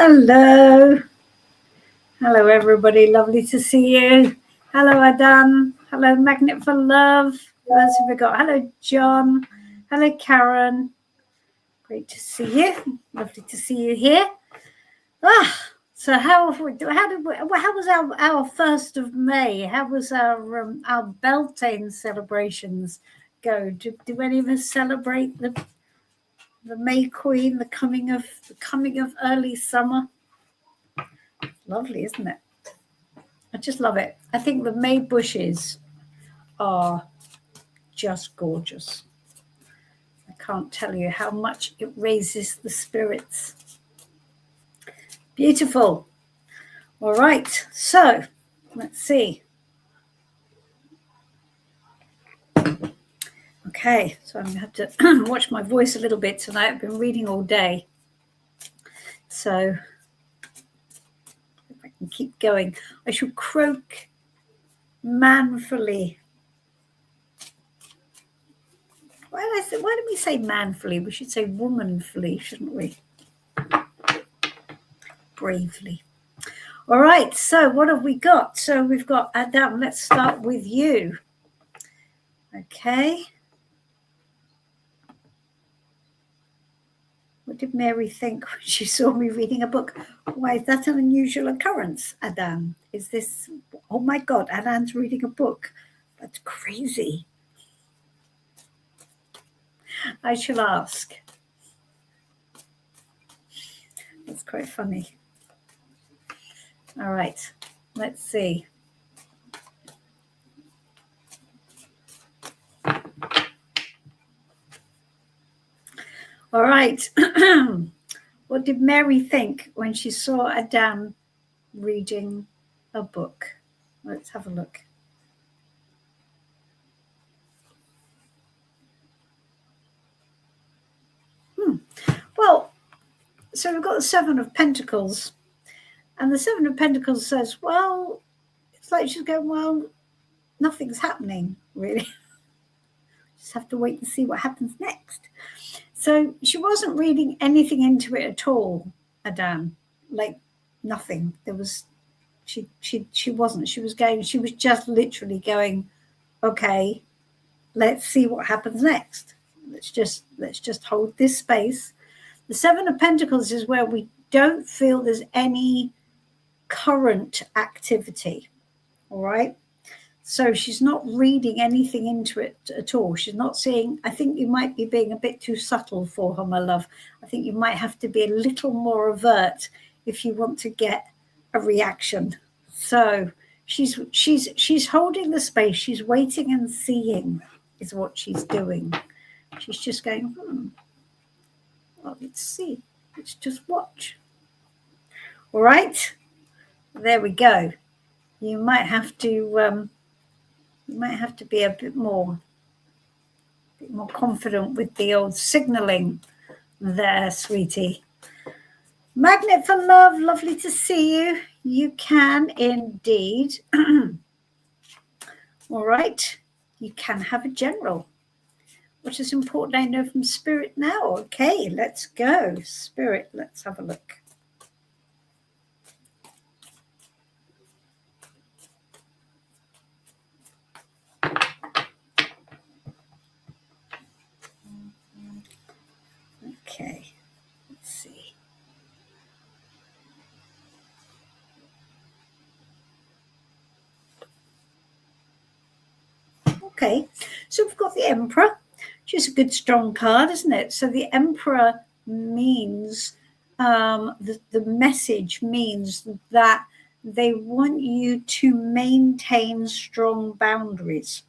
Hello. Hello, everybody. Lovely to see you. Hello, Adan. Hello, Magnet for Love. Who else have we got? Hello, John. Hello, Karen. Great to see you. Lovely to see you here. So how was our 1st of May? How was our Beltane celebrations go? Do any of us celebrate the May Queen, the coming of early summer? Lovely, isn't it? I just love it. I think the May bushes are just gorgeous. I can't tell you how much it raises the spirits. Beautiful. All right, so let's see. Okay, so I'm going to have to watch my voice a little bit tonight. I've been reading all day. So if I can keep going, I should croak manfully. Why do we say manfully? We should say womanfully, shouldn't we? Bravely. All right, so what have we got? So we've got Adam. Let's start with you. Okay. What did Mary think when she saw me reading a book? Why is that an unusual occurrence, Adam? Is this, oh my God, Adam's reading a book. That's crazy. I shall ask. That's quite funny. All right, let's see. All right. What did Mary think when she saw Adam reading a book? Let's have a look. Well, so we've got the 7 of Pentacles. And the 7 of Pentacles says, well, it's like she's going, well, nothing's happening, really. Just have to wait and see what happens next. So she wasn't reading anything into it at all, Adam. Like nothing. There was, she wasn't. She was just literally going, okay, let's see what happens next. Let's just hold this space. The 7 of Pentacles is where we don't feel there's any current activity. All right. So she's not reading anything into it at all. She's not seeing, I think you might be being a bit too subtle for her, my love. I think you might have to be a little more overt if you want to get a reaction. So she's holding the space. She's waiting and seeing is what she's doing. She's just going, well, let's see. Let's just watch. All right. There we go. You might have to be a bit more confident with the old signaling there, sweetie. Magnet for Love, lovely to see you. You can indeed. All right, you can have a general. What is important I know from Spirit now? Okay, let's go. Spirit, let's have a look. Okay, let's see. Okay, so we've got the Emperor, which is a good strong card, isn't it? So the Emperor means, the message means that they want you to maintain strong boundaries.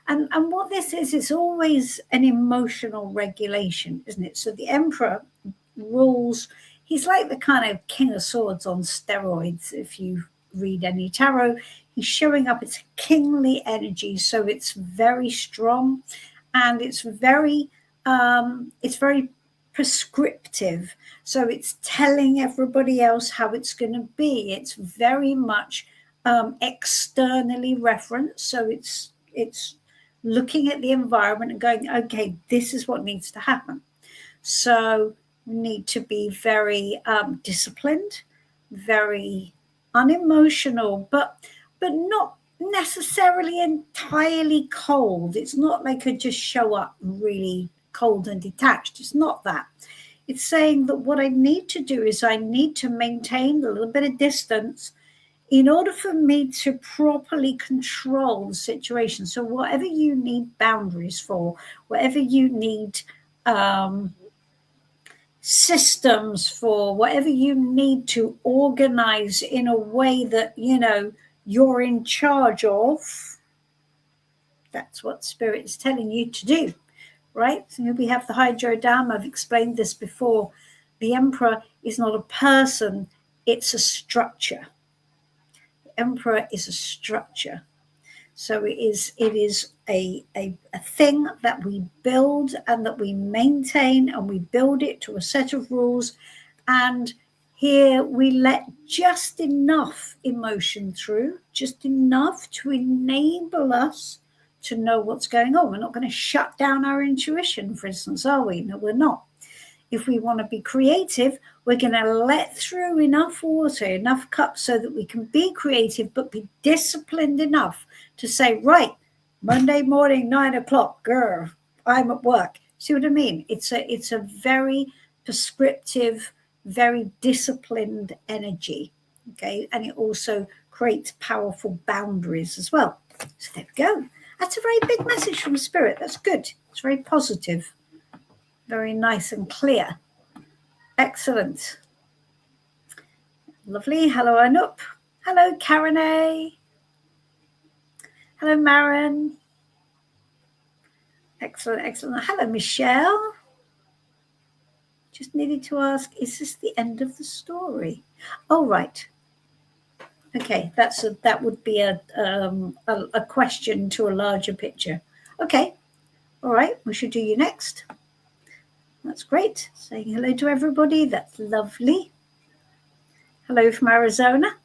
And what this is, it's always an emotional regulation, isn't it? So the Emperor rules, he's like the kind of King of Swords on steroids, if you read any tarot. He's showing up, it's kingly energy, so it's very strong and it's very prescriptive. So it's telling everybody else how it's going to be. It's very much externally referenced. So it's looking at the environment and going, okay, this is what needs to happen. So We need to be very disciplined, very unemotional, but not necessarily entirely cold. It's not like I just show up really cold and detached. It's not that. It's saying that what I need to do is I need to maintain a little bit of distance in order for me to properly control the situation. So whatever you need boundaries for, whatever you need systems for, whatever you need to organize in a way that, you're in charge of, that's what Spirit is telling you to do, right? So we have the Hydro Dam. I've explained this before. The Emperor is not a person, it's a structure. The Emperor is a structure. So it is a thing that we build and that we maintain, and we build it to a set of rules. And here we let just enough emotion through, just enough to enable us to know what's going on. We're not going to shut down our intuition, for instance, are we? No, we're not. If we want to be creative, we're going to let through enough water, enough cups, so that we can be creative, but be disciplined enough to say, right, Monday morning, 9:00, girl, I'm at work. See what I mean? It's a very prescriptive, very disciplined energy. Okay. And it also creates powerful boundaries as well. So there we go. That's a very big message from Spirit. That's good. It's very positive. Very nice and clear. Excellent. Lovely. Hello, Anup. Hello, Karen A. Hello, Maren. Excellent, excellent. Hello, Michelle. Just needed to ask, is this the end of the story? Oh, right. Okay, that would be a question to a larger picture. Okay. All right, we should do you next. That's great. Saying hello to everybody. That's lovely. Hello from Arizona.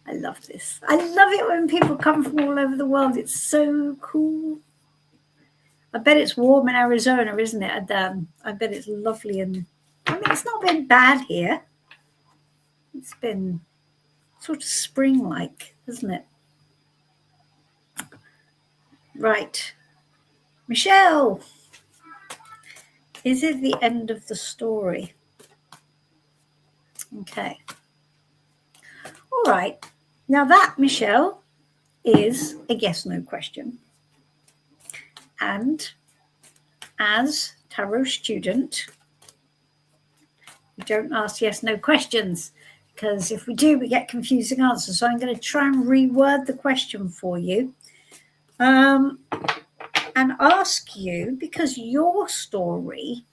I love this. I love it when people come from all over the world. It's so cool. I bet it's warm in Arizona, isn't it, Adan? I bet it's lovely. And I mean, it's not been bad here. It's been sort of spring-like, isn't it? Right. Michelle, is it the end of the story? Okay. All right. Now that, Michelle, is a yes-no question. And as tarot student, we don't ask yes-no questions, because if we do, we get confusing answers. So I'm going to try and reword the question for you and ask you, because your story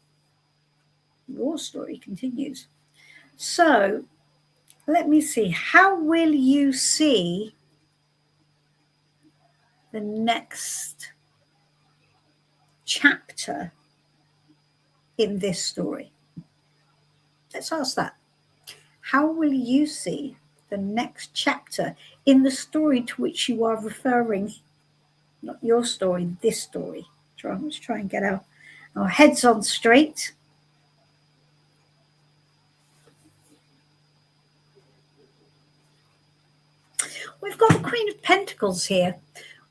continues. So let me see. How will you see the next chapter in this story? Let's ask that. How will you see the next chapter in the story to which you are referring? Not your story, this story. Let's try and get our heads on straight. We've got the Queen of Pentacles here,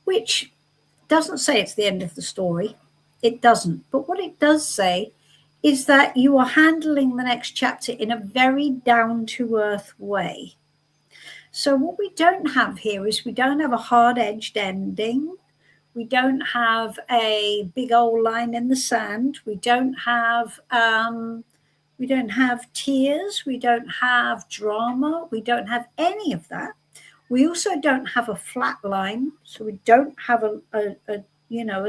which doesn't say it's the end of the story. It doesn't. But what it does say is that you are handling the next chapter in a very down-to-earth way. So what we don't have here is we don't have a hard-edged ending. We don't have a big old line in the sand. We don't have tears. We don't have drama. We don't have any of that. We also don't have a flat line. So we don't have a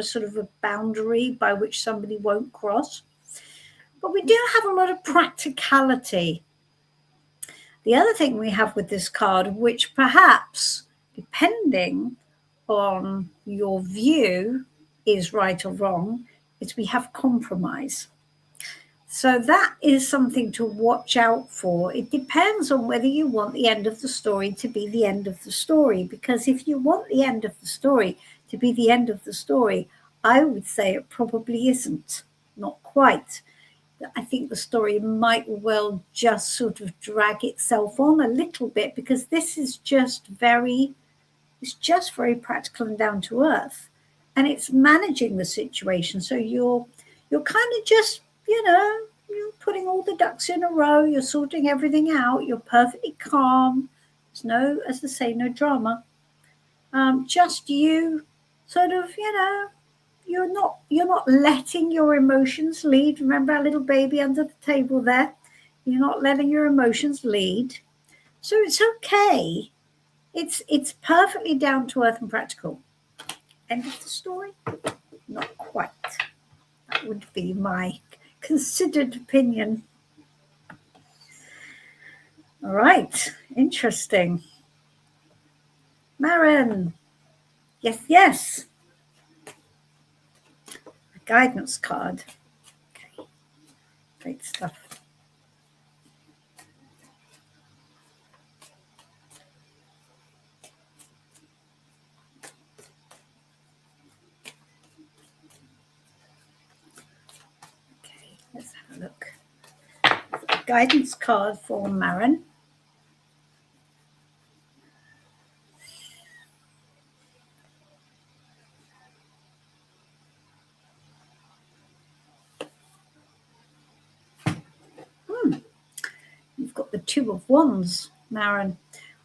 sort of a boundary by which somebody won't cross. But we do have a lot of practicality. The other thing we have with this card, which perhaps, depending on your view, is right or wrong, is we have compromise. So that is something to watch out for. It depends on whether you want the end of the story to be the end of the story. Because if you want the end of the story to be the end of the story, I would say it probably isn't. Not quite. I think the story might well just sort of drag itself on a little bit, because this is just it's just very practical and down to earth, and it's managing the situation. So you're kind of just, you're putting all the ducks in a row, you're sorting everything out, you're perfectly calm. There's no, as they say, no drama. Just you sort of, you're not letting your emotions lead. Remember our little baby under the table there? You're not letting your emotions lead. So it's okay. It's perfectly down to earth and practical. End of the story? Not quite. That would be my considered opinion. All right. Interesting. Maren. Yes. A guidance card. Okay. Great stuff. Okay, let's have a look. A guidance card for Maren. You've got the Two of Wands, Maren,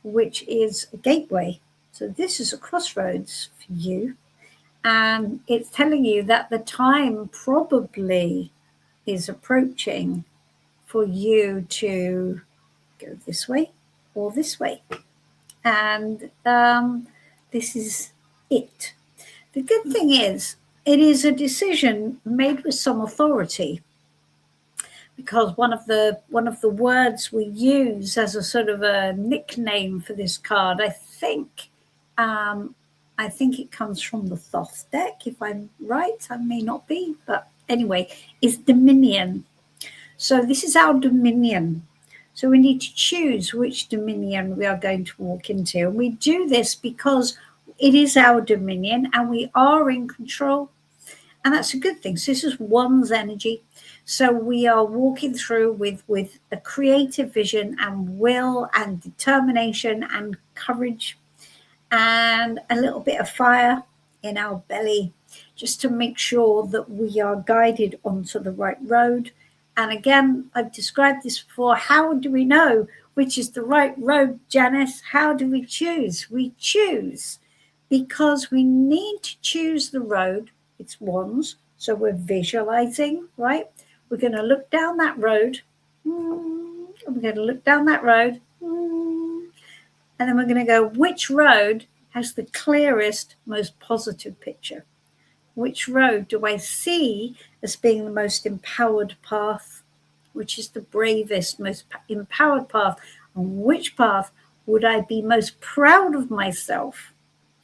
which is a gateway. So this is a crossroads for you. And it's telling you that the time probably is approaching for you to go this way or this way. And this is it. The good thing is, it is a decision made with some authority, because one of the words we use as a sort of a nickname for this card, I think it comes from the Thoth deck, if I'm right. I may not be, but anyway, is dominion. So this is our dominion. So we need to choose which dominion we are going to walk into. And we do this because it is our dominion and we are in control. And that's a good thing. So this is one's energy. So we are walking through with a creative vision and will and determination and courage and a little bit of fire in our belly, just to make sure that we are guided onto the right road. And again, I've described this before. How do we know which is the right road, Janice? How do we choose? We choose because we need to choose the road. It's wands, so we're visualizing, right? We're going to look down that road. We're going to look down that road. And then we're going to go, which road has the clearest, most positive picture? Which road do I see as being the most empowered path? Which is the bravest, most empowered path? And which path would I be most proud of myself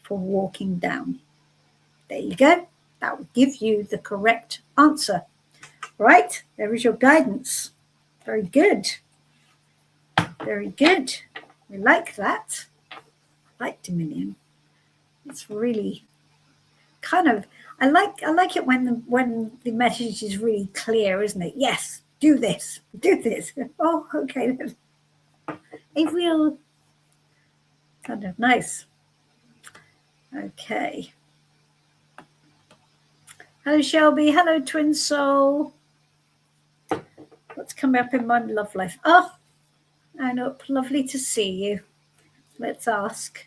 for walking down? There you go. That will give you the correct answer. Right, there is your guidance. Very good. Very good. We like that. I like dominion. It's really kind of, I like it when the message is really clear, isn't it? Yes, do this. Oh, okay. A real kind of nice. Okay. Hello, Shelby. Hello, Twin Soul. What's coming up in my love life? Oh, I know. Lovely to see you. Let's ask.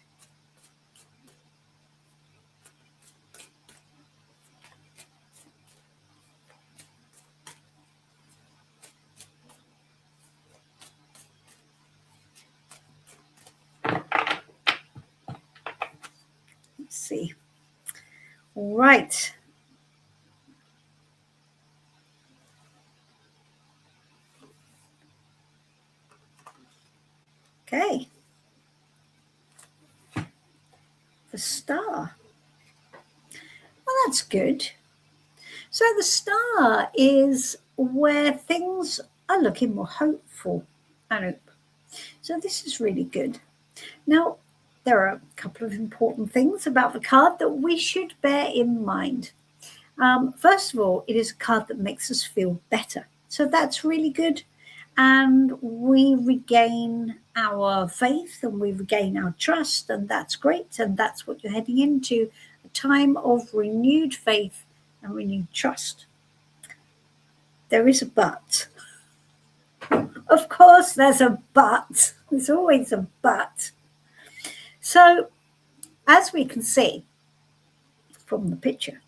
Let's see. All right. Okay. The Star. Well, that's good. So the Star is where things are looking more hopeful, I hope. So this is really good. Now, there are a couple of important things about the card that we should bear in mind. First of all, it is a card that makes us feel better. So that's really good. And we regain our faith and we regain our trust, and that's great. And that's what you're heading into, a time of renewed faith and renewed trust. There is a but. Of course, there's a but. There's always a but. So, as we can see from the picture,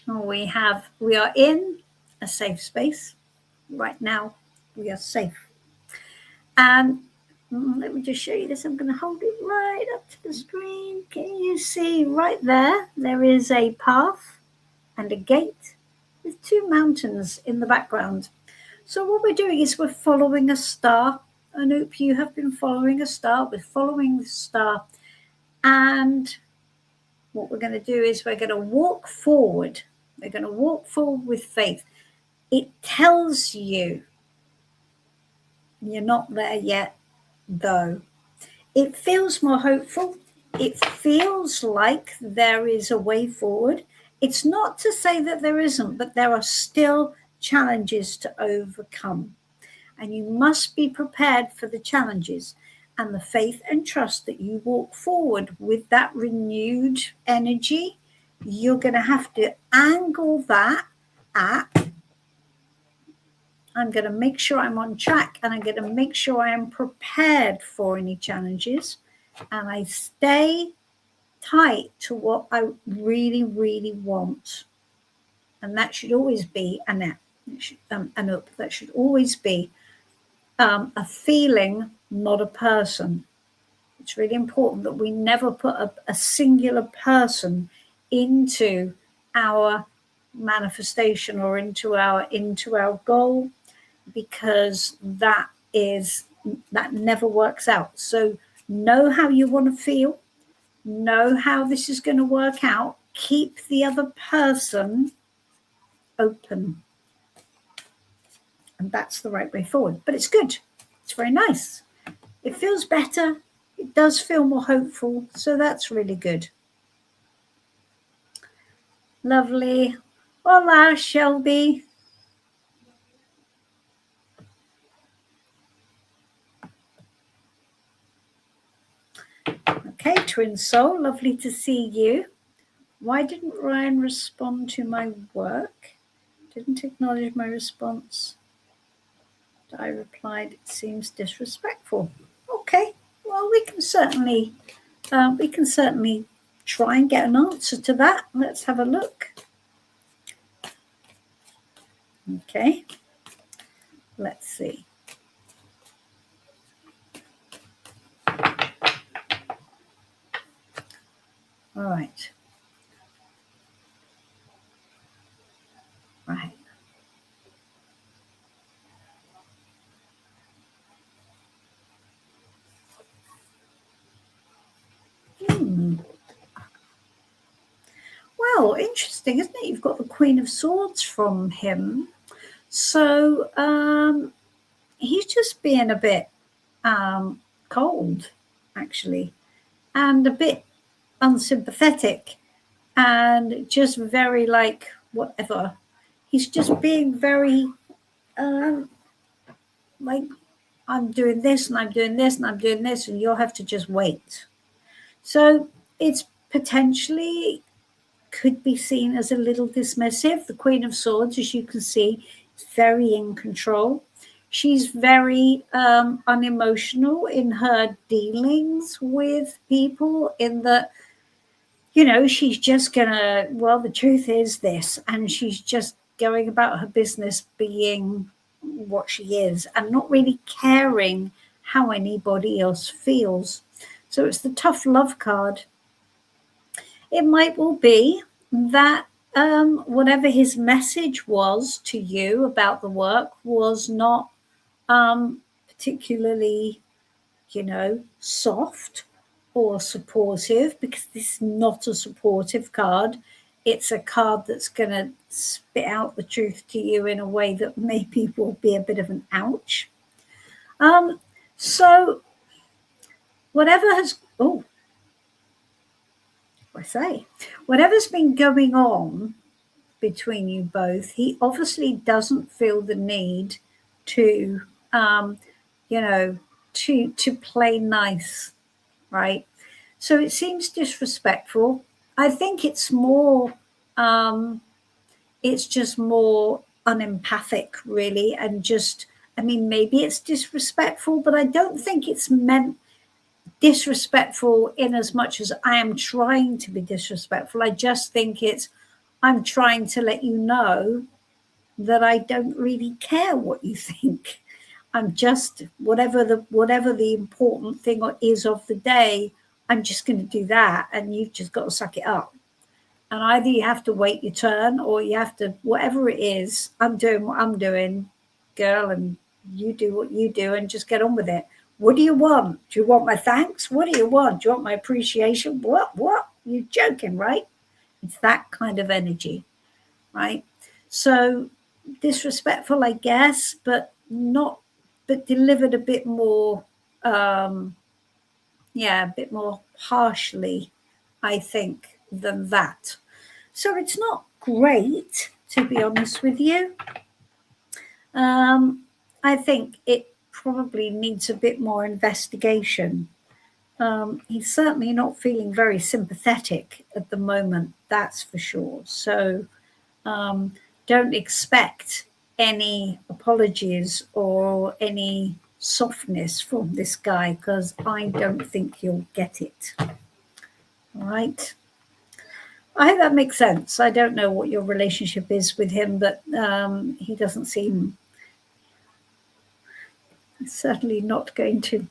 we are in a safe space. Right now, we are safe. And let me just show you this. I'm going to hold it right up to the screen. Can you see right there? There is a path and a gate with two mountains in the background. So what we're doing is we're following a star. Anoop, you have been following a star. We're following the star. And what we're going to do is we're going to walk forward. We're going to walk forward with faith. It tells you you're not there yet, though. It feels more hopeful. It feels like there is a way forward. It's not to say that there isn't, but there are still challenges to overcome. And you must be prepared for the challenges and the faith and trust that you walk forward with that renewed energy. You're going to have to angle that at, I'm going to make sure I'm on track, and I'm going to make sure I am prepared for any challenges, and I stay tight to what I really, really want. And that should always be an up. That should always be a feeling, not a person. It's really important that we never put a singular person into our manifestation or into our goal, because that never works out. So know how you want to feel, know how this is going to work out, keep the other person open, and that's the right way forward. But it's good, it's very nice, it feels better, it does feel more hopeful, so that's really good. Lovely. Hola, Shelby. Okay, Twin Soul, lovely to see you. Why didn't Ryan respond to my work? Didn't acknowledge my response. I replied, it seems disrespectful. Okay, well, we can certainly try and get an answer to that. Let's have a look. Okay, let's see. All right. Right. Well, interesting, isn't it? You've got the Queen of Swords from him. So he's just being a bit cold, actually, and a bit unsympathetic, and just very like whatever. He's just being very like, I'm doing this and I'm doing this and I'm doing this, and you'll have to just wait. So it's potentially could be seen as a little dismissive. The Queen of Swords, as you can see, is very in control. She's very unemotional in her dealings with people, in that, you know, she's just gonna, well, the truth is this, and she's just going about her business being what she is and not really caring how anybody else feels. So it's the tough love card. It might well be that whatever his message was to you about the work was not particularly, you know, soft or supportive, because this is not a supportive card. It's a card that's going to spit out the truth to you in a way that maybe will be a bit of an ouch. So whatever has, whatever's been going on between you both. He obviously doesn't feel the need to, you know, to play nice, right? So it seems disrespectful. I think it's just more unempathic, really, and just, I mean, maybe it's disrespectful, but I don't think it's meant disrespectful in as much as I am trying to be disrespectful. I just think I'm trying to let you know that I don't really care what you think. I'm just whatever the important thing is of the day, I'm just going to do that, and you've just got to suck it up. And either you have to wait your turn, or you have to, whatever it is, I'm doing what I'm doing, girl, and you do what you do and just get on with it. What do you want? Do you want my thanks? What do you want? Do you want my appreciation? What? You're joking, right? It's that kind of energy, right? So disrespectful, I guess, but delivered a bit more, a bit more harshly, I think, than that. So it's not great, to be honest with you. I think it probably needs a bit more investigation. He's certainly not feeling very sympathetic at the moment, that's for sure. So don't expect any apologies or any softness from this guy, because I don't think you'll get it. All right. I hope that makes sense. I don't know what your relationship is with him, but he doesn't seem, certainly not going to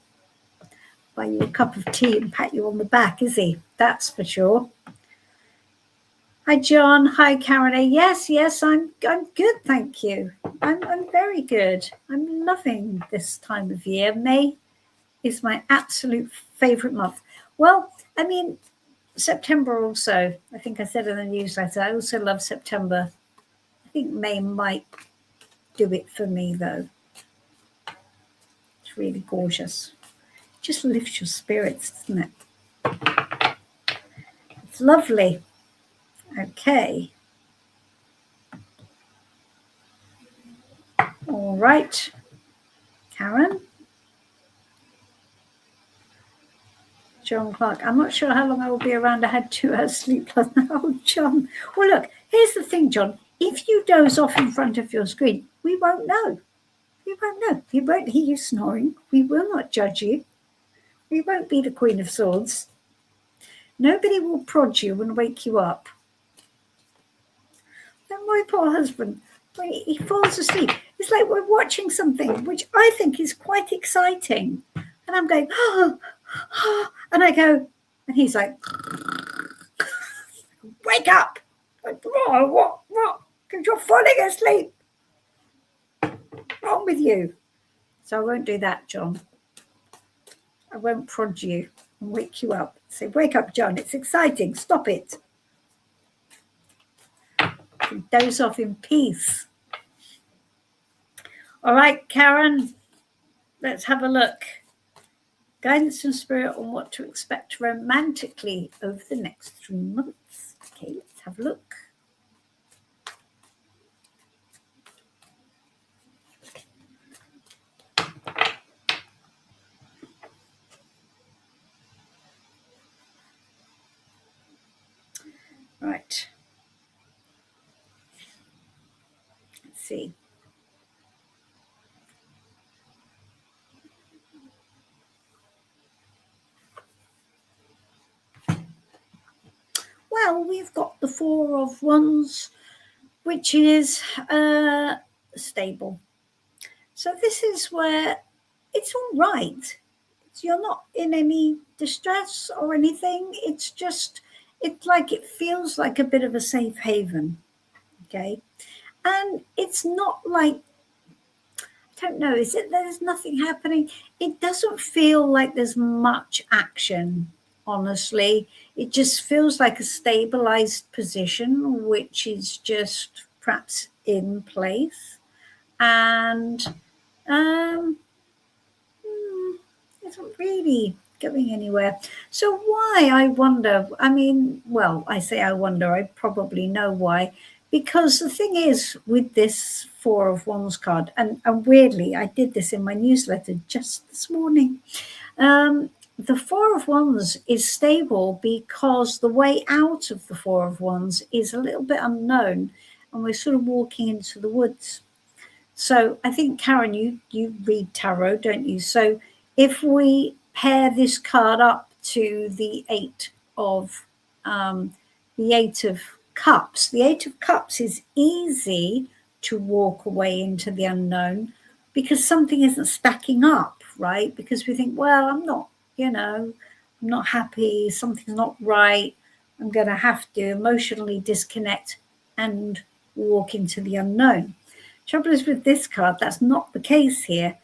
buy you a cup of tea and pat you on the back, is he? That's for sure. Hi, John. Hi, Karen A. Yes, I'm good, thank you. I'm very good. I'm loving this time of year. May is my absolute favorite month. Well, I mean, September also. I think I said in the newsletter, I also love September. I think May might do it for me, though. It's really gorgeous. Just lifts your spirits, doesn't it? It's lovely. Okay. All right. Karen? John Clark. I'm not sure how long I will be around. I had 2 hours sleep last night. Oh, John. Well, look, here's the thing, John. If you doze off in front of your screen, we won't know. We won't know. We won't hear you snoring. We will not judge you. We won't be the Queen of Swords. Nobody will prod you and wake you up. And my poor husband, when he falls asleep, it's like we're watching something which I think is quite exciting. And I'm going, and I go, and he's like, wake up. Like, what? Because you're falling asleep. What's wrong with you? So I won't do that, John. I won't prod you and wake you up. Say, wake up, John. It's exciting. Stop it. You doze off in peace. All right, Karen, let's have a look. Guidance from Spirit on what to expect romantically over the next 3 months. Okay, let's have a look. Right. Let's see. Well, we've got the 4 of Wands, which is stable. So this is where it's all right. You're not in any distress or anything. It's just, it's like it feels like a bit of a safe haven. Okay. And it's not like, I don't know, is it there's nothing happening? It doesn't feel like there's much action, honestly. It just feels like a stabilized position, which is just perhaps in place. And isn't really going anywhere. So why, I wonder? I mean, well, I say I wonder, I probably know why. Because the thing is with this Four of Wands card, and weirdly, I did this in my newsletter just this morning. The Four of Wands is stable because the way out of the Four of Wands is a little bit unknown, and we're sort of walking into the woods. So I think, Karen, you read tarot, don't you? So if we pair this card up to the Eight of Cups, the Eight of Cups is easy to walk away into the unknown because something isn't stacking up, right? Because we think, well, I'm not happy, something's not right, I'm going to have to emotionally disconnect and walk into the unknown. Trouble is with this card, that's not the case here.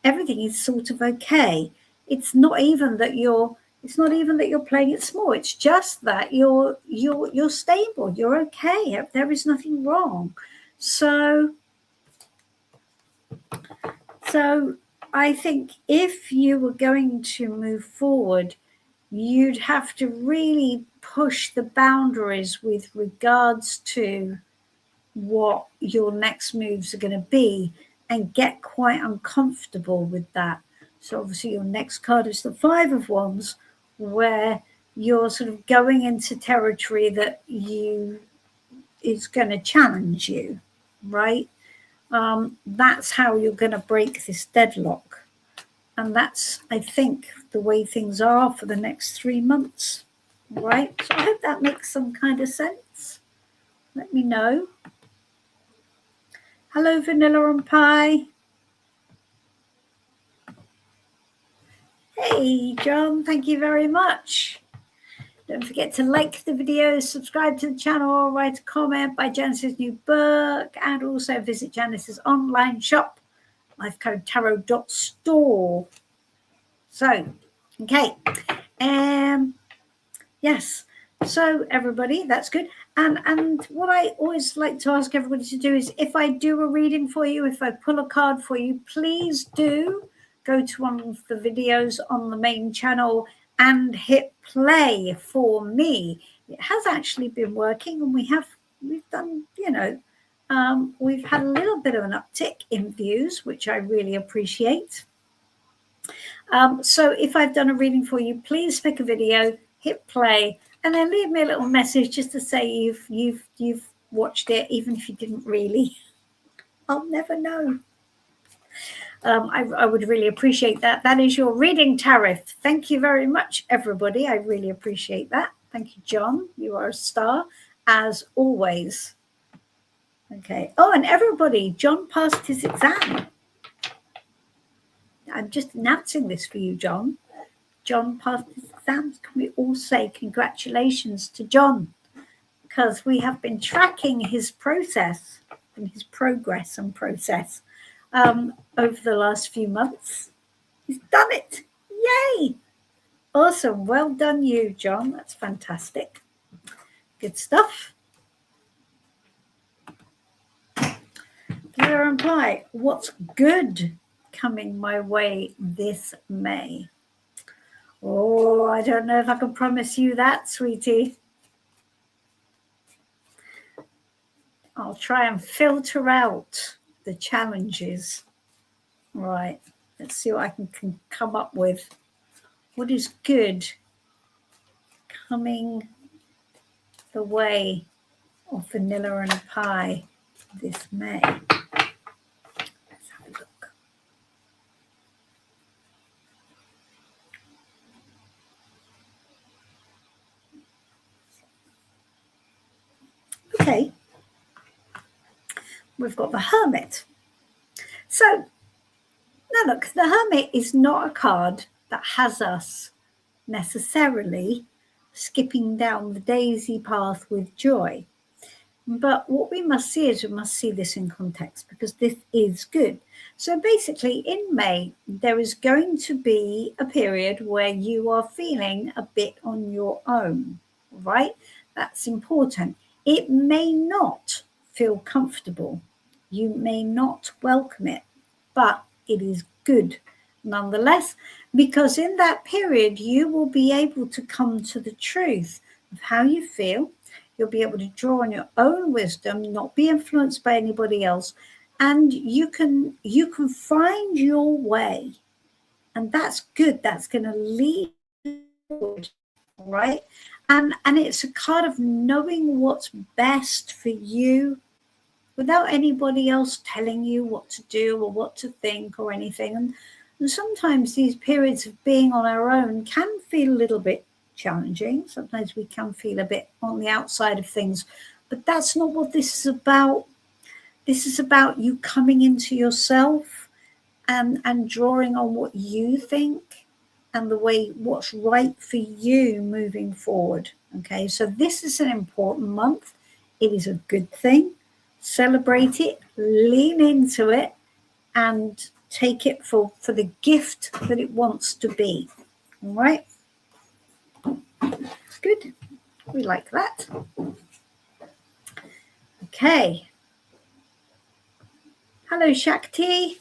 Everything is sort of okay. It's not even that you're playing it small. It's just that you're stable. You're okay. There is nothing wrong. So I think if you were going to move forward, you'd have to really push the boundaries with regards to what your next moves are going to be and get quite uncomfortable with that. So obviously your next card is the Five of Wands, where you're sort of going into territory that is going to challenge you, right? That's how you're going to break this deadlock. And that's, I think, the way things are for the next 3 months, right? So I hope that makes some kind of sense. Let me know. Hello, Vanilla and Pie. Hey, John, thank you very much. Don't forget to like the video, subscribe to the channel, write a comment, buy Janice's new book, and also visit Janice's online shop, lifecodetarot.store. So, okay. Yes. So, everybody, that's good. And what I always like to ask everybody to do is, if I do a reading for you, if I pull a card for you, please do go to one of the videos on the main channel and hit play for me. It has actually been working, and we've done, we've had a little bit of an uptick in views, which I really appreciate. So if I've done a reading for you, please pick a video, hit play, and then leave me a little message just to say you've watched it, even if you didn't really. I'll never know. I would really appreciate that. That is your reading tariff. Thank you very much, everybody. I really appreciate that. Thank you, John. You are a star, as always. Okay. Oh, and everybody, John passed his exam. I'm just announcing this for you, John. John passed his exams. Can we all say congratulations to John? Because we have been tracking his process and his progress and process over the last few months. He's done it. Yay! Awesome. Well done, you, John. That's fantastic. Good stuff. Clara and Pie, what's good coming my way this May? Oh, I don't know if I can promise you that, sweetie. I'll try and filter out the challenges. Right, let's see what I can come up with. What is good coming the way of Vanilla and Pie this May? Let's have a look. Okay, we've got the Hermit. So now look, the Hermit is not a card that has us necessarily skipping down the daisy path with joy. But what we must see is we must see this in context, because this is good. So basically in May, there is going to be a period where you are feeling a bit on your own, right? That's important. It may not feel comfortable. You may not welcome it, but it is good nonetheless, because in that period, you will be able to come to the truth of how you feel. You'll be able to draw on your own wisdom, not be influenced by anybody else, and you can find your way, and that's good. That's going to lead forward, right? And it's a kind of knowing what's best for you without anybody else telling you what to do or what to think or anything. And sometimes these periods of being on our own can feel a little bit challenging. Sometimes we can feel a bit on the outside of things, but that's not what this is about. This is about you coming into yourself and drawing on what you think and the way what's right for you moving forward. Okay, so this is an important month. It is a good thing. Celebrate it, lean into it, and take it for the gift that it wants to be. All right, good. We like that. Okay. Hello, Shakti.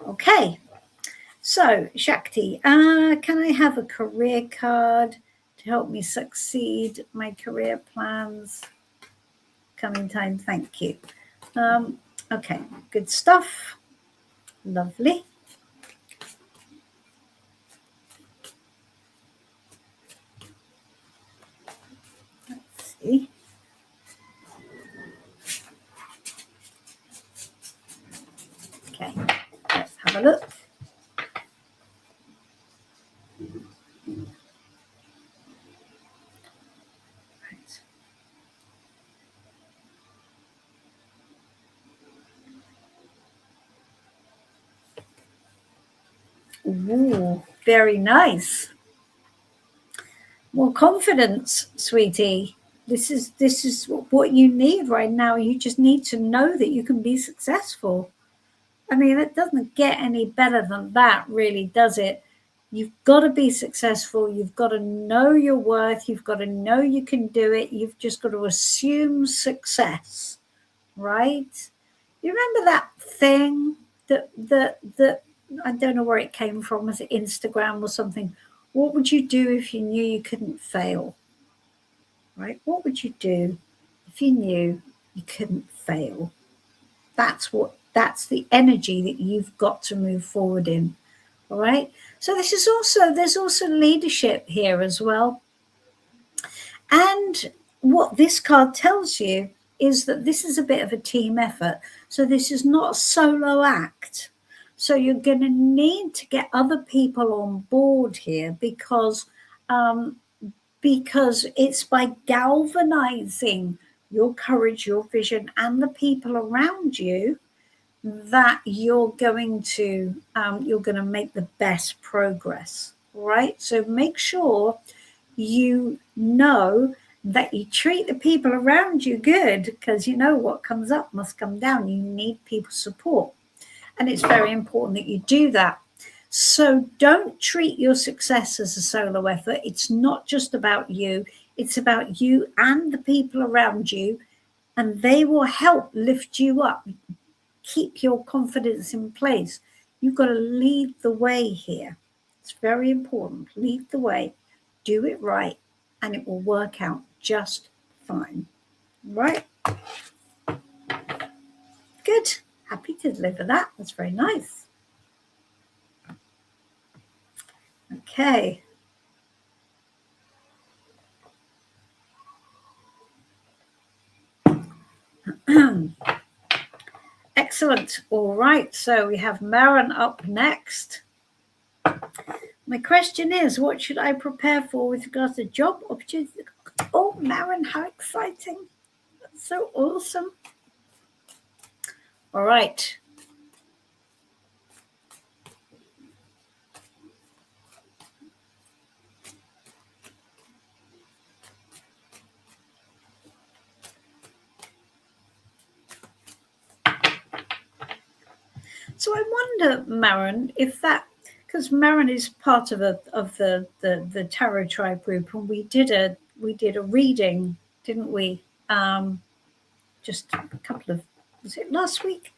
Okay, so Shakti, can I have a career card to help me succeed my career plans? Coming time, thank you. Okay, good stuff. Lovely. Let's see. Okay, let's have a look. Right. Ooh, very nice. More confidence, sweetie. This is what you need right now. You just need to know that you can be successful. I mean, it doesn't get any better than that, really, does it? You've got to be successful. You've got to know your worth. You've got to know you can do it. You've just got to assume success, right? You remember that thing that I don't know where it came from, was it Instagram or something? What would you do if you knew you couldn't fail? Right? What would you do if you knew you couldn't fail? That's the energy that you've got to move forward in. All right. So there's also leadership here as well. And what this card tells you is that this is a bit of a team effort. So this is not a solo act. So you're going to need to get other people on board here because it's by galvanizing your courage, your vision, and the people around you that you're going to make the best progress. Right? So make sure you know that you treat the people around you good, because you know what comes up must come down. You need people's support, and it's very important that you do that. So don't treat your success as a solo effort. It's not just about you. It's about you and the people around you, and they will help lift you up, keep your confidence in place. You've got to lead the way here. It's very important. Lead the way, do it right, and it will work out just fine. Right? Good. Happy to deliver that. That's very nice. Okay. Excellent. All right. So we have Maren up next. My question is, what should I prepare for with regards to job opportunities? Oh, Maren, how exciting. That's so awesome. All right. So I wonder, Maren, if that, because Maren is part of the Tarot Tribe group, and we did a reading, didn't we? Just a couple of, was it last week?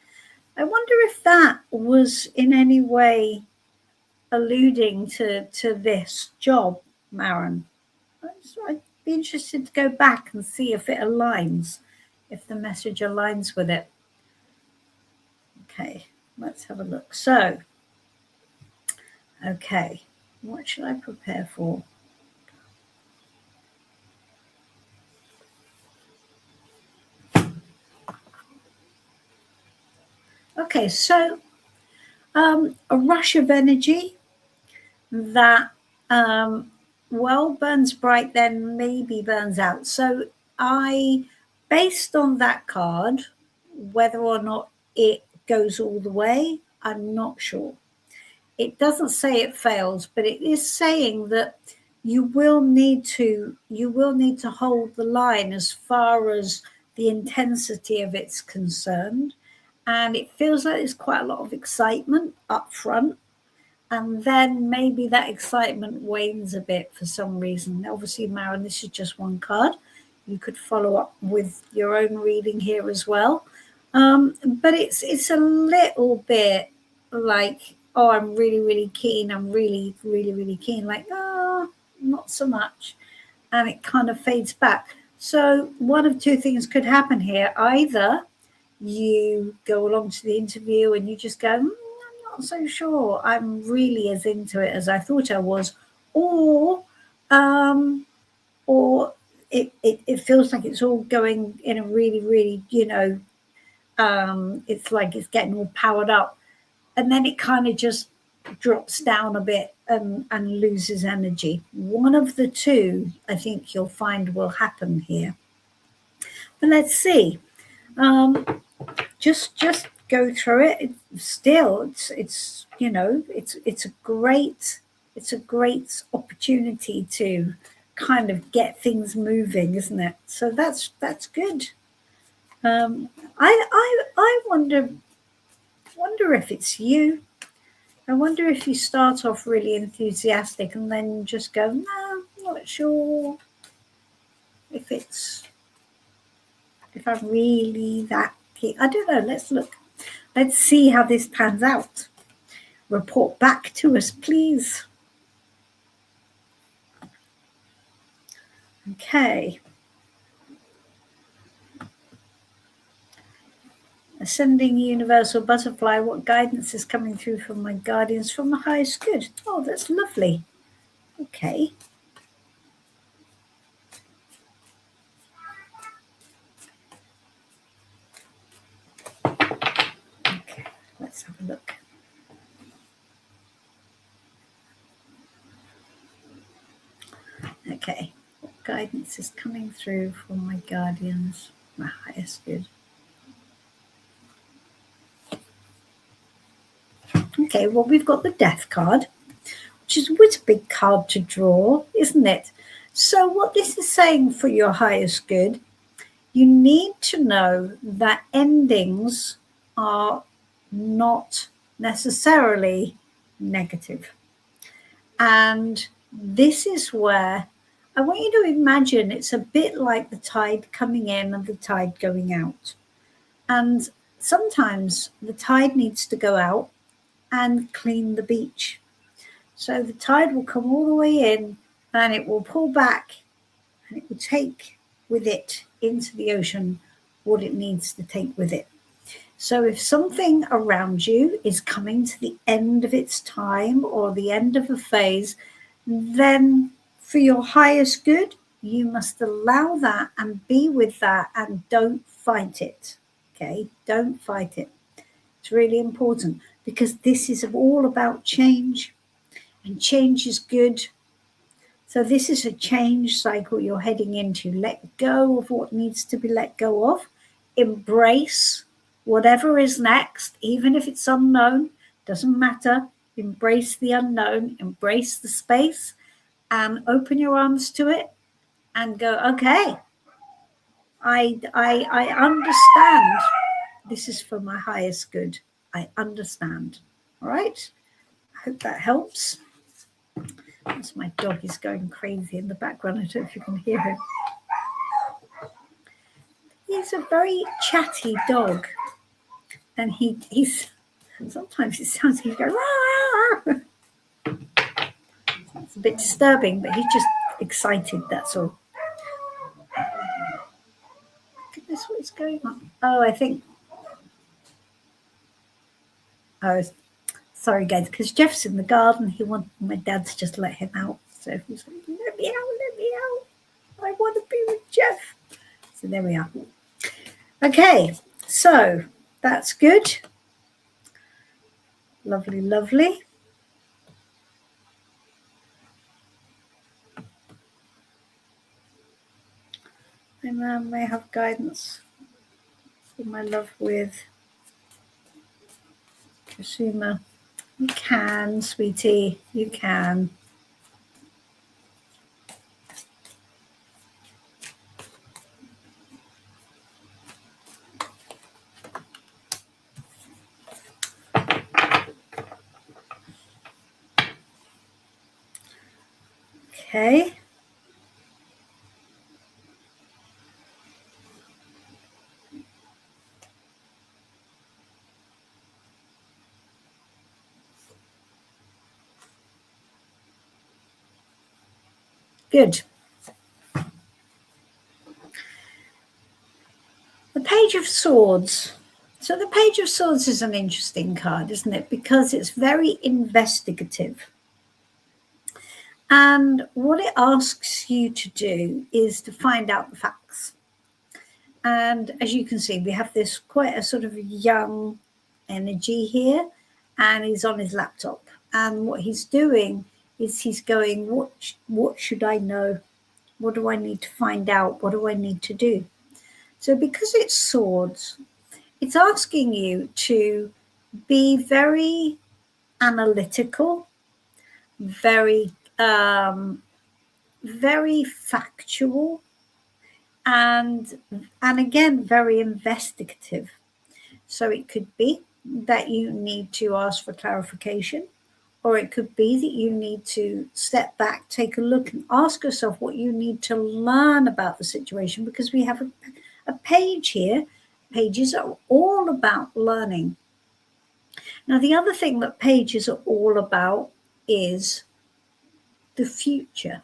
I wonder if that was in any way alluding to this job, Maren. I'd be interested to go back and see if it aligns, if the message aligns with it. Okay, let's have a look. So, okay, what should I prepare for? Okay, so a rush of energy that well burns bright, then maybe burns out. So based on that card, whether or not it goes all the way, I'm not sure. It doesn't say it fails, but it is saying that you will need to hold the line as far as the intensity of it's concerned. And it feels like there's quite a lot of excitement up front. And then maybe that excitement wanes a bit for some reason. Obviously, Maren, this is just one card. You could follow up with your own reading here as well. But it's a little bit like, oh, I'm really, really keen. I'm really, really, really keen. Like, oh, not so much. And it kind of fades back. So one of two things could happen here. Either you go along to the interview and you just go, I'm not so sure I'm really as into it as I thought I was, or it feels like it's all going in a really, really, it's like it's getting all powered up, and then it kind of just drops down a bit and loses energy. One of the two, I think you'll find will happen here. But let's see. Just go through it. It's a great opportunity to kind of get things moving, isn't it? So that's good. I wonder if it's you. I wonder if you start off really enthusiastic and then just go, no, I'm not sure if I'm really that keen. I don't know. Let's look. Let's see how this pans out. Report back to us, please. Okay. Ascending universal butterfly, what guidance is coming through from my guardians from the highest good? Oh, that's lovely. Okay. Okay, let's have a look. Okay, what guidance is coming through from my guardians, my highest good? Okay, well, we've got the Death card, which is always a big card to draw, isn't it? So what this is saying for your highest good, you need to know that endings are not necessarily negative. And this is where I want you to imagine it's a bit like the tide coming in and the tide going out. And sometimes the tide needs to go out and clean the beach. So the tide will come all the way in and it will pull back and it will take with it into the ocean what it needs to take with it. So if something around you is coming to the end of its time or the end of a phase, then for your highest good, you must allow that and be with that and don't fight it. Okay, don't fight it. It's really important because this is all about change, and change is good. So this is a change cycle you're heading into. Let go of what needs to be let go of. Embrace whatever is next, even if it's unknown, doesn't matter. Embrace the unknown, embrace the space, and open your arms to it and go, okay, I understand. This is for my highest good. I understand. All right. I hope that helps. As my dog is going crazy in the background. I don't know if you can hear him. He's a very chatty dog. and he's sometimes it sounds like he goes, "Rah!" It's a bit disturbing, but he's just excited, that's all. Goodness, what is going on? Oh, I think. Oh, sorry, guys, because Jeff's in the garden. He wanted my dad to just let him out. So he's like, let me out. I want to be with Jeff. So there we are. Okay, so that's good. Lovely, lovely. And may I have guidance for my love with Kasuma? You can, sweetie, you can. Okay. Good. The Page of Swords. So the Page of Swords is an interesting card, isn't it? Because it's very investigative. And what it asks you to do is to find out the facts. And as you can see, we have this quite a sort of young energy here, and he's on his laptop. And what he's doing is he's going, what should I know? What do I need to find out? What do I need to do? So because it's swords, it's asking you to be very analytical, very factual, and again very investigative. So it could be that you need to ask for clarification, or it could be that you need to step back, take a look, and ask yourself what you need to learn about the situation, because we have a page here. Pages are all about learning. Now, the other thing that pages are all about is the future,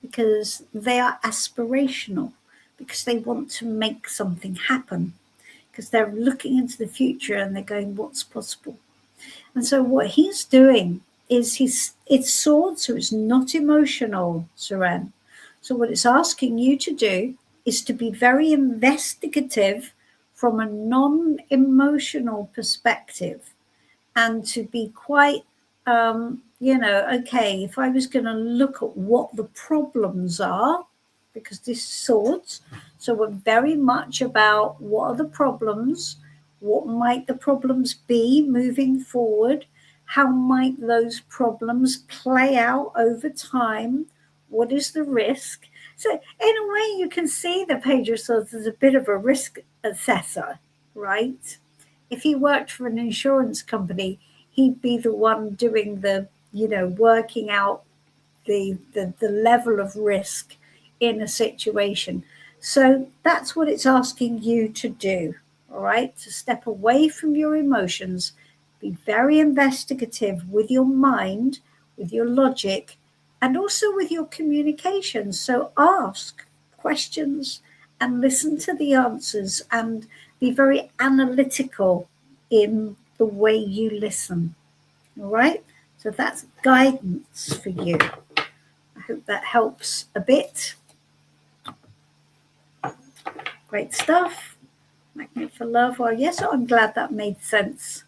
because they are aspirational, because they want to make something happen, because they're looking into the future and they're going, what's possible? And so what he's doing is it's swords, so it's not emotional, Suren. So what it's asking you to do is to be very investigative from a non-emotional perspective, and to be quite, okay, if I was going to look at what the problems are, because this is swords, so we're very much about what are the problems, what might the problems be moving forward, how might those problems play out over time, what is the risk? So in a way, you can see the Page of Swords as a bit of a risk assessor, right? If he worked for an insurance company, he'd be the one doing the, working out the level of risk in a situation. So that's what it's asking you to do, all right? To step away from your emotions, be very investigative with your mind, with your logic, and also with your communication. So ask questions and listen to the answers, and be very analytical in the way you listen. All right? So that's guidance for you. I hope that helps a bit. Great stuff. Magnet for Love. Well, yes, I'm glad that made sense.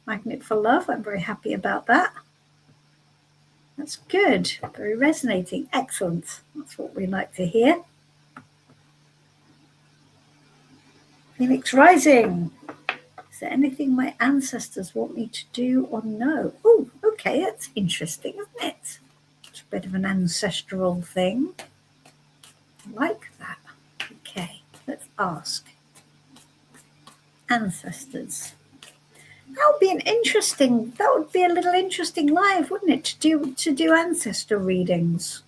Magnet for Love. I'm very happy about that. That's good. Very resonating. Excellent. That's what we like to hear. Phoenix Rising. Is there anything my ancestors want me to do or know? Oh, okay, that's interesting, isn't it? It's a bit of an ancestral thing. I like that. Okay, let's ask. Ancestors. That would be a little interesting live, wouldn't it? To do ancestor readings.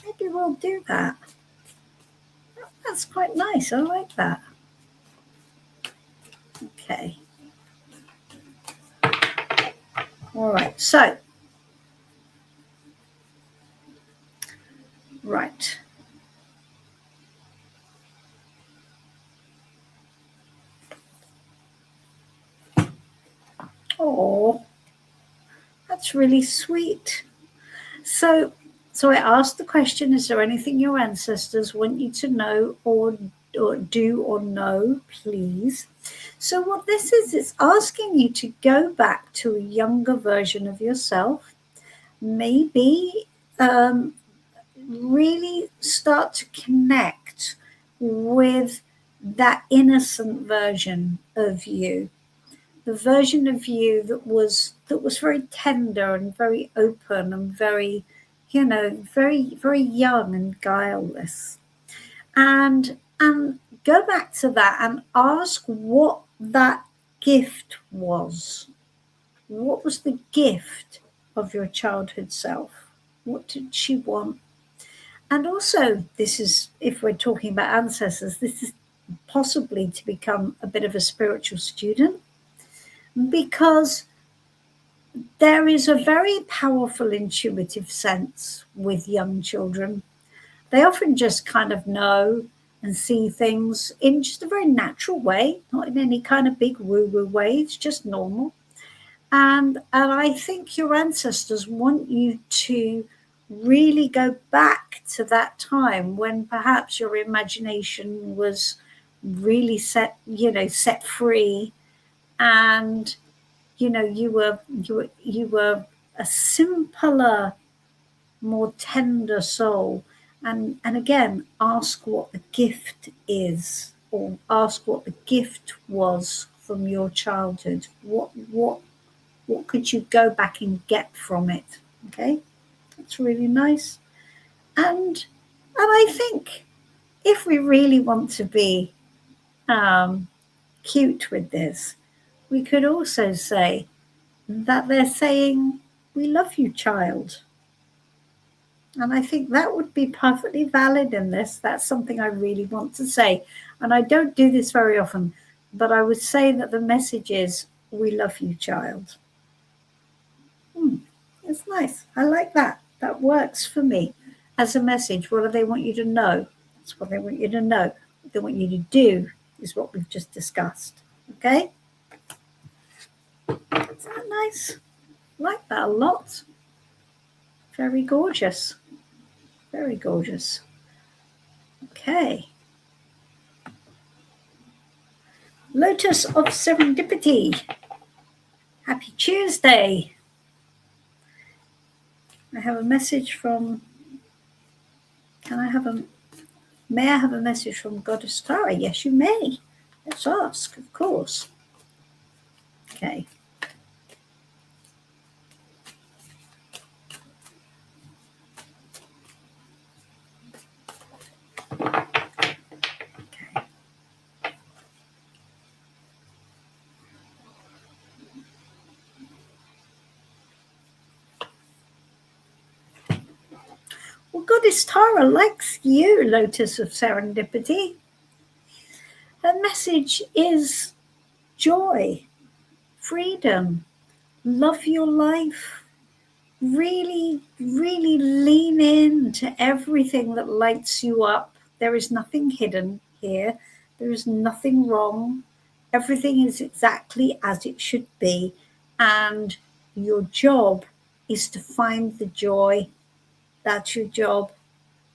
Maybe we'll do that. That's quite nice. I like that. Okay. All right, so, right. Oh, that's really sweet. So, I asked the question, is there anything your ancestors want you to know or do or know, please? So what this is, it's asking you to go back to a younger version of yourself, maybe really start to connect with that innocent version of you, the version of you that was very tender and very open and very, very young and guileless. And go back to that and ask what that gift was. What was the gift of your childhood self? What did she want? And also, this is, if we're talking about ancestors, this is possibly to become a bit of a spiritual student, because there is a very powerful intuitive sense with young children. They often just kind of know and see things in just a very natural way, not in any kind of big woo-woo way. It's just normal. And I think your ancestors want you to really go back to that time when perhaps your imagination was really set free, and you were a simpler, more tender soul. And again, ask what the gift is, or ask what the gift was from your childhood. What could you go back and get from it? Okay, that's really nice. And I think if we really want to be cute with this, we could also say that they're saying, "We love you, child." And I think that would be perfectly valid in this. That's something I really want to say. And I don't do this very often, but I would say that the message is, "We love you, child." It's nice. I like that. That works for me as a message. What do they want you to know? That's what they want you to know. What they want you to do is what we've just discussed. Okay? Is that nice? I like that a lot. Very gorgeous. Very gorgeous. Okay. Lotus of Serendipity. Happy Tuesday. I have a message from, may I have a message from Goddess Tara? Yes, you may. Let's ask, of course. Okay. Well, Goddess Tara likes you, Lotus of Serendipity. Her message is joy, freedom, love your life. Really, really lean into everything that lights you up. There is nothing hidden here. There is nothing wrong. Everything is exactly as it should be. And your job is to find the joy. That's your job.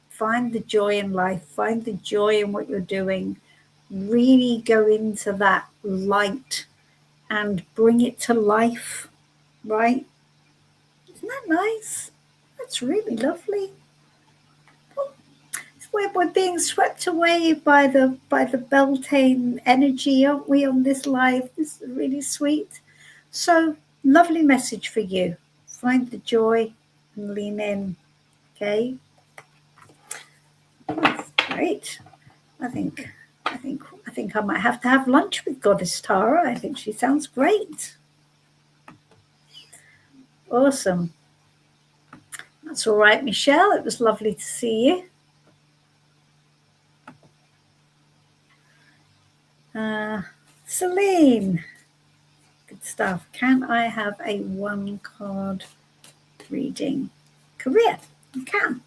Find the joy in life. Find the joy in what you're doing. Really go into that light and bring it to life, right? Isn't that nice? That's really lovely. We're being swept away by the Beltane energy, aren't we, on this live? This is really sweet. So lovely message for you. Find the joy and lean in. Okay. That's great. I think I might have to have lunch with Goddess Tara. I think she sounds great. Awesome. That's all right, Michelle. It was lovely to see you. Celine, Good stuff. Can I have a 1-card reading? Career. You can.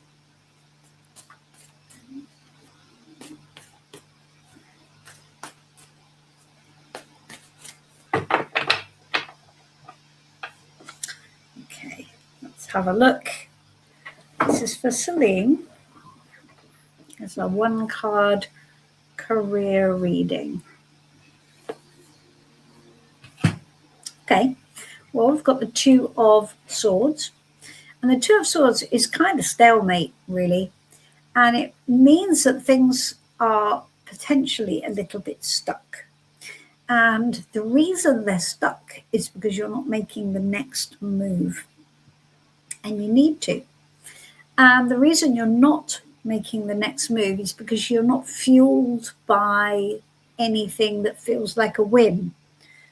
Okay, let's have a look. This is for Celine. It's a 1-card career reading. Okay, well, we've got the 2 of Swords. And the 2 of Swords is kind of stalemate, really. And it means that things are potentially a little bit stuck. And the reason they're stuck is because you're not making the next move. And you need to. And the reason you're not making the next move is because you're not fueled by anything that feels like a win.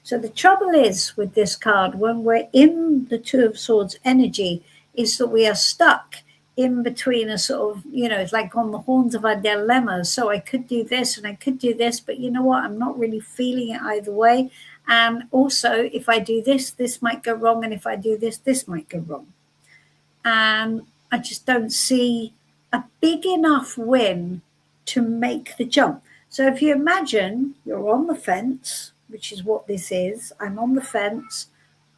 So the trouble is with this card, when we're in the 2 of Swords energy, is that we are stuck in between a sort of, it's like on the horns of a dilemma. So I could do this and I could do this, but you know what? I'm not really feeling it either way. And also, if I do this, this might go wrong. And if I do this, this might go wrong. And I just don't see a big enough win to make the jump. So if you imagine you're on the fence, which is what this is, I'm on the fence.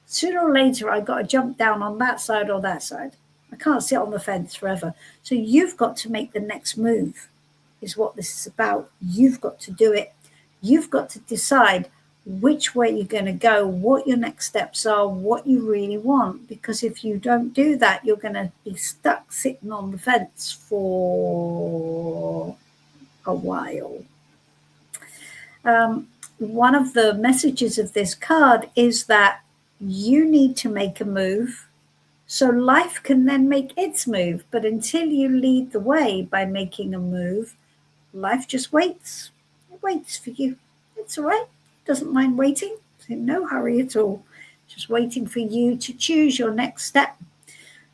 Sooner or later, I've got to jump down on that side or that side. I can't sit on the fence forever. So you've got to make the next move, is what this is about. You've got to do it. You've got to decide which way you're going to go, what your next steps are, what you really want. Because if you don't do that, you're going to be stuck sitting on the fence for a while. One of the messages of this card is that you need to make a move so life can then make its move. But until you lead the way by making a move, life just waits. It waits for you. It's all right. It doesn't mind waiting. It's in no hurry at all. Just waiting for you to choose your next step.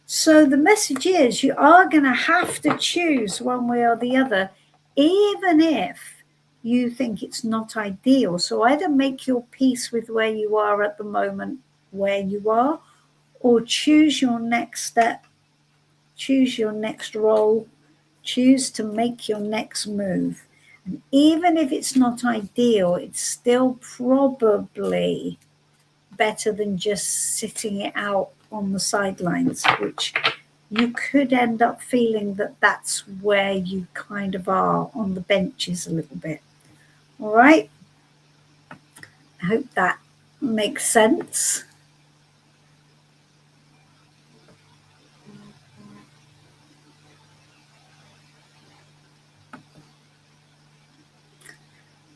So the message is you are going to have to choose one way or the other, even if you think it's not ideal. So either make your peace with where you are at the moment, where you are, or choose your next step, choose your next role, choose to make your next move. And even if it's not ideal, it's still probably better than just sitting it out on the sidelines, which you could end up feeling that that's where you kind of are on the benches a little bit. All right. I hope that makes sense.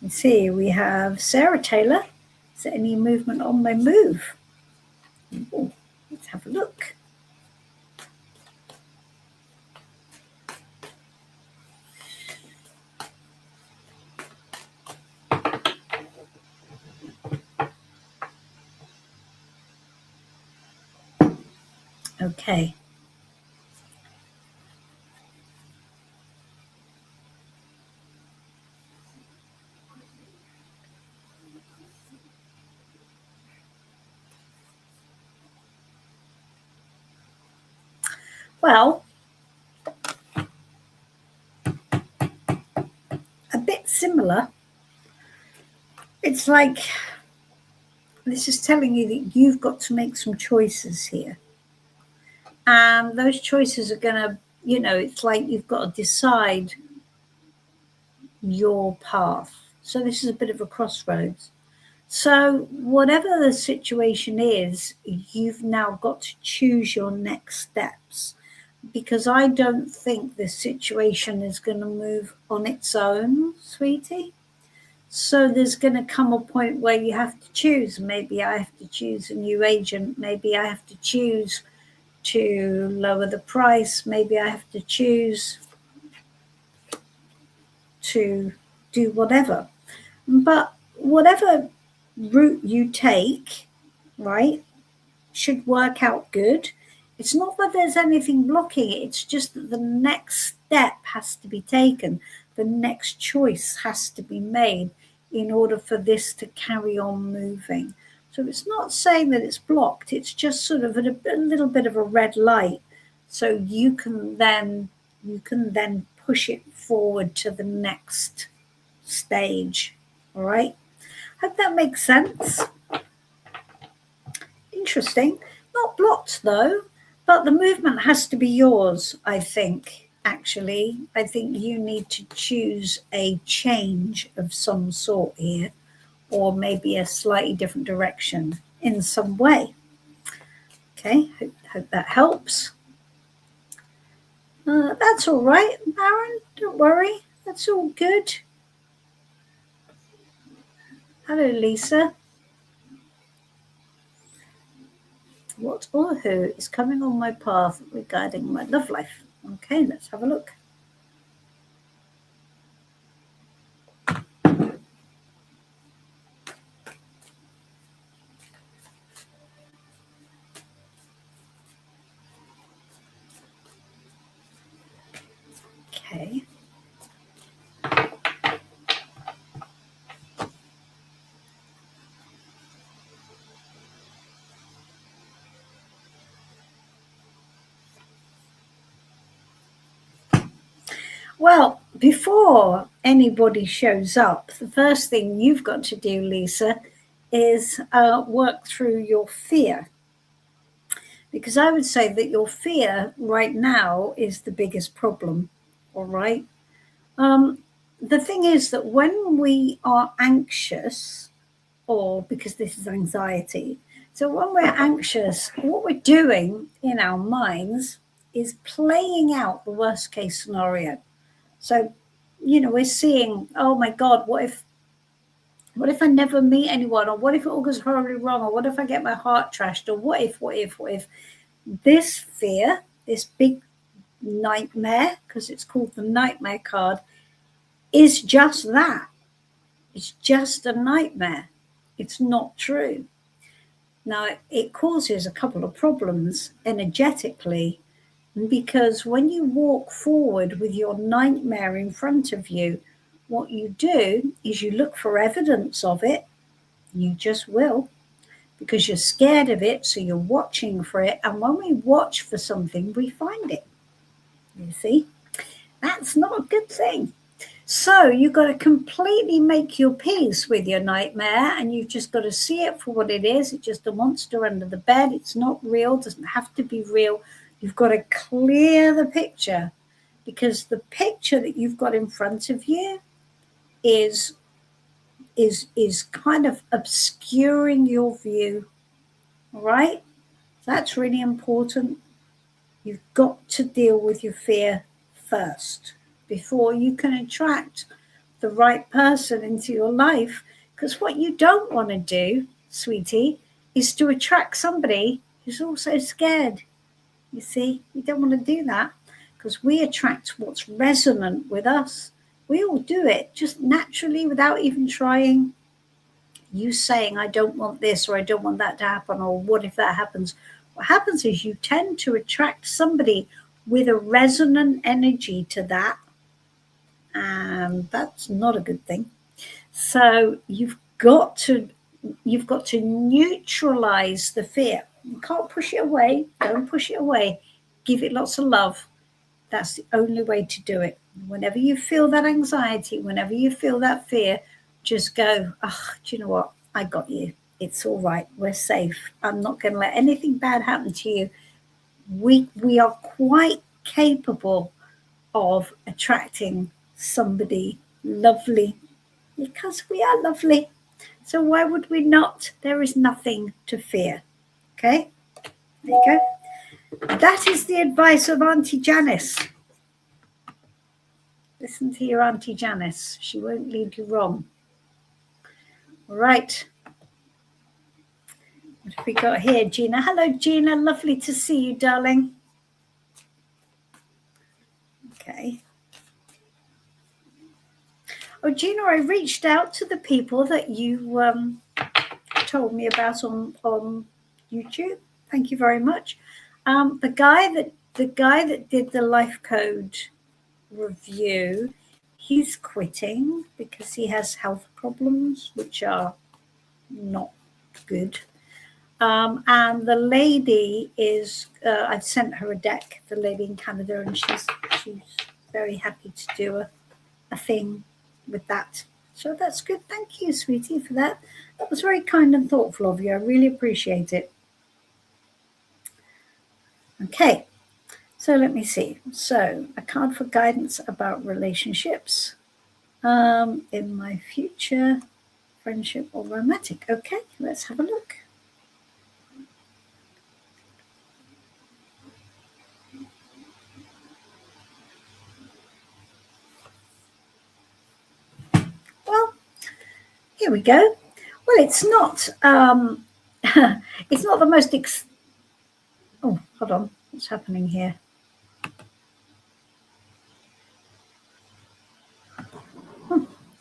Let's see, we have Sarah Taylor. Is there any movement on my move? Ooh, let's have a look. Okay. Well, a bit similar. It's like this is telling you that you've got to make some choices here. And those choices are going to, it's like you've got to decide your path. So this is a bit of a crossroads. So whatever the situation is, you've now got to choose your next steps, because I don't think this situation is going to move on its own, sweetie. So there's going to come a point where you have to choose. Maybe I have to choose a new agent. Maybe I have to choose to lower the price. Maybe I have to choose to do whatever. But whatever route you take, right, should work out good. It's not that there's anything blocking it. It's just that the next step has to be taken. The next choice has to be made in order for this to carry on moving. So it's not saying that it's blocked, it's just sort of a little bit of a red light. So you can then push it forward to the next stage. All right. Hope that makes sense. Interesting. Not blocked though, but the movement has to be yours, I think. Actually, I think you need to choose a change of some sort here, or maybe a slightly different direction in some way. Okay, hope that helps. That's all right, Aaron. Don't worry. That's all good. Hello, Lisa. What or who is coming on my path regarding my love life? Okay, let's have a look. Okay. Well, before anybody shows up, the first thing you've got to do, Lisa, is work through your fear. Because I would say that your fear right now is the biggest problem. All right. The thing is that when we are anxious, or because this is anxiety, so when we're anxious, what we're doing in our minds is playing out the worst case scenario. So, we're seeing, oh my God, what if I never meet anyone? Or what if it all goes horribly wrong? Or what if I get my heart trashed? Or what if? This fear, this big nightmare, because it's called the nightmare card, is just that. It's just a nightmare. It's not true. Now, it causes a couple of problems energetically, because when you walk forward with your nightmare in front of you, what you do is you look for evidence of it. You just will, because you're scared of it, so you're watching for it. And when we watch for something, we find it. You see? That's not a good thing. So you've got to completely make your peace with your nightmare, and you've just got to see it for what it is. It's just a monster under the bed. It's not real, doesn't have to be real. You've got to clear the picture, because the picture that you've got in front of you is kind of obscuring your view. All right? That's really important. You've got to deal with your fear first before you can attract the right person into your life. Because what you don't want to do, sweetie, is to attract somebody who's also scared. You see, you don't want to do that, because we attract what's resonant with us. We all do it just naturally without even trying. You saying, I don't want this, or I don't want that to happen, or what if that happens? What happens is you tend to attract somebody with a resonant energy to that, and that's not a good thing. So you've got to neutralize the fear. You can't push it away. Don't push it away. Give it lots of love. That's the only way to do it. Whenever you feel that anxiety, whenever you feel that fear, just go, do you know what? I got you. It's all right. We're safe. I'm not going to let anything bad happen to you. We are quite capable of attracting somebody lovely, because we are lovely. So why would we not? There is nothing to fear. Okay? There you go. That is the advice of Auntie Janice. Listen to your Auntie Janice. She won't lead you wrong. All right. What have we got here, Gina? Hello, Gina. Lovely to see you, darling. Okay. Oh, Gina, I reached out to the people that you told me about on YouTube. Thank you very much. The guy that did the life code review, he's quitting because he has health problems, which are not good. And the lady is, I've sent her a deck, the lady in Canada, and she's very happy to do a thing with that. So that's good. Thank you, sweetie, for that. That was very kind and thoughtful of you. I really appreciate it. Okay, so let me see. So a card for guidance about relationships in my future, friendship or romantic. Okay, let's have a look. Well, here we go. Well, it's not it's not the most oh, hold on, what's happening here?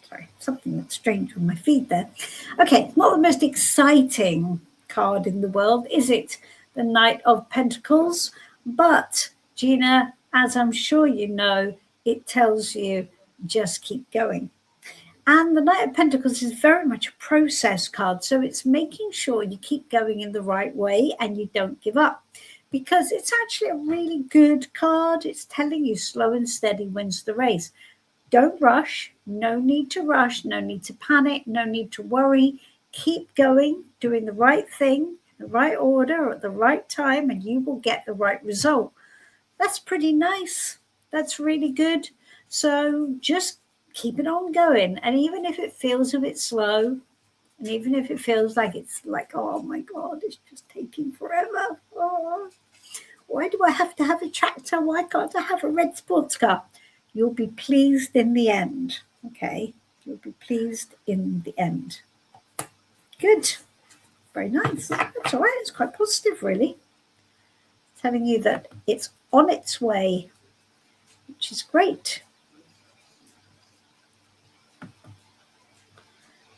Sorry, something that's strange on my feed there. Okay, not the most exciting card in the world, is it? The Knight of Pentacles. But Gina, as I'm sure you know, it tells you just keep going. And the Knight of Pentacles is very much a process card. So it's making sure you keep going in the right way and you don't give up, because it's actually a really good card. It's telling you slow and steady wins the race. Don't rush. No need to rush. No need to panic. No need to worry. Keep going, doing the right thing, the right order at the right time, and you will get the right result. That's pretty nice. That's really good. So just keep it on going. And even if it feels a bit slow, and even if it feels like it's like, oh my God, it's just taking forever. Oh, why do I have to have a tractor? Why can't I have a red sports car? You'll be pleased in the end. Okay. You'll be pleased in the end. Good. Very nice. That's all right. It's quite positive, really. Telling you that it's on its way, which is great.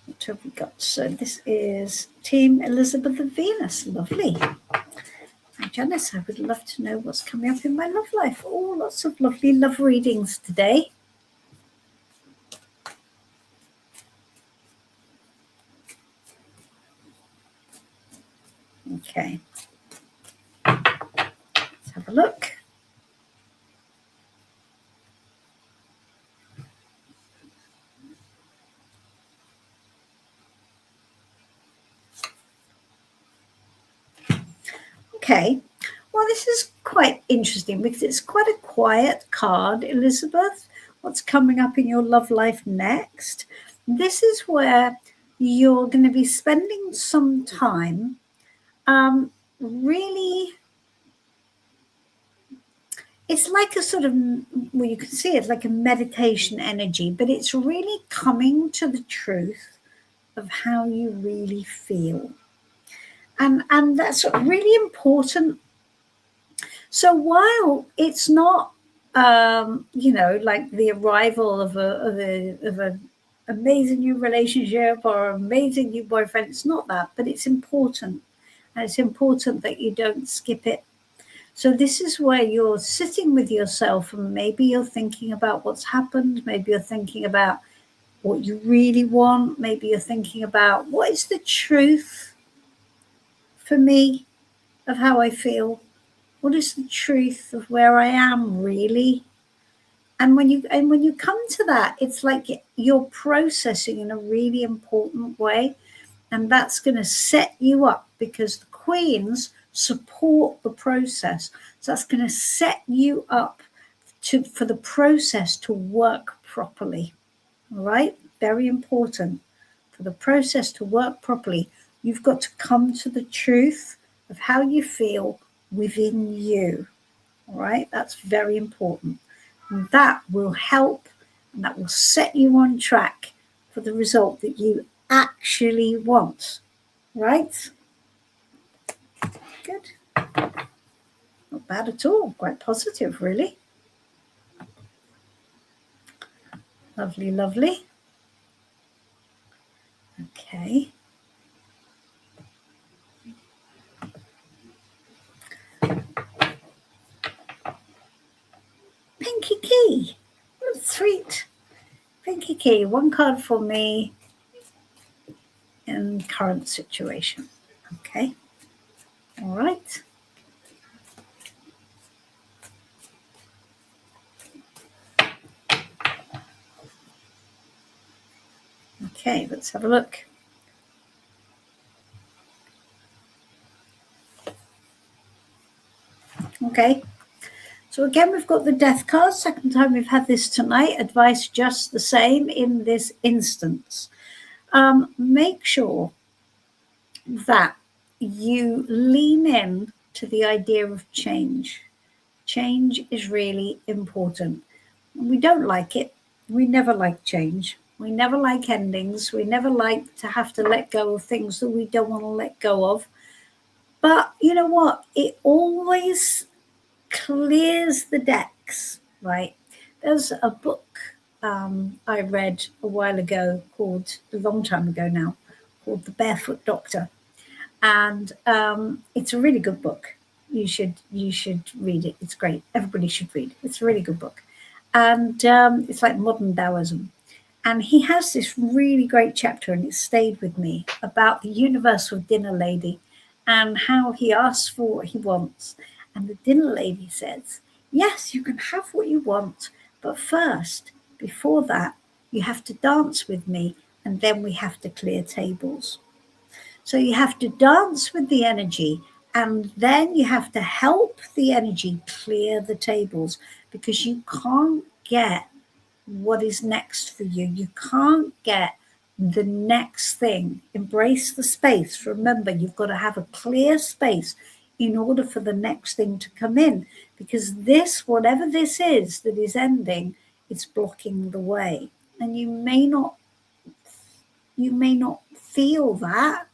What have we got? So this is Team Elizabeth of Venus. Lovely. And Janice, I would love to know what's coming up in my love life. Oh, lots of lovely love readings today. Okay. Let's have a look. Okay. Well, this is quite interesting because it's quite a quiet card, Elizabeth. What's coming up in your love life next? This is where you're going to be spending some time really. It's like a sort of, well, you can see it's like a meditation energy, but it's really coming to the truth of how you really feel. And that's really important. So while it's not, like the arrival of a amazing new relationship or amazing new boyfriend, it's not that, but it's important. And it's important that you don't skip it. So this is where you're sitting with yourself and maybe you're thinking about what's happened. Maybe you're thinking about what you really want. Maybe you're thinking about what is the truth for me of how I feel. What is the truth of where I am really? And when you come to that, it's like you're processing in a really important way. And that's going to set you up because the queens support the process. So that's going to set you up for the process to work properly. All right? Very important. For the process to work properly, you've got to come to the truth of how you feel within you. All right? That's very important. And that will help and that will set you on track for the result that you actually want. Right? Good. Not bad at all. Quite positive, really. Lovely, lovely. Okay. Pinky Key. What sweet. Pinky Key. One card for me in current situation. Okay. All right. Okay, let's have a look. Okay. So again, we've got the death card. Second time we've had this tonight. Advice just the same in this instance. Make sure that you lean in to the idea of change. Change is really important. We don't like it. We never like change. We never like endings. We never like to have to let go of things that we don't want to let go of. But you know what? It always clears the decks, right? There's a book I read a while ago called, a long time ago now, called The Barefoot Doctor. And it's a really good book. You should read it. It's great. Everybody should read it. It's a really good book. And it's like modern Taoism. And he has this really great chapter, and it stayed with me, about the universal dinner lady and how he asks for what he wants. And the dinner lady says, yes, you can have what you want, but first, before that, you have to dance with me, and then we have to clear tables. So you have to dance with the energy, and then you have to help the energy clear the tables, because you can't get what is next for you. You can't get the next thing. Embrace the space. Remember, you've got to have a clear space in order for the next thing to come in, because this, whatever this is that is ending, it's blocking the way. And you may not feel that,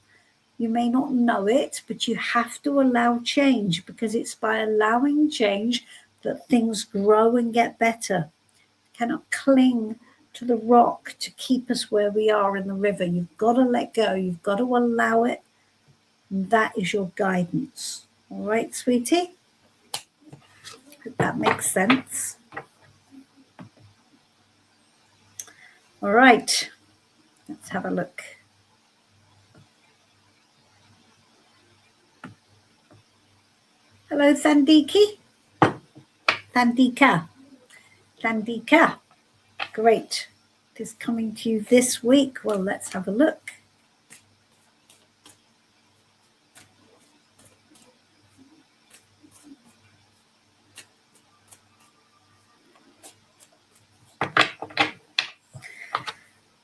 you may not know it, but you have to allow change, because it's by allowing change that things grow and get better. You cannot cling to the rock to keep us where we are in the river. You've got to let go. You've got to allow it. And that is your guidance. All right, sweetie? Hope that makes sense. All right. Let's have a look. Hello, Thandiki. Thandika. Great. It is coming to you this week. Well, let's have a look.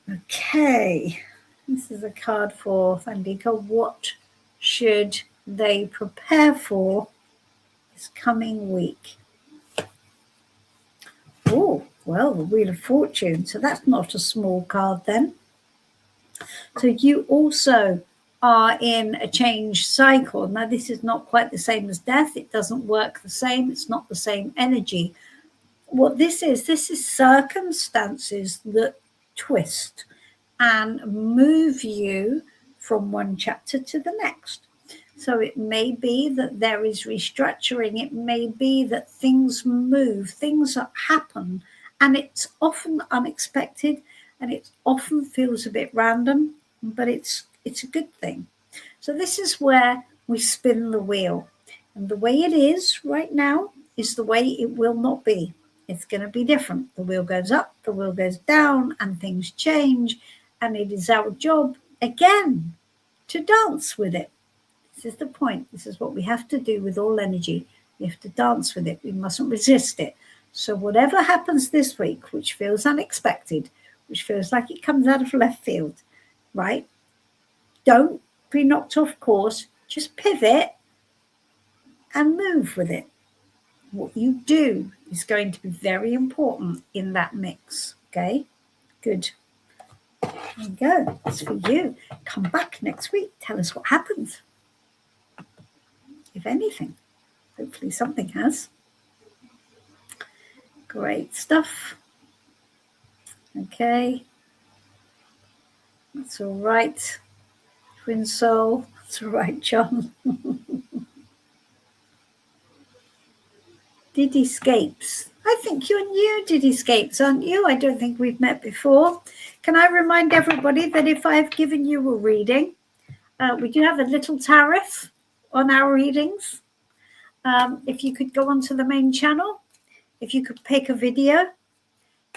Okay. This is a card for Thandika. What should they prepare for this coming week? Oh, well, the Wheel of Fortune. So that's not a small card then. So you also are in a change cycle. Now, this is not quite the same as death. It doesn't work the same. It's not the same energy. What this is circumstances that twist and move you from one chapter to the next. So it may be that there is restructuring. It may be that things move, things happen, and it's often unexpected, and it often feels a bit random, but it's a good thing. So this is where we spin the wheel. And the way it is right now is the way it will not be. It's going to be different. The wheel goes up, the wheel goes down, and things change. And it is our job, again, to dance with it. This is the point. This is what we have to do with all energy. We have to dance with it. We mustn't resist it. So whatever happens this week, which feels unexpected, which feels like it comes out of left field, right? Don't be knocked off course. Just pivot and move with it. What you do is going to be very important in that mix. Okay, good. There you go. It's for you. Come back next week. Tell us what happens. If anything, hopefully something has. Great stuff. Okay. That's all right. Twin Soul. That's all right, John. Did escapes. I think you're new to Escapes, aren't you? I don't think we've met before. Can I remind everybody that if I've given you a reading, we do have a little tariff on our readings. If you could go onto the main channel, if you could pick a video,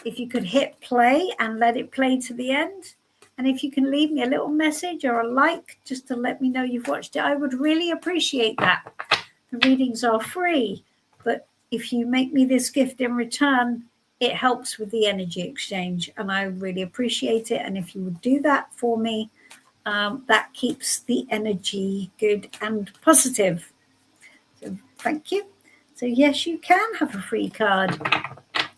if you could hit play and let it play to the end, and if you can leave me a little message or a like just to let me know you've watched it, I would really appreciate that. The readings are free, but if you make me this gift in return, it helps with the energy exchange, and I really appreciate it. And if you would do that for me, that keeps the energy good and positive. So thank you. So yes, you can have a free card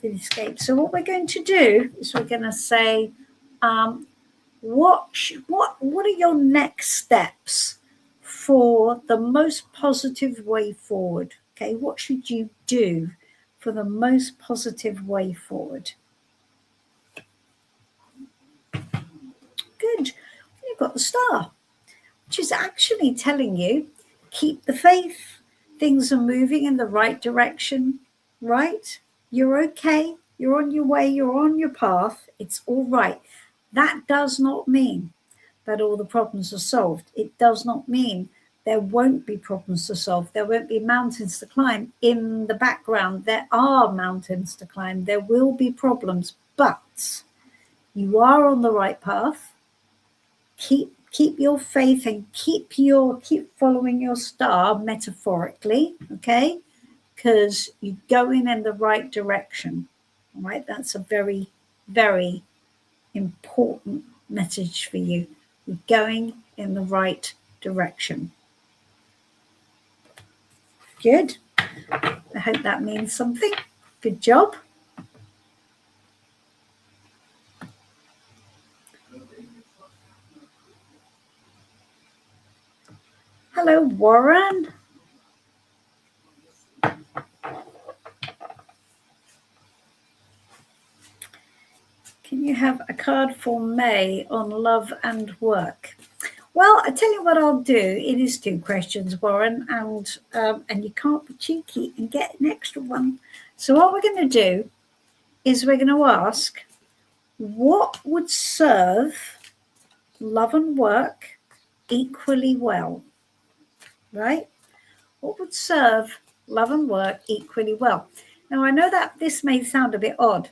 with Escape. So what we're going to do is we're going to say, what are your next steps for the most positive way forward? Okay, what should you do for the most positive way forward? Good. You've got the star, which is actually telling you, keep the faith. Things are moving in the right direction, right? You're okay. You're on your way. You're on your path. It's all right. That does not mean that all the problems are solved. It does not mean there won't be problems to solve. There won't be mountains to climb in the background. There are mountains to climb. There will be problems, but you are on the right path. Keep your faith and keep following your star metaphorically, okay? Because you're going in the right direction. All right, that's a very, very important message for you. You're going in the right direction. Good. I hope that means something. Good job. Hello, Warren. Can you have a card for May on love and work? Well, I tell you what I'll do. It is 2 questions, Warren, and you can't be cheeky and get an extra one. So what we're going to do is we're going to ask, what would serve love and work equally well? Right? What would serve love and work equally well? Now, I know that this may sound a bit odd,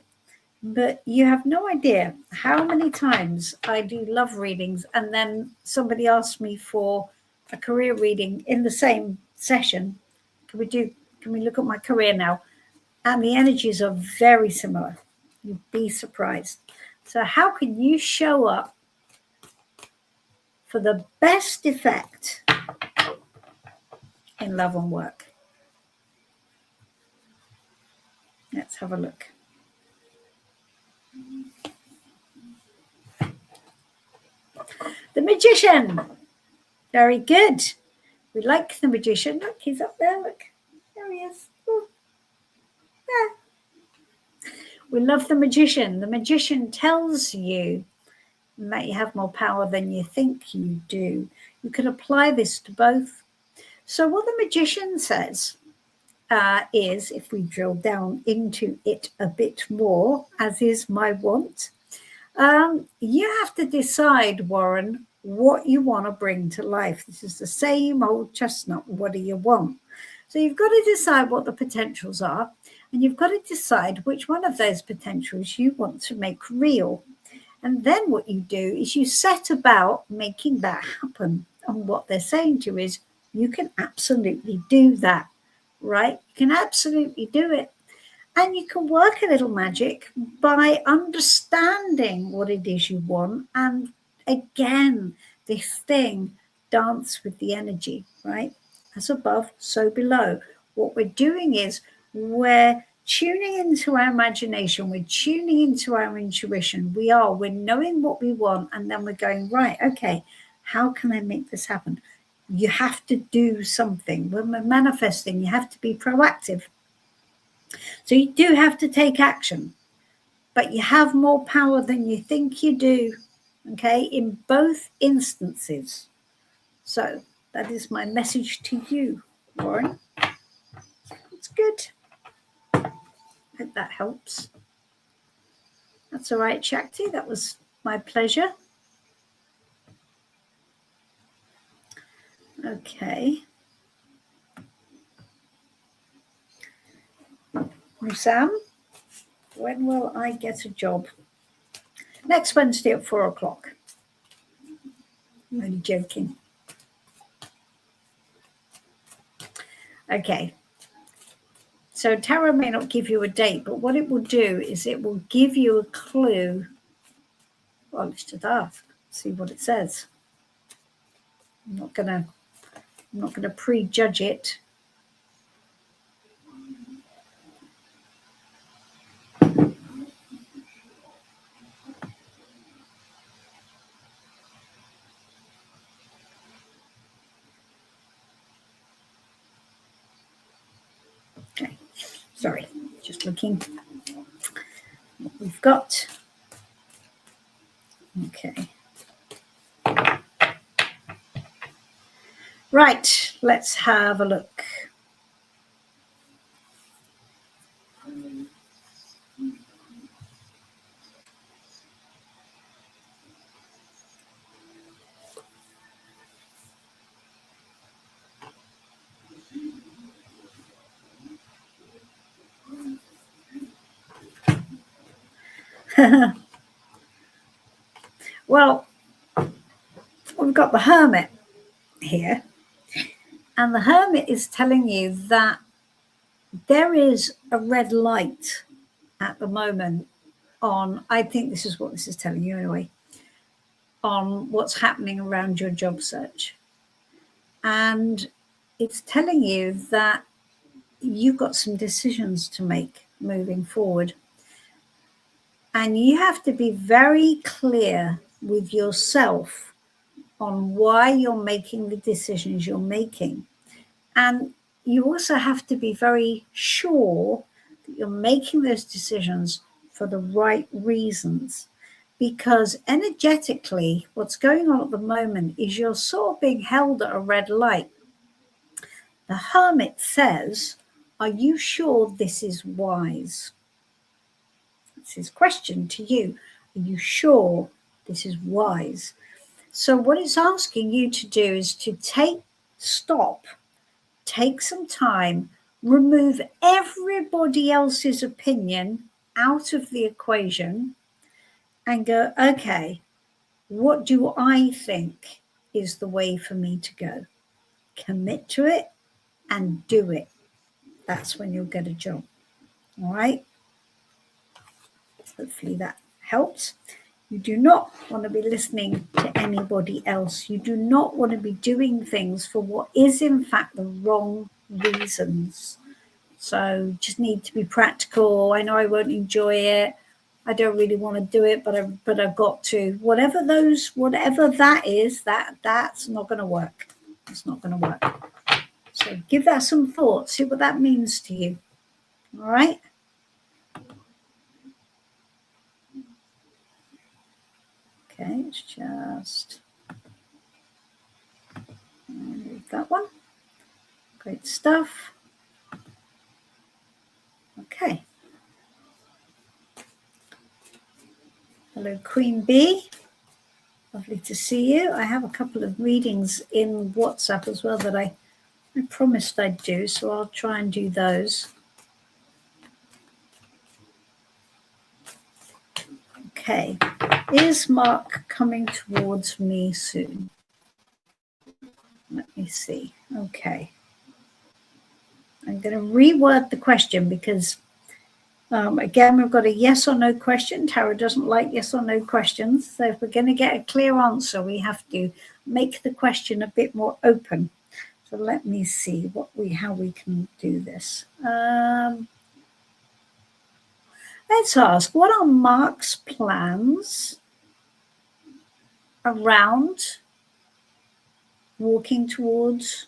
but you have no idea how many times I do love readings and then somebody asks me for a career reading in the same session. Can we look at my career now? And the energies are very similar. You'd be surprised. So how can you show up for the best effect in love and work? Let's have a look. The Magician. Very good. We like the Magician. Look, he's up there. Look, there he is. Oh. Yeah. We love the Magician. The Magician tells you that you have more power than you think you do. You can apply this to both. So what the Magician says is, if we drill down into it a bit more, as is my want, you have to decide, Warren, what you want to bring to life. This is the same old chestnut. What do you want? So you've got to decide what the potentials are, and you've got to decide which one of those potentials you want to make real. And then what you do is you set about making that happen. And what they're saying to you is, you can absolutely do that, right? You can absolutely do it. And you can work a little magic by understanding what it is you want. And again, this thing, dance with the energy, right? As above, so below. What we're doing is we're tuning into our imagination. We're tuning into our intuition. We're knowing what we want. And then we're going, right, okay, how can I make this happen? You have to do something. When we're manifesting, you have to be proactive. So you do have to take action, but you have more power than you think you do, okay, in both instances. So that is my message to you, Warren. It's good. Hope that helps. That's all right, Shakti. That was my pleasure. Okay. Sam, when will I get a job? Next Wednesday at 4 o'clock. I'm only joking. Okay. So tarot may not give you a date, but what it will do is it will give you a clue. Well, let's just ask, see what it says. I'm not gonna prejudge it. Okay, sorry, just looking what we've got. Okay. Right, let's have a look. Well, we've got the Hermit here, and the Hermit is telling you that there is a red light at the moment on, I think this is what this is telling you anyway, on what's happening around your job search. And it's telling you that you've got some decisions to make moving forward. And you have to be very clear with yourself on why you're making the decisions you're making. And you also have to be very sure that you're making those decisions for the right reasons. Because energetically, what's going on at the moment is you're sort of being held at a red light. The Hermit says, are you sure this is wise? That's his question to you. Are you sure this is wise? So what it's asking you to do is to stop, take some time, remove everybody else's opinion out of the equation and go, okay, what do I think is the way for me to go? Commit to it and do it. That's when you'll get a job. All right? Hopefully that helps. You do not want to be listening to anybody else. You do not want to be doing things for what is in fact the wrong reasons. So just need to be practical. I know I won't enjoy it. I don't really want to do it, but I've got to. Whatever that is, that's not going to work. It's not going to work. So give that some thought. See what that means to you. All right. Okay, it's just move that one. Great stuff. Okay. Hello, Queen Bee. Lovely to see you. I have a couple of readings in WhatsApp as well that I promised I'd do, so I'll try and do those. Okay. Is Mark coming towards me soon? Let me see. Okay. I'm going to reword the question because, again, we've got a yes or no question. Tarot doesn't like yes or no questions. So if we're going to get a clear answer, we have to make the question a bit more open. So let me see how we can do this. Let's ask, what are Mark's plans around walking towards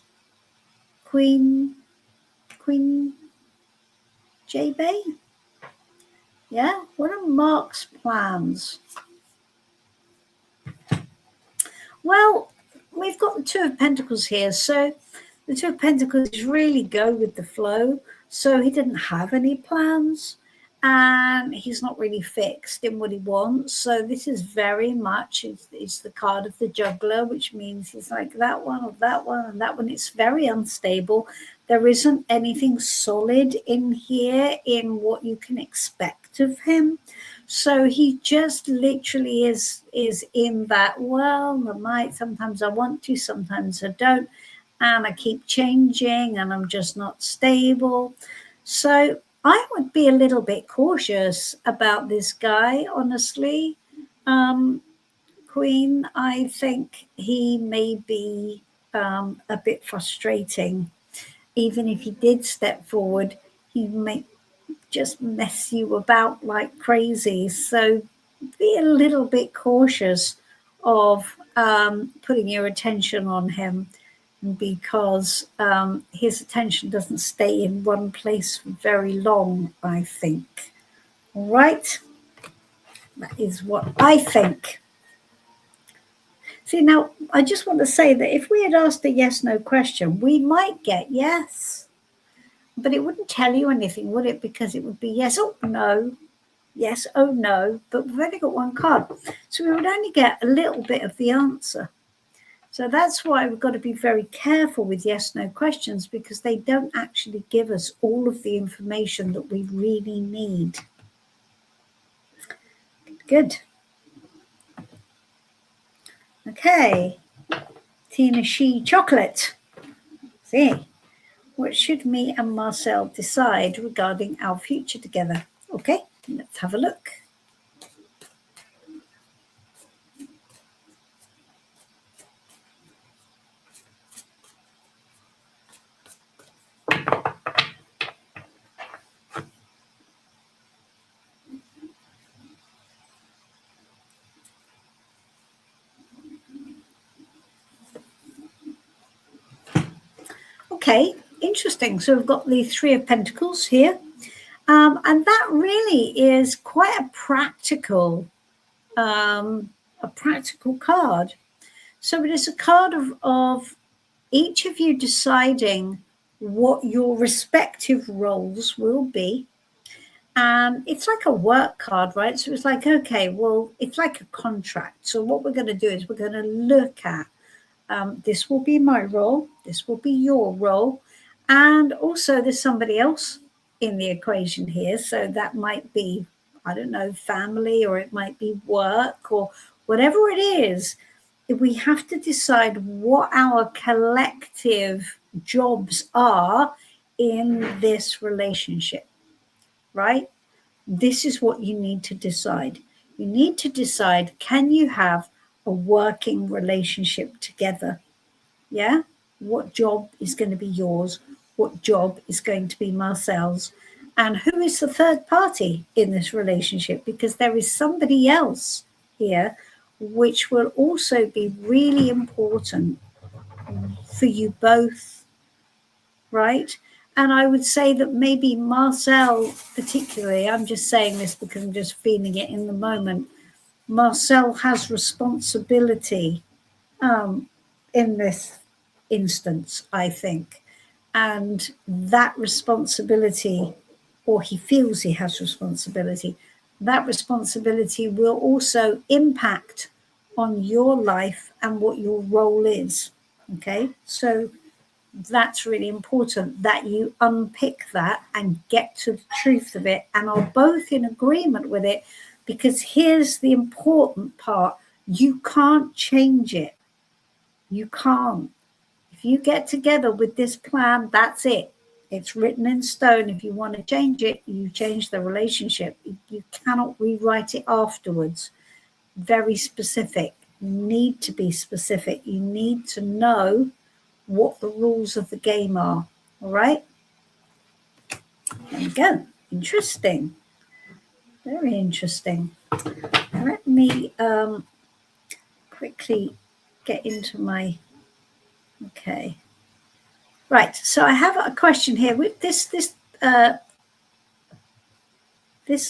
Queen J-Bay? Yeah, what are Mark's plans? Well, we've got the Two of Pentacles here. So the Two of Pentacles really go with the flow. So he didn't have any plans. and he's not really fixed in what he wants. So this is very much, it's the card of the juggler, which means he's like that one or that one and that one. It's very unstable. There isn't anything solid in here in what you can expect of him. So he just literally is in that, well, I might, sometimes I want to, sometimes I don't, and I keep changing and I'm just not stable. So I would be a little bit cautious about this guy, honestly. Queen, I think he may be a bit frustrating. Even if he did step forward, he may just mess you about like crazy. So be a little bit cautious of putting your attention on him, because his attention doesn't stay in one place for very long, I think. All right? That is what I think. See, now, I just want to say that if we had asked a yes-no question, we might get yes. But it wouldn't tell you anything, would it? Because it would be yes, oh, no, yes, oh, no. But we've only got one card. So we would only get a little bit of the answer. So that's why we've got to be very careful with yes-no questions, because they don't actually give us all of the information that we really need. Good. Okay. Tina She Chocolate. See, what should me and Marcel decide regarding our future together? Okay, let's have a look. Okay, interesting. So we've got the Three of Pentacles here. And that really is quite a practical card. So it is a card of each of you deciding what your respective roles will be. And it's like a work card, right? So it's like, okay, well, it's like a contract. So what we're going to do is we're going to look at this will be my role, this will be your role, and also there's somebody else in the equation here. So that might be, I don't know, family, or it might be work, or whatever it is. We have to decide what our collective jobs are in this relationship, right? This is what you need to decide. You need to decide, can you have a working relationship together? Yeah? What job is going to be yours? What job is going to be Marcel's? And who is the third party in this relationship? Because there is somebody else here which will also be really important for you both, right? And I would say that maybe Marcel, particularly, I'm just saying this because I'm just feeling it in the moment, Marcel has responsibility in this instance, I think. And that responsibility, or he feels he has responsibility, that responsibility will also impact on your life and what your role is. Okay, so that's really important that you unpick that and get to the truth of it and are both in agreement with it, because here's the important part: you can't change it. You can't. If you get together with this plan, that's it. It's written in stone. If you want to change it, you change the relationship. You cannot rewrite it afterwards. Very specific. You need to be specific. You need to know what the rules of the game are. All right? There you go. Interesting. Very interesting. Let me quickly get into my... Okay. Right. So I have a question here. With this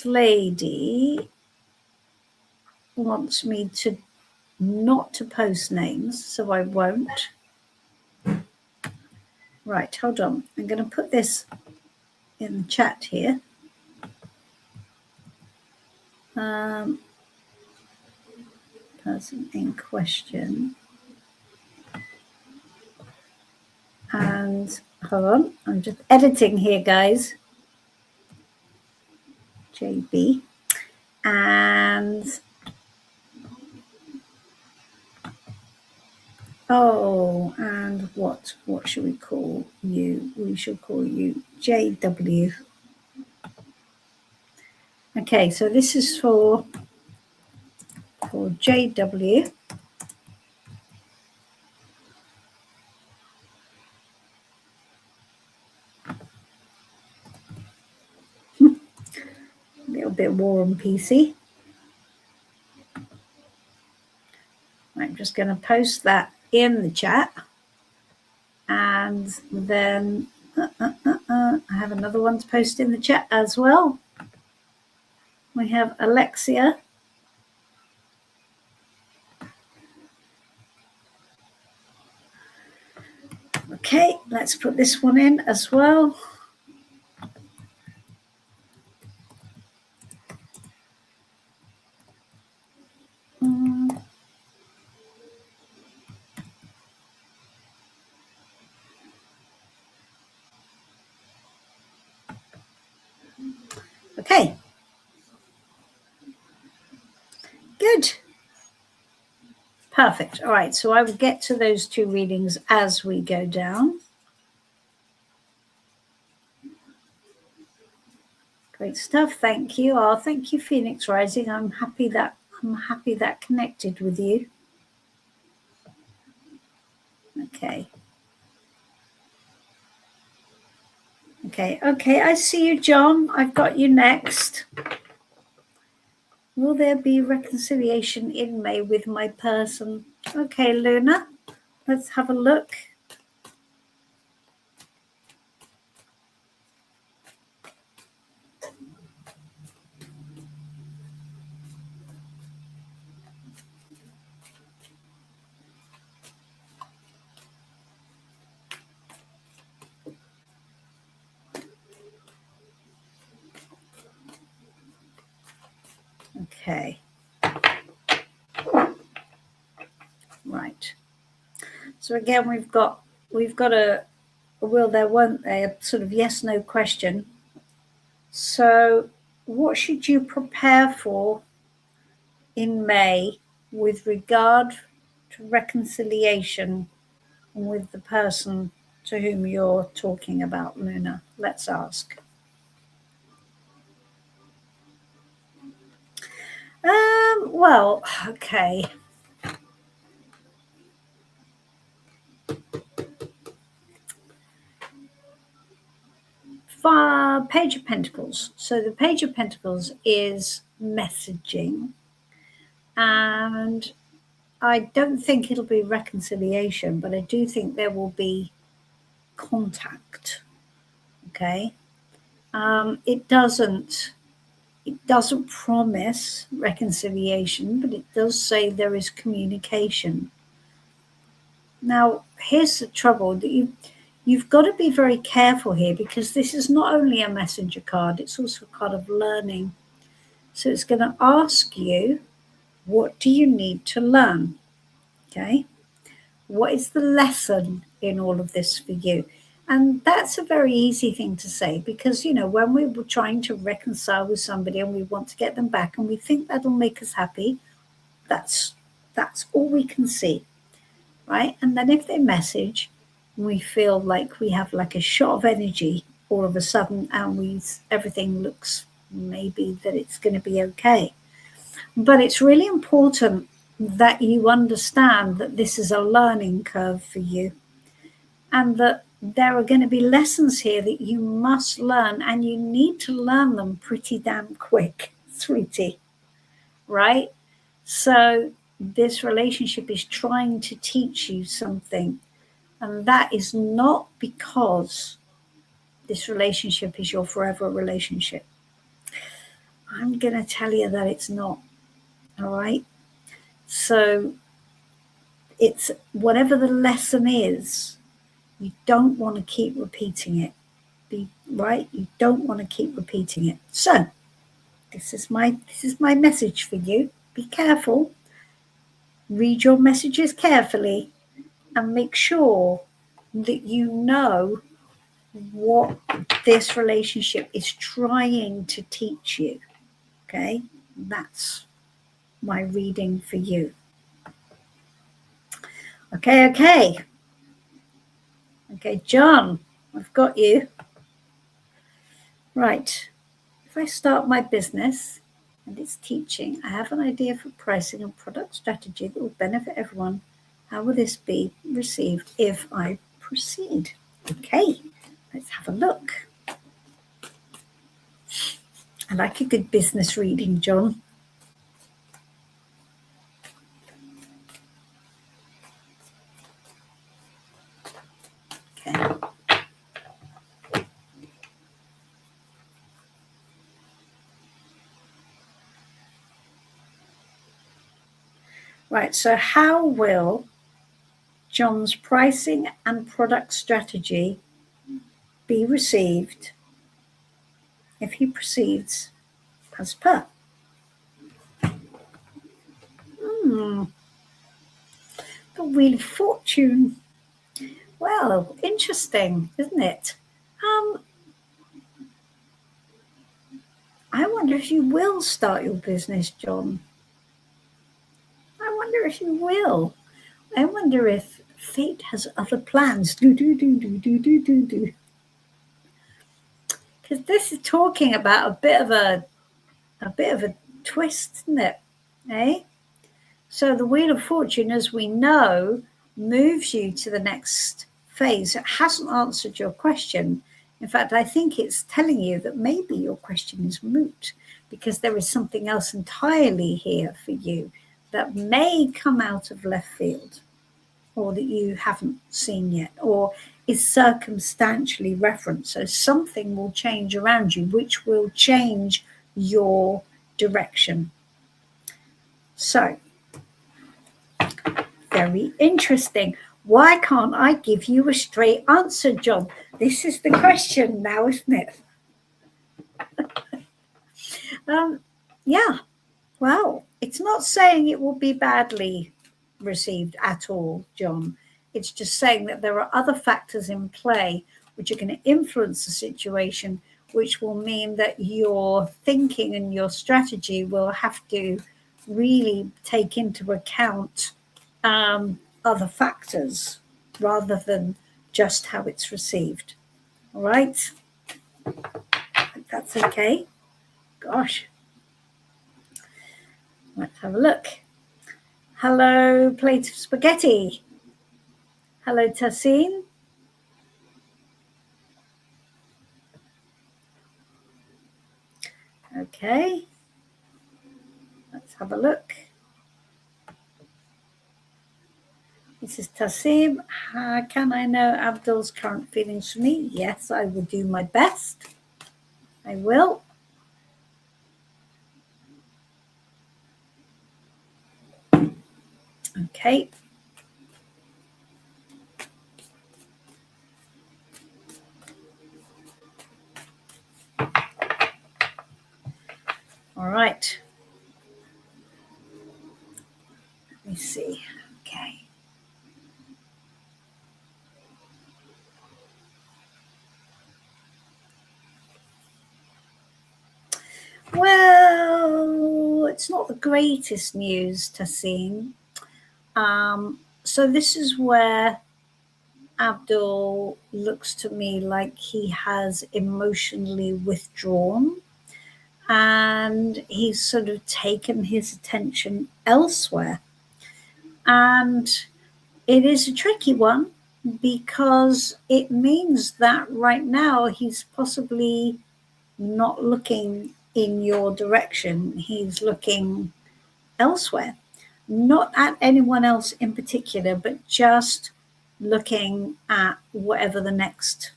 lady wants me to not to post names, so I won't. Right, hold on. I'm going to put this in the chat here. Person in question. And hold on, I'm just editing here, guys. JB. And and what should we call you? We should call you JW. Okay, so this is for JW. A little bit War and PC. I'm just going to post that in the chat. And then I have another one to post in the chat as well. We have Alexia. Okay, let's put this one in as well. Okay. Good. Perfect. All right, so I will get to those two readings as we go down. Great stuff. Thank you. Oh, thank you, Phoenix Rising. I'm happy that connected with you. Okay. Okay, I see you, John. I've got you next. Will there be reconciliation in May with my person? Okay, Luna, let's have a look. Okay. Right. So again, we've got a will there, won't there, a sort of yes, no question. So what should you prepare for in May with regard to reconciliation with the person to whom you're talking about, Luna? Let's ask. Well, okay. Page of Pentacles. So the Page of Pentacles is messaging, and I don't think it'll be reconciliation, but I do think there will be contact. Okay. It doesn't promise reconciliation, but it does say there is communication. Now, here's the trouble, that you've got to be very careful here, because this is not only a messenger card, it's also a card of learning. So it's going to ask you, what do you need to learn? Okay. What is the lesson in all of this for you? And that's a very easy thing to say, because, when we were trying to reconcile with somebody and we want to get them back and we think that'll make us happy, that's all we can see, right? And then if they message, we feel like we have like a shot of energy all of a sudden, and everything looks maybe that it's going to be okay. But it's really important that you understand that this is a learning curve for you, and that there are going to be lessons here that you must learn, and you need to learn them pretty damn quick, sweetie, right? So this relationship is trying to teach you something, and that is not because this relationship is your forever relationship. I'm going to tell you that it's not. All right. So it's whatever the lesson is, you don't want to keep repeating it. Right? You don't want to keep repeating it. So This is my message for you. Be careful. Read your messages carefully and make sure that you know what this relationship is trying to teach you. Okay, that's my reading for you. Okay, John, I've got you. Right. If I start my business and it's teaching, I have an idea for pricing and product strategy that will benefit everyone. How will this be received if I proceed? Okay, let's have a look. I like a good business reading, John. Okay. Right, so how will John's pricing and product strategy be received if he proceeds as per? The Wheel of Fortune. Well, interesting, isn't it? I wonder if you will start your business, John. I wonder if you will. I wonder if fate has other plans. Because this is talking about a bit of a twist, isn't it? Eh? So the Wheel of Fortune, as we know, moves you to the next phase. It hasn't answered your question. In fact, I think it's telling you that maybe your question is moot because there is something else entirely here for you that may come out of left field or that you haven't seen yet or is circumstantially referenced. So something will change around you, which will change your direction. So, very interesting. Why can't I give you a straight answer, John? This is the question now, isn't it? Yeah, well, it's not saying it will be badly received at all, John. It's just saying that there are other factors in play which are going to influence the situation, which will mean that your thinking and your strategy will have to really take into account other factors rather than just how it's received. All right? I think that's okay. Gosh. Let's have a look. Hello, plate of spaghetti. Hello, Tassin. Okay. Let's have a look. This is Tassim. Can I know Abdul's current feelings for me? Yes, I will do my best. I will. Okay. All right. Let me see. Okay. Well, it's not the greatest news, Tassim. So this is where Abdul looks to me like he has emotionally withdrawn and he's sort of taken his attention elsewhere. And it is a tricky one because it means that right now he's possibly not looking in your direction. He's looking elsewhere, not at anyone else in particular, but just looking at whatever the next,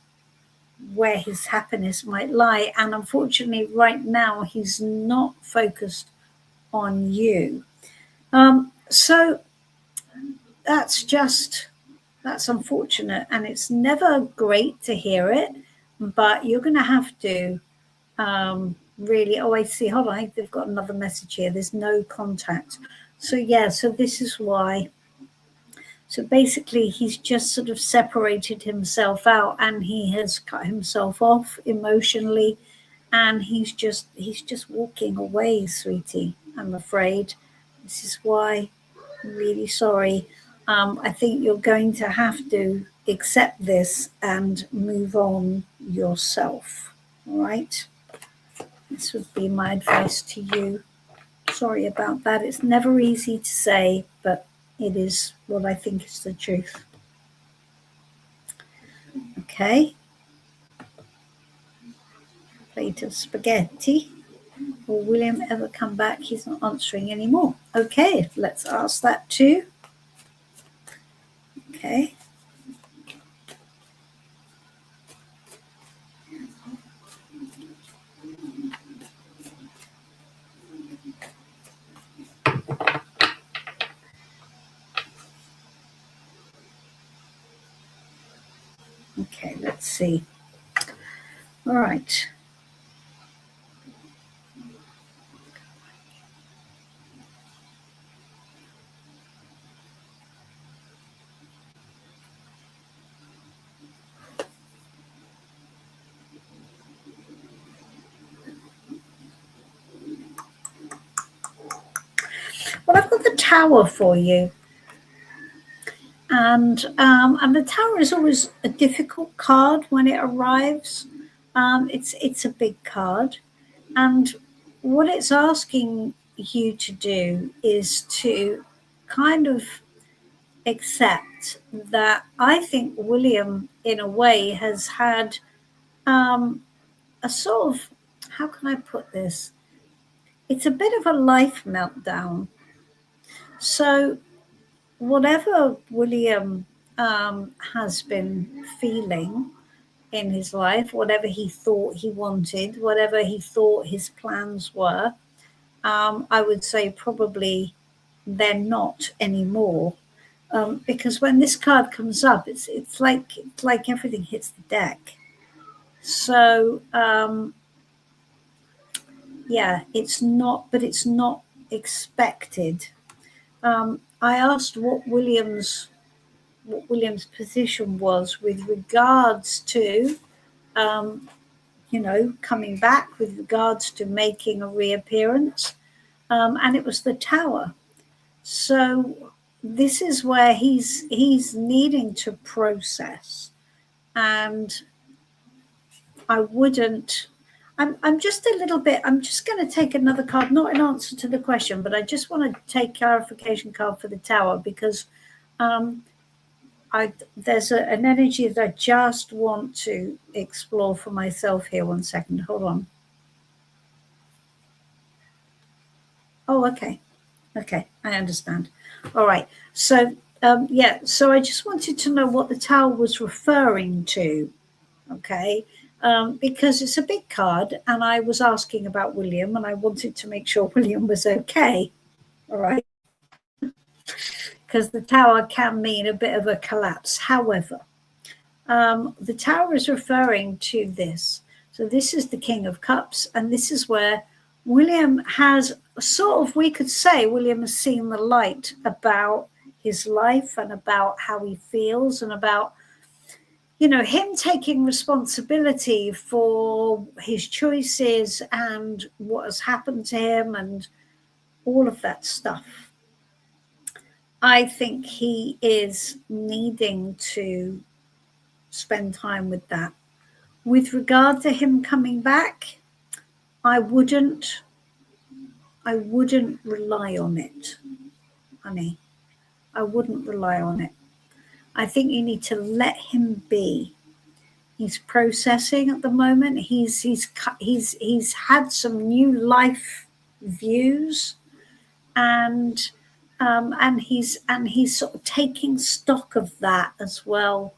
where his happiness might lie. And unfortunately, right now, he's not focused on you. So that's unfortunate. And it's never great to hear it, but you're going to have to really. Oh, I see. Hold on, they've got another message here. There's no contact. So yeah, so this is why. So basically, he's just sort of separated himself out, and he has cut himself off emotionally, and he's just walking away, sweetie. I'm afraid. This is why. I'm really sorry. I think you're going to have to accept this and move on yourself. All right. This would be my advice to you. Sorry about that. It's never easy to say, but it is what I think is the truth. Okay. Plate of spaghetti. Will William ever come back? He's not answering anymore. Okay, let's ask that too. Okay. Okay, let's see. All right. Well, I've got the Tower for you. And the Tower is always a difficult card when it arrives. It's a big card. And what it's asking you to do is to kind of accept that I think William, in a way, has had a sort of, how can I put this? It's a bit of a life meltdown. So, whatever William has been feeling in his life, whatever he thought he wanted, whatever he thought his plans were, I would say probably they're not anymore. Because when this card comes up, it's like everything hits the deck. So yeah, it's not expected. I asked what William's position was with regards to coming back, with regards to making a reappearance, and it was the Tower. So this is where he's needing to process, and I wouldn't. I'm just a little bit. I'm just going to take another card, not in answer to the question, but I just want to take clarification card for the Tower because there's an energy that I just want to explore for myself here. 1 second, hold on. Oh, okay, I understand. All right, so yeah, so I just wanted to know what the Tower was referring to. Okay, because it's a big card, and I was asking about William, and I wanted to make sure William was okay. All right, because the Tower can mean a bit of a collapse. However, the Tower is referring to this. So this is the King of Cups, and this is where William has sort of, we could say, William has seen the light about his life and about how he feels and about, him taking responsibility for his choices and what has happened to him and all of that stuff. I think he is needing to spend time with that. With regard to him coming back, I wouldn't rely on it, honey. I wouldn't rely on it. I think you need to let him be. He's processing at the moment. He's had some new life views, and he's sort of taking stock of that as well,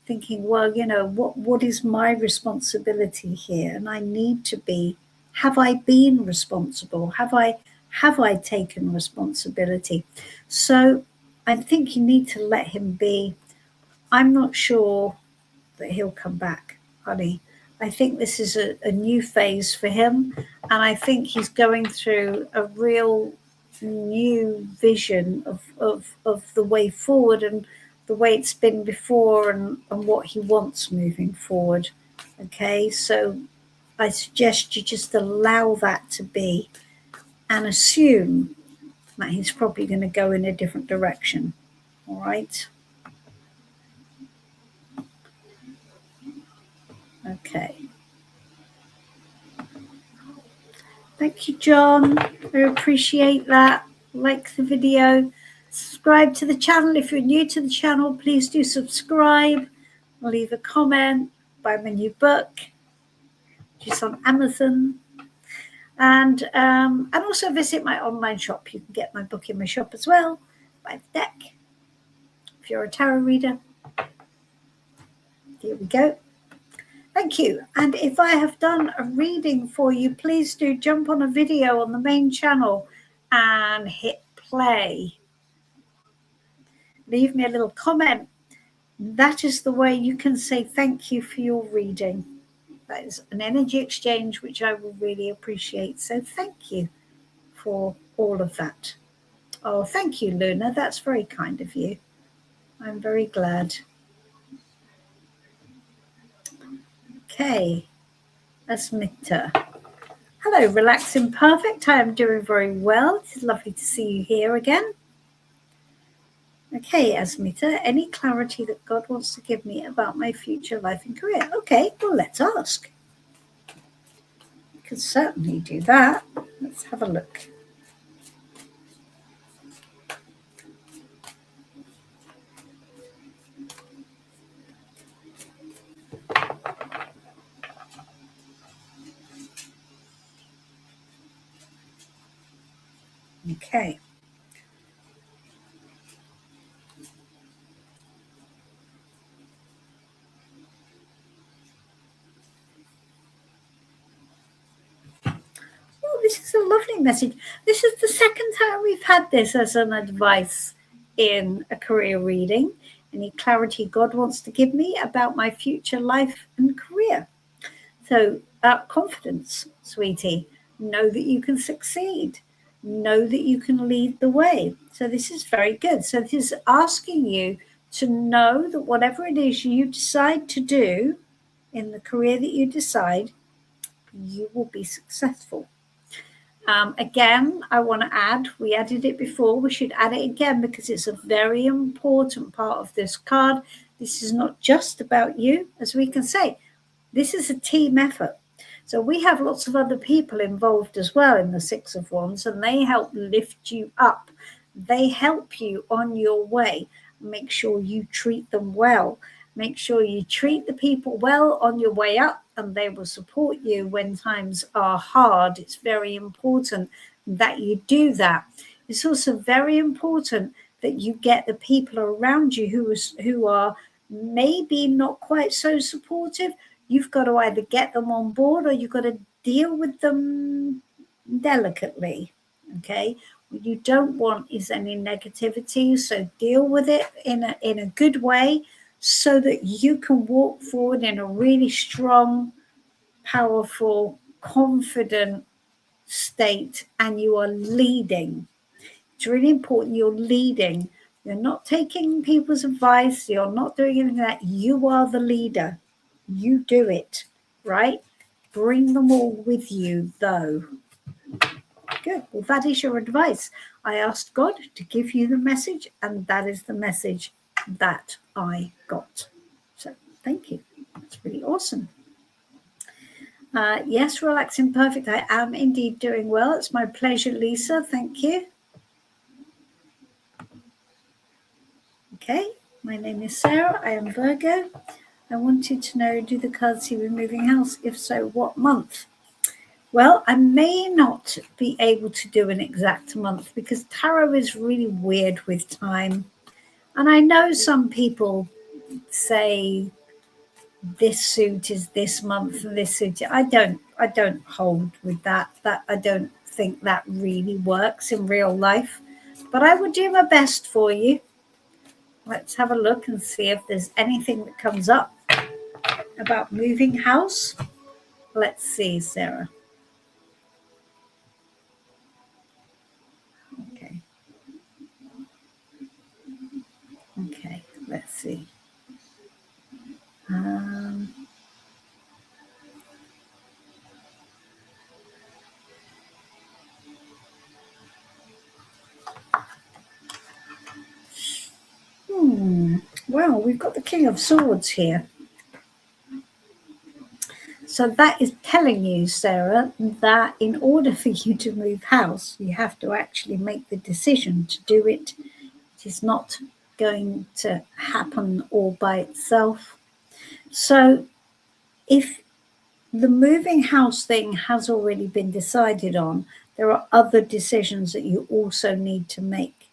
thinking, well, what is my responsibility here? And I need to be. Have I been responsible? Have I taken responsibility? So I think you need to let him be. I'm not sure that he'll come back, honey. I think this is a new phase for him, and I think he's going through a real new vision of the way forward and the way it's been before and what he wants moving forward. Okay, so I suggest you just allow that to be and assume that he's probably going to go in a different direction. All right. Okay. Thank you, John. I appreciate that. Like the video. Subscribe to the channel. If you're new to the channel, please do subscribe. Leave a comment. Buy my new book. Just on Amazon. And also visit my online shop. You can get my book in my shop as well. Buy the deck. If you're a tarot reader. Here we go. Thank you. And if I have done a reading for you, please do jump on a video on the main channel and hit play. Leave me a little comment. That is the way you can say thank you for your reading. That is an energy exchange, which I will really appreciate. So thank you for all of that. Oh, thank you, Luna. That's very kind of you. I'm very glad. Okay, Asmita. Hello, Relaxing Perfect. I am doing very well. It's lovely to see you here again. Okay, Asmita, any clarity that God wants to give me about my future life and career? Okay, well, let's ask. We can certainly do that. Let's have a look. Okay. Oh, this is a lovely message. This is the second time we've had this as an advice in a career reading. Any clarity God wants to give me about my future life and career. So confidence, sweetie. Know that you can succeed. Know that you can lead the way. So this is very good. So this is asking you to know that whatever it is you decide to do in the career that you decide, you will be successful. Again, I want to add, we added it before, we should add it again because it's a very important part of this card. This is not just about you, as we can say. This is a team effort. So we have lots of other people involved as well in the Six of Wands, and they help lift you up. They help you on your way. Make sure you treat them well. Make sure you treat the people well on your way up, and they will support you when times are hard. It's very important that you do that. It's also very important that you get the people around you who are maybe not quite so supportive. You've got to either get them on board or you've got to deal with them delicately. Okay. What you don't want is any negativity. So deal with it in a good way so that you can walk forward in a really strong, powerful, confident state, and you are leading. It's really important you're leading. You're not taking people's advice. You're not doing anything like that. You are the leader. You do it, right? Bring them all with you, though. Good. Well, that is your advice. I asked God to give you the message, and that is the message that I got. So thank you. That's really awesome. Yes, Relaxing Perfect. I am indeed doing well. It's my pleasure, Lisa. Thank you. Okay. My name is Sarah. I am Virgo. I wanted to know, do the cards see we're moving house? If so, what month? Well, I may not be able to do an exact month because tarot is really weird with time. And I know some people say this suit is this month and this suit. I don't hold with that. That I don't think that really works in real life. But I will do my best for you. Let's have a look and see if there's anything that comes up about moving house. Let's see, Sarah. Okay. Okay, let's see. Well, we've got the King of Swords here. So that is telling you, Sarah, that in order for you to move house, you have to actually make the decision to do it. It is not going to happen all by itself. So if the moving house thing has already been decided on, there are other decisions that you also need to make.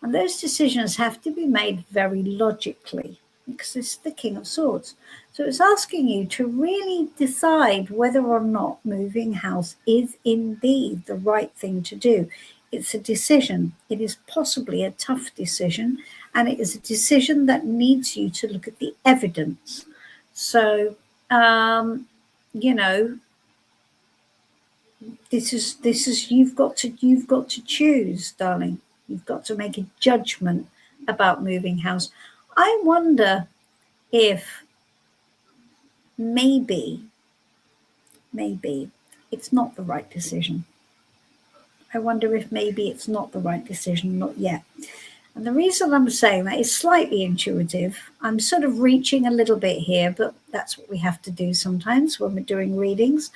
And those decisions have to be made very logically, because it's the King of Swords. So it's asking you to really decide whether or not moving house is indeed the right thing to do. It's a decision. It is possibly a tough decision, and it is a decision that needs you to look at the evidence. So, you know, this is you've got to choose, darling. You've got to make a judgment about moving house. I wonder if maybe it's not the right decision. I wonder if maybe it's not the right decision, not yet. And the reason I'm saying that is slightly intuitive. I'm sort of reaching a little bit here, but that's what we have to do sometimes when we're doing readings.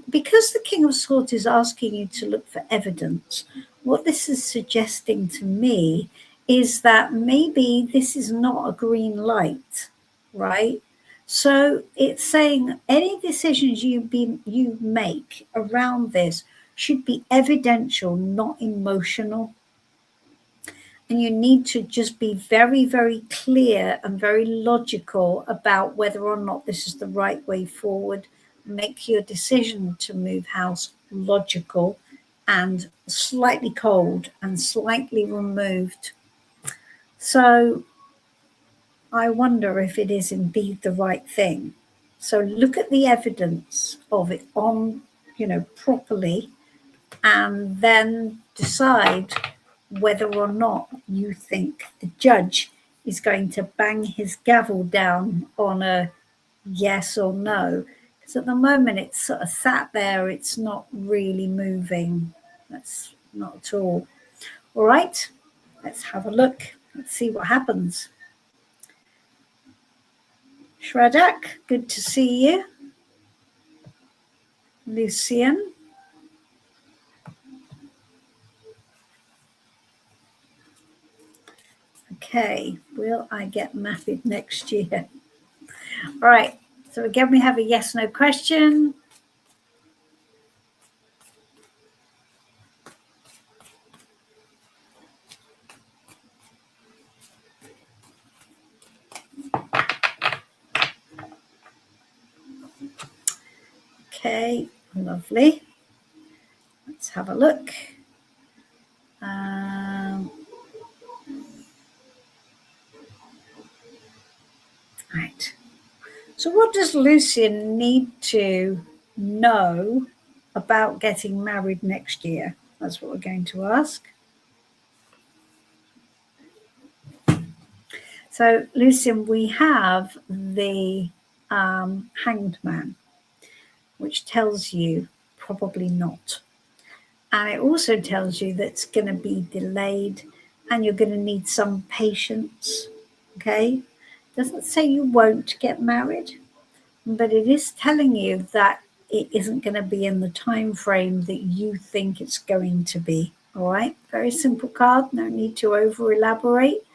Because the King of Swords is asking you to look for evidence, what this is suggesting to me is that maybe this is not a green light, right? So it's saying any decisions you make around this should be evidential, not emotional. And you need to just be very, very clear and very logical about whether or not this is the right way forward. Make your decision to move house logical and slightly cold and slightly removed. So I wonder if it is indeed the right thing. So look at the evidence of it on, properly, and then decide whether or not you think the judge is going to bang his gavel down on a yes or no. Because at the moment it's sort of sat there, it's not really moving. That's not at all. All right, let's have a look. Let's see what happens. Shradak, good to see you. Lucian. Okay, will I get married next year? All right, so again, we have a yes, no question. Okay, lovely. Let's have a look. Right. So what does Lucian need to know about getting married next year? That's what we're going to ask. So, Lucian, we have the Hanged Man, which tells you probably not. And it also tells you that it's going to be delayed and you're going to need some patience. Okay? Doesn't say you won't get married, but it is telling you that it isn't going to be in the time frame that you think it's going to be. All right? Very simple card. No need to over elaborate.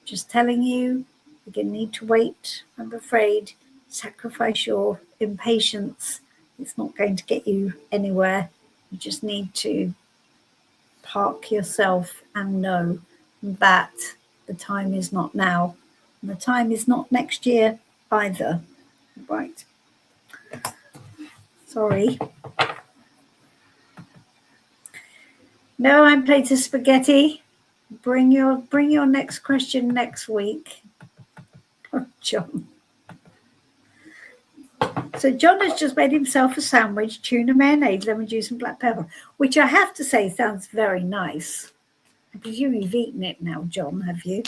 Just telling you you're going to need to wait. I'm afraid. Sacrifice your impatience. It's not going to get you anywhere. You just need to park yourself and know that the time is not now. And the time is not next year either. Right. Sorry. No, I'm Plato Spaghetti. Bring your next question next week. Oh, John. So John has just made himself a sandwich, tuna mayonnaise, lemon juice and black pepper, which I have to say sounds very nice. I presume you've eaten it now, John, have you?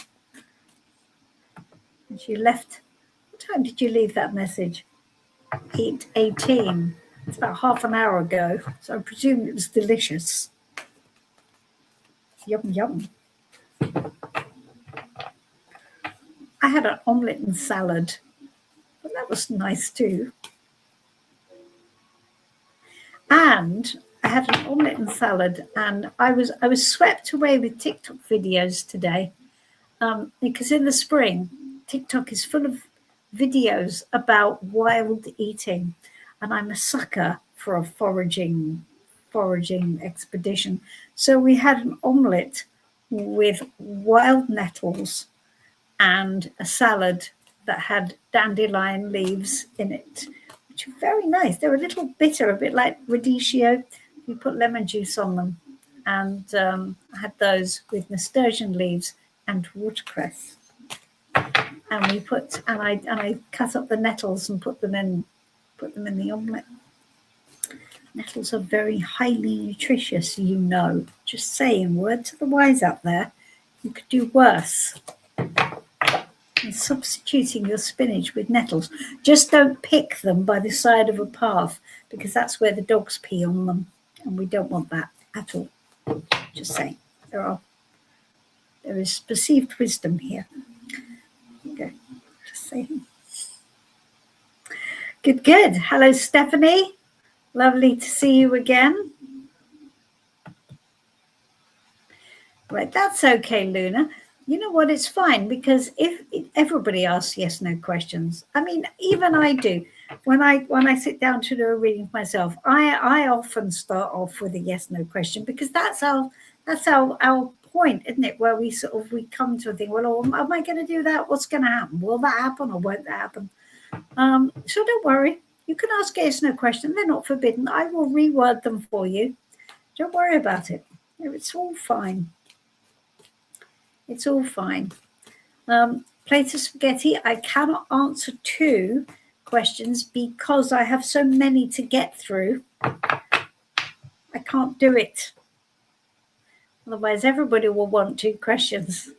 And you left, what time did you leave that message? 8:18. It's about half an hour ago, so I presume it was delicious. Yum, yum. I had an omelette and salad, but that was nice too. And I had an omelette and salad, and I was swept away with TikTok videos today, because in the spring, TikTok is full of videos about wild eating, and I'm a sucker for a foraging expedition. So we had an omelette with wild nettles and a salad that had dandelion leaves in it, which are very nice. They're a little bitter, a bit like radicchio. We put lemon juice on them, and I had those with nasturtium leaves and watercress. And we put, and I cut up the nettles and put them in the omelette. Nettles are very highly nutritious, you know. Just saying, word to the wise out there. You could do worse than substituting your spinach with nettles. Just don't pick them by the side of a path, because that's where the dogs pee on them, and we don't want that at all. Just saying, there is perceived wisdom here. Okay, just saying. Good. Hello, Stephanie. Lovely to see you again. Right, that's okay, Luna. You know what? It's fine, because if everybody asks yes/no questions, I mean, even I do. When I sit down to do a reading myself, I often start off with a yes/no question, because that's our point, isn't it? Where we come to a thing. Well, oh, am I going to do that? What's going to happen? Will that happen or won't that happen? So don't worry. You can ask yes/no question. They're not forbidden. I will reword them for you. Don't worry about it. It's all fine. It's all fine. Plate of spaghetti. I cannot answer 2 questions because I have so many to get through. I can't do it. Otherwise, everybody will want 2 questions.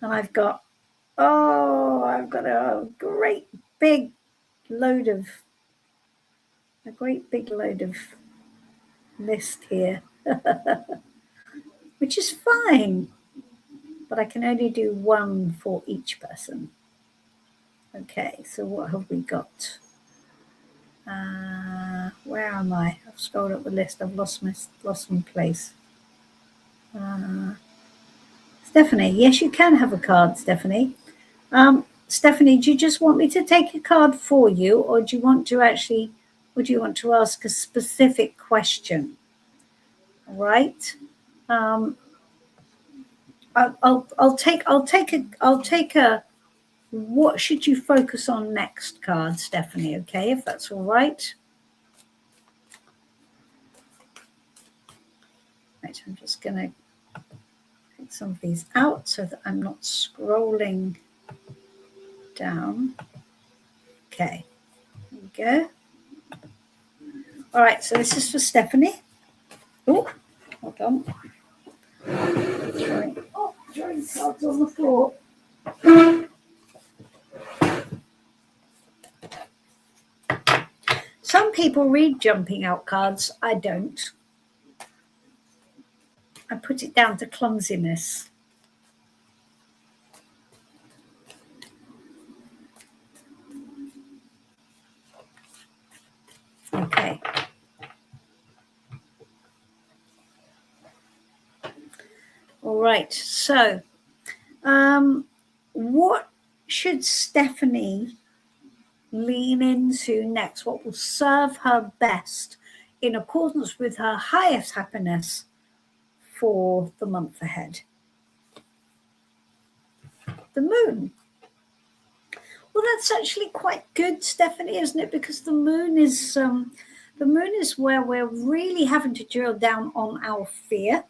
And I've got a great big load of list here, which is fine, but I can only do 1 for each person. Okay, so what have we got? Where am I? I've scrolled up the list. I've lost my place. Stephanie, yes, you can have a card, Stephanie. Stephanie, do you just want me to take a card for you, or do you want to ask a specific question? All right. I'll take a what should you focus on next card, Stephanie, okay, if that's all right. Right, I'm just going to take some of these out so that I'm not scrolling down. Okay, there we go. All right, so this is for Stephanie. Oh, hold on. Throwing cards on the floor. Some people read jumping out cards. I don't. I put it down to clumsiness. Okay. All right. So, what should Stephanie lean into next? What will serve her best in accordance with her highest happiness for the month ahead? The moon. Well, that's actually quite good, Stephanie, isn't it? Because the moon is where we're really having to drill down on our fear.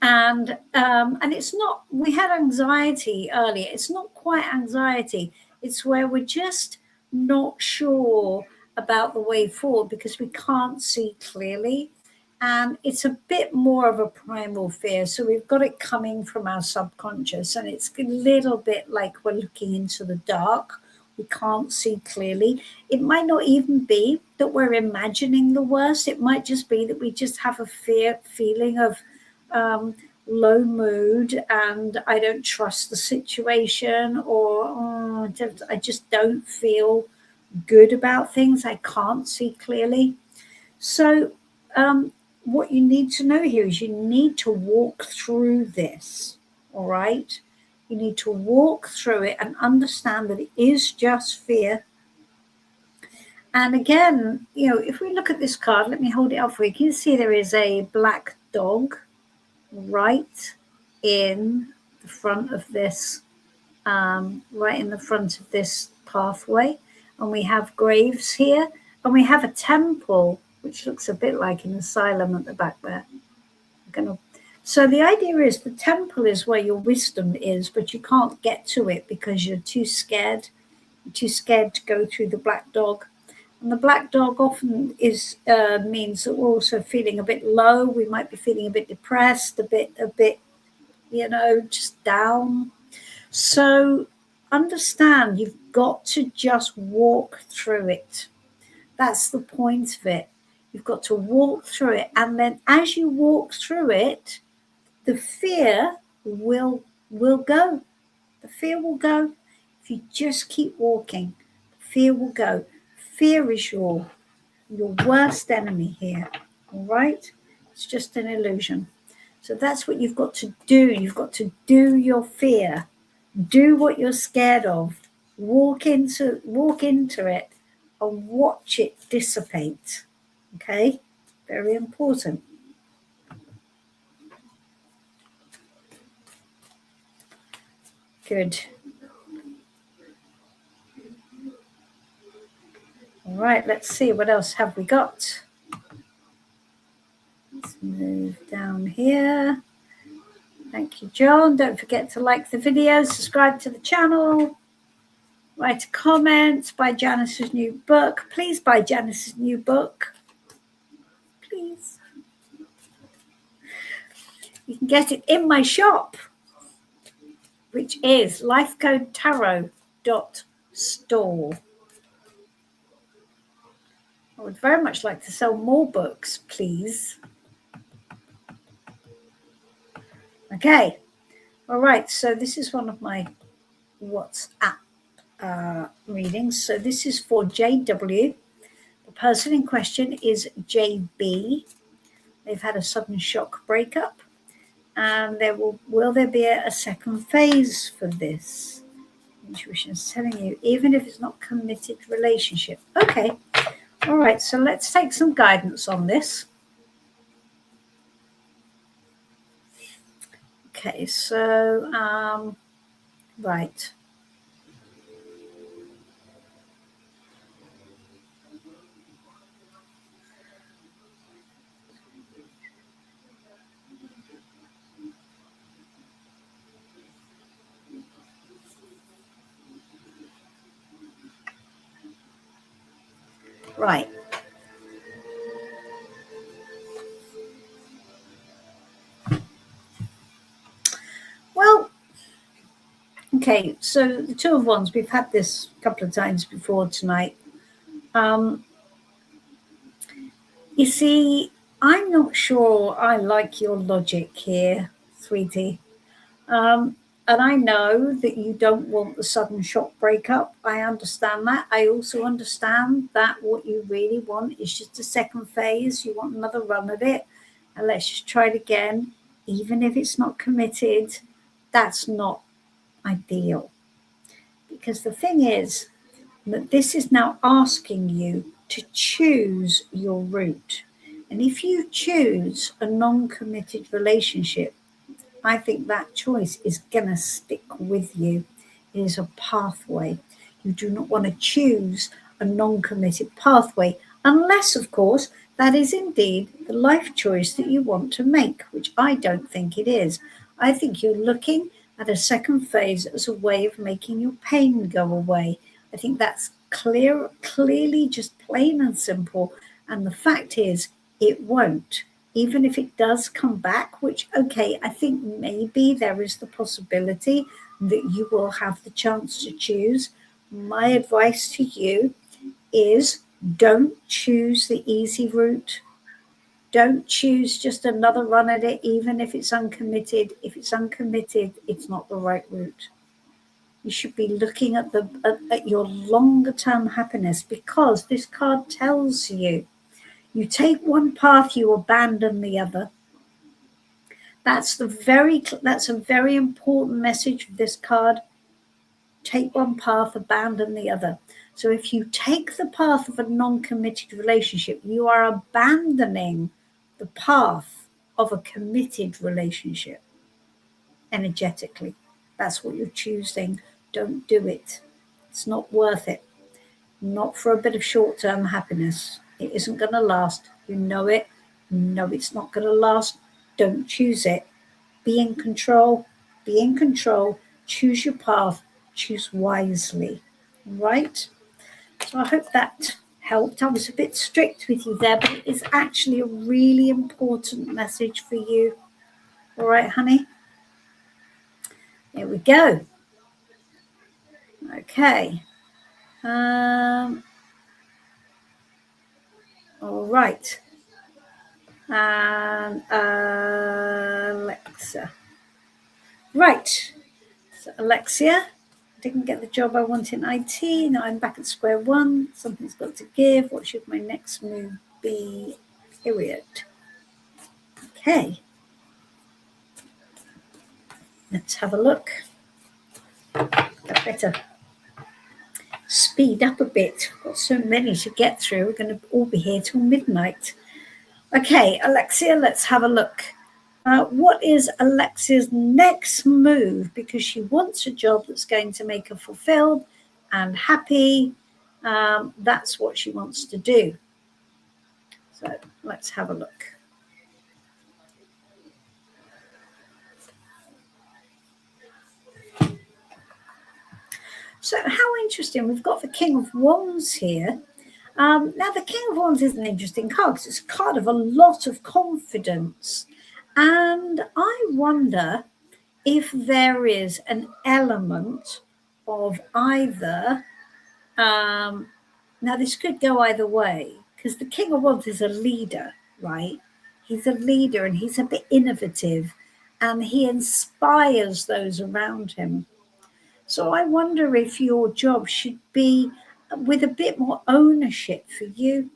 And it's not, we had anxiety earlier. It's not quite anxiety. It's where we're just not sure about the way forward because we can't see clearly. And it's a bit more of a primal fear. So we've got it coming from our subconscious, and it's a little bit like we're looking into the dark. We can't see clearly. It might not even be that we're imagining the worst. It might just be that we just have a feeling of low mood, and I don't trust the situation, or I just don't feel good about things. I can't see clearly. So what you need to know here is you need to walk through this, all right? You need to walk through it and understand that it is just fear. And again, if we look at this card, let me hold it up for you. You can see there is a black dog right in the front of this, pathway. And we have graves here, and we have a temple, which looks a bit like an asylum at the back there. So the idea is the temple is where your wisdom is, but you can't get to it because you're too scared. You're too scared to go through the black dog. And the black dog often means that we're also feeling a bit low. We might be feeling a bit depressed, a bit, just down. So understand, you've got to just walk through it. That's the point of it. You've got to walk through it. And then as you walk through it, the fear will go. The fear will go. If you just keep walking, fear will go. Fear is your worst enemy here, all right? It's just an illusion. So that's what you've got to do. You've got to do your fear. Do what you're scared of. Walk into it and watch it dissipate. Okay? Very important. Good. All right, let's see, what else have we got? Let's move down here. Thank you, John. Don't forget to like the video, subscribe to the channel, write a comment, buy Janice's new book. Please buy Janice's new book. Please. You can get it in my shop, which is lifecodetarot.store. I would very much like to sell more books, please. Okay. All right. So this is one of my WhatsApp readings. So this is for JW. The person in question is JB. They've had a sudden shock breakup. And will there be a second phase for this? Intuition is telling you, even if it's not committed relationship. Okay. All right, so let's take some guidance on this. Okay, so, right. Right. Well, okay, so the Two of Wands, we've had this a couple of times before tonight. You see, I'm not sure I like your logic here, sweetie. And I know that you don't want the sudden shock breakup. I understand that. I also understand that what you really want is just a second phase. You want another run at it. And let's just try it again. Even if it's not committed, that's not ideal. Because the thing is that this is now asking you to choose your route. And if you choose a non-committed relationship, I think that choice is going to stick with you. It is a pathway. You do not want to choose a non-committed pathway unless, of course, that is indeed the life choice that you want to make, which I don't think it is. I think you're looking at a second phase as a way of making your pain go away. I think that's clearly, just plain and simple. And the fact is, it won't. Even if it does come back, which, okay, I think maybe there is the possibility that you will have the chance to choose. My advice to you is don't choose the easy route. Don't choose just another run at it, even if it's uncommitted. If it's uncommitted, it's not the right route. You should be looking at at your longer term happiness, because this card tells you take one path, you abandon the other. That's a very important message of this card. Take one path, abandon the other. So if you take the path of a non-committed relationship, you are abandoning the path of a committed relationship energetically. That's what you're choosing. Don't do it. It's not worth it. Not for a bit of short-term happiness. It isn't going to last. You know it. You know it's not going to last. Don't choose it. Be in control. Be in control. Choose your path. Choose wisely. Right? So I hope that helped. I was a bit strict with you there, but it is actually a really important message for you. All right, honey? Here we go. Okay. All right. And Alexa. Right. So Alexia, didn't get the job I want in IT. Now I'm back at square one. Something's got to give. What should my next move be? Period. Okay. Let's have a look. I better speed up a bit. We've got so many to get through. We're going to all be here till midnight. Okay, Alexia, let's have a look. What is Alexia's next move? Because she wants a job that's going to make her fulfilled and happy. That's what she wants to do. So let's have a look. So how interesting. We've got the King of Wands here. Now, the King of Wands is an interesting card because it's a card of a lot of confidence. And I wonder if there is an element of either, now this could go either way, because the King of Wands is a leader, right? He's a leader and he's a bit innovative and he inspires those around him. So I wonder if your job should be with a bit more ownership for you.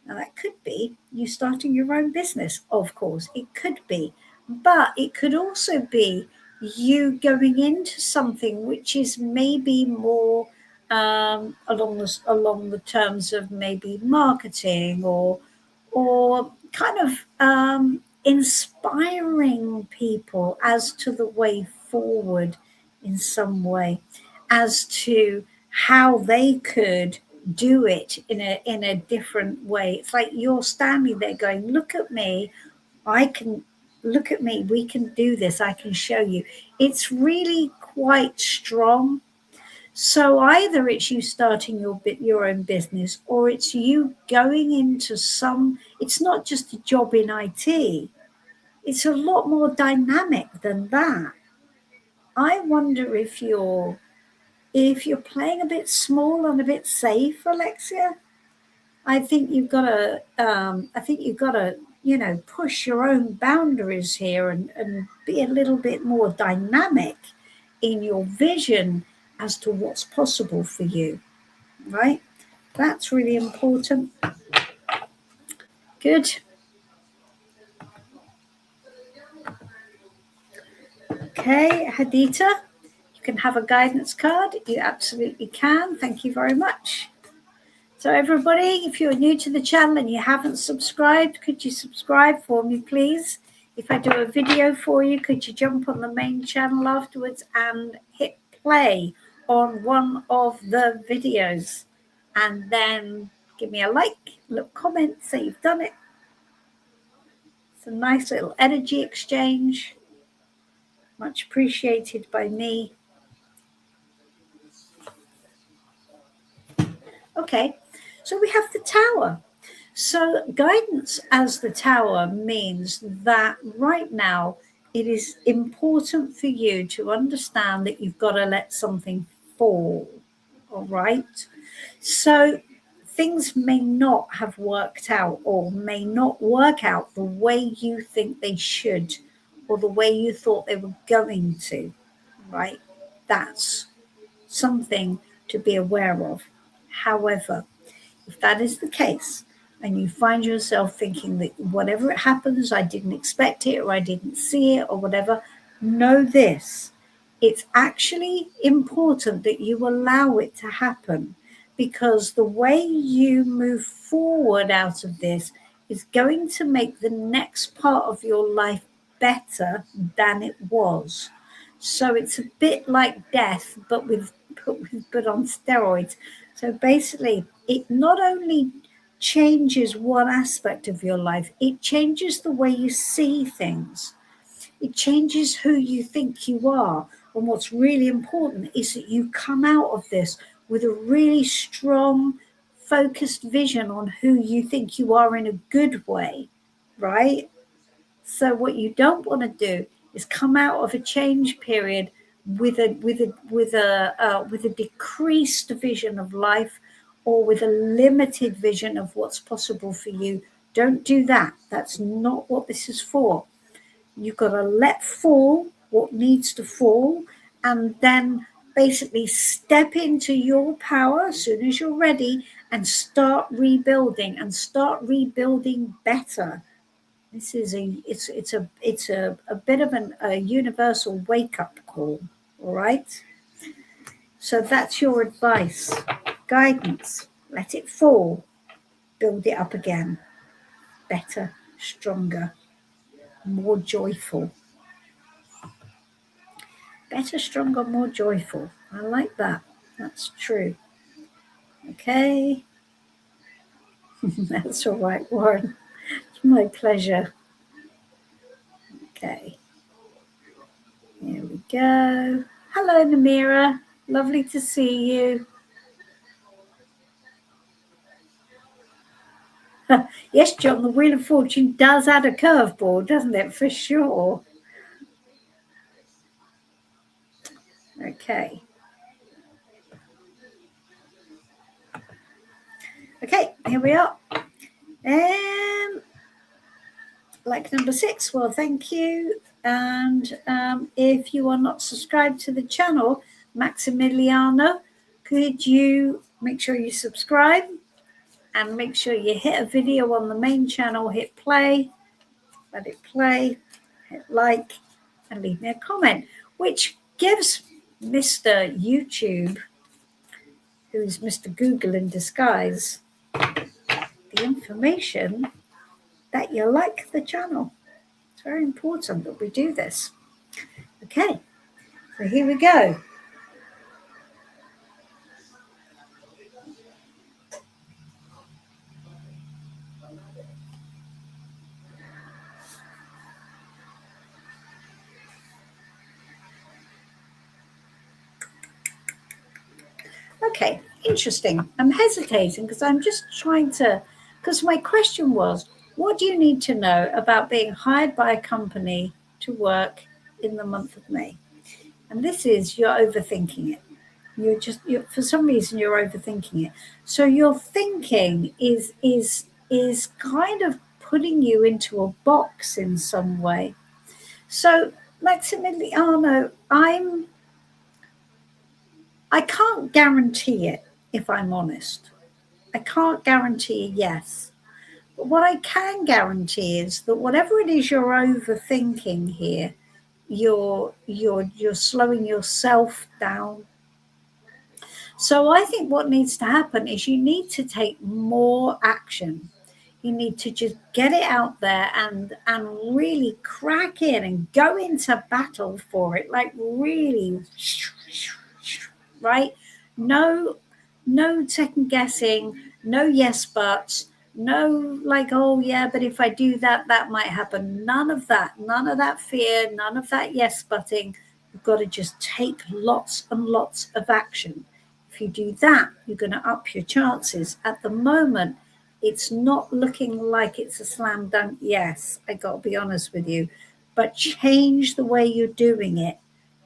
Now, that could be you starting your own business, of course, it could be, but it could also be you going into something which is maybe more along the terms of maybe marketing or kind of inspiring people as to the way forward in some way, as to how they could do it in a different way. It's like you're standing there going, look at me, we can do this, I can show you. It's really quite strong. So either it's you starting your own business, or it's you going into it's not just a job in IT, it's a lot more dynamic than that. I wonder if you're playing a bit small and a bit safe, Alexia. I think you've got to, push your own boundaries here and be a little bit more dynamic in your vision as to what's possible for you, right? That's really important. Good. Okay, Hadita, you can have a guidance card. You absolutely can. Thank you very much. So everybody, if you're new to the channel and you haven't subscribed, could you subscribe for me, please? If I do a video for you, could you jump on the main channel afterwards and hit play on one of the videos? And then give me a like, a little comment, say you've done it. It's a nice little energy exchange. Much appreciated by me. Okay, so we have the Tower. So guidance as the Tower means that right now it is important for you to understand that you've got to let something fall. All right. So things may not have worked out or may not work out the way you think they should or the way you thought they were going to, right? That's something to be aware of. However, if that is the case, and you find yourself thinking that whatever it happens, I didn't expect it or I didn't see it or whatever, know this. It's actually important that you allow it to happen, because the way you move forward out of this is going to make the next part of your life better than it was. So it's a bit like death, but on steroids. So basically, it not only changes one aspect of your life, it changes the way you see things. It changes who you think you are. And what's really important is that you come out of this with a really strong, focused vision on who you think you are in a good way, right? So what you don't want to do is come out of a change period with a decreased vision of life, or with a limited vision of what's possible for you. Don't do that. That's not what this is for. You've got to let fall what needs to fall, and then basically step into your power as soon as you're ready and start rebuilding better. This is a bit of a universal wake up call. All right. So that's your advice, guidance. Let it fall, build it up again, better, stronger, more joyful. Better, stronger, more joyful. I like that. That's true. Okay. That's all right, Warren. It's my pleasure. Okay. Here we go. Hello, Namira. Lovely to see you. Yes, John, the Wheel of Fortune does add a curveball, doesn't it? For sure. Okay. Okay, here we are. Like number 6, well, thank you. And if you are not subscribed to the channel, Maximiliano, could you make sure you subscribe and make sure you hit a video on the main channel, hit play, let it play, hit like, and leave me a comment, which gives Mr. YouTube, who is Mr. Google in disguise, the information that you like the channel. It's very important that we do this. Okay, so here we go. Okay, interesting. I'm hesitating because I'm just trying to, because my question was, what do you need to know about being hired by a company to work in the month of May? And this is, you're overthinking it. You're for some reason you're overthinking it. So your thinking is kind of putting you into a box in some way. So Maximiliano, I can't guarantee it, if I'm honest. I can't guarantee a yes. But what I can guarantee is that whatever it is you're overthinking here, you're slowing yourself down. So I think what needs to happen is you need to take more action. You need to just get it out there and really crack in and go into battle for it, like really, right? No second guessing, no yes buts, no like, oh yeah, but if I do that, that might happen. None of that fear, none of that yes butting. You've got to just take lots and lots of action. If you do that, you're going to up your chances. At the moment, it's not looking like it's a slam dunk. Yes, I got to be honest with you, but change the way you're doing it.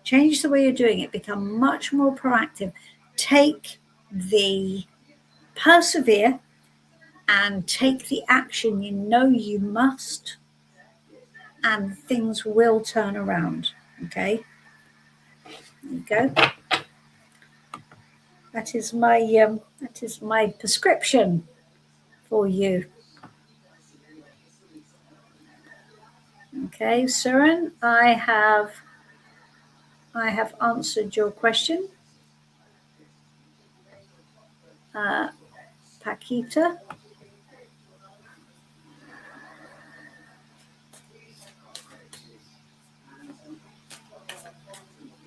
Change the way you're doing it. Become much more proactive. Take the persevere and take the action you know you must, and things will turn around. Okay, there you go. That is my prescription for you. Okay, Suren, I have answered your question. Paquita.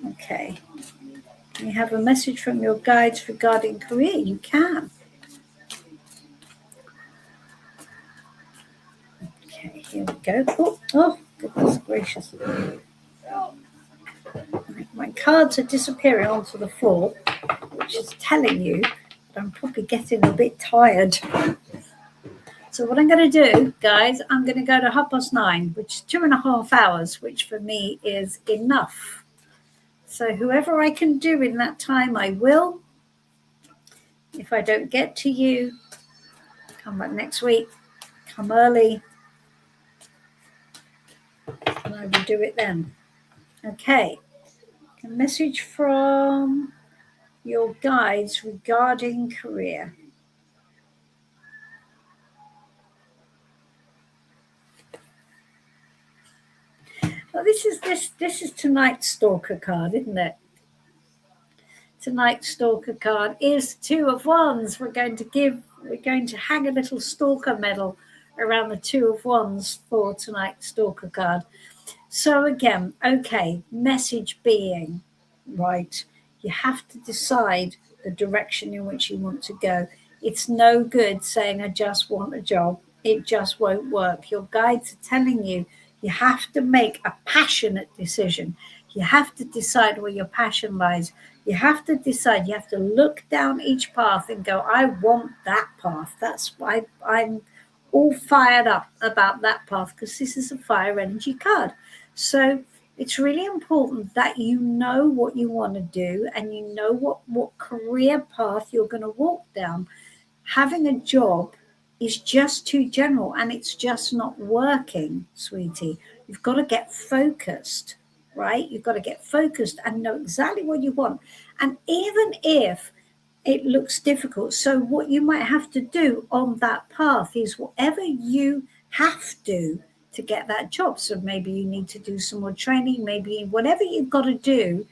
Okay. You have a message from your guides regarding career. You can. Okay, here we go. Oh, goodness gracious. My cards are disappearing onto the floor, which is telling you that I'm probably getting a bit tired. So what I'm going to do, guys, I'm going to go to 9:30, which is 2.5 hours, which for me is enough. So whoever I can do in that time, I will. If I don't get to you, come back next week, come early, and I will do it then. Okay. A message from your guides regarding career. Well, this is tonight's Stalker card, isn't it? Tonight's Stalker card is 2 of Wands. We're going to hang a little Stalker medal around the 2 of Wands for tonight's Stalker card. So again, okay, message being, right, you have to decide the direction in which you want to go. It's no good saying, I just want a job. It just won't work. Your guides are telling you, you have to make a passionate decision. You have to decide where your passion lies. You have to decide, you have to look down each path and go, I want that path. That's why I'm all fired up about that path, because this is a fire energy card. So it's really important that you know what you want to do and you know what career path you're going to walk down. Having a job is just too general and it's just not working, sweetie. You've got to get focused, right? You've got to get focused and know exactly what you want. And even if it looks difficult, so what you might have to do on that path is whatever you have to get that job. So maybe you need to do some more training, maybe whatever you've got to do,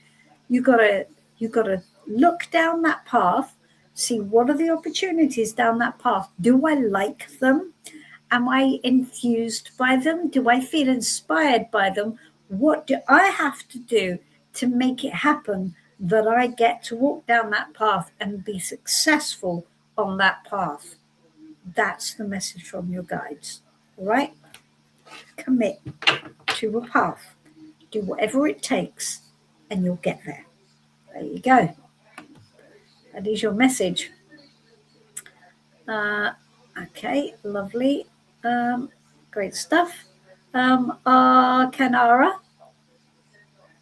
you've got to look down that path, see what are the opportunities down that path. Do I like them? Am I enthused by them? Do I feel inspired by them? What do I have to do to make it happen that I get to walk down that path and be successful on that path? That's the message from your guides, all right? Commit to a path. Do whatever it takes and you'll get there. There you go. That is your message. Okay, lovely. Great stuff. Kanara,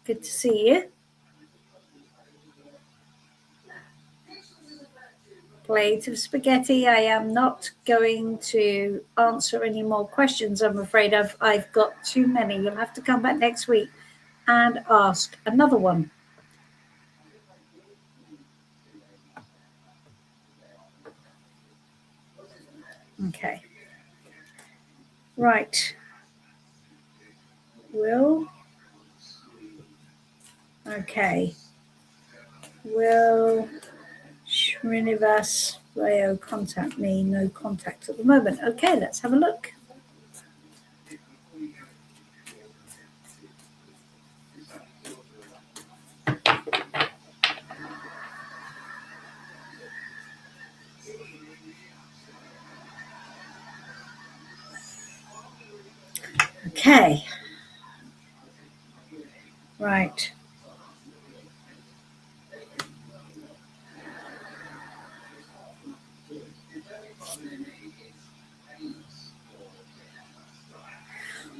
good to see you. Plate of spaghetti. I am not going to answer any more questions. I'm afraid I've got too many. You'll have to come back next week and ask another one. Okay. Right. Will. Okay. Will Srinivas Rayo contact me? No contact at the moment. Okay, let's have a look. Okay. Right.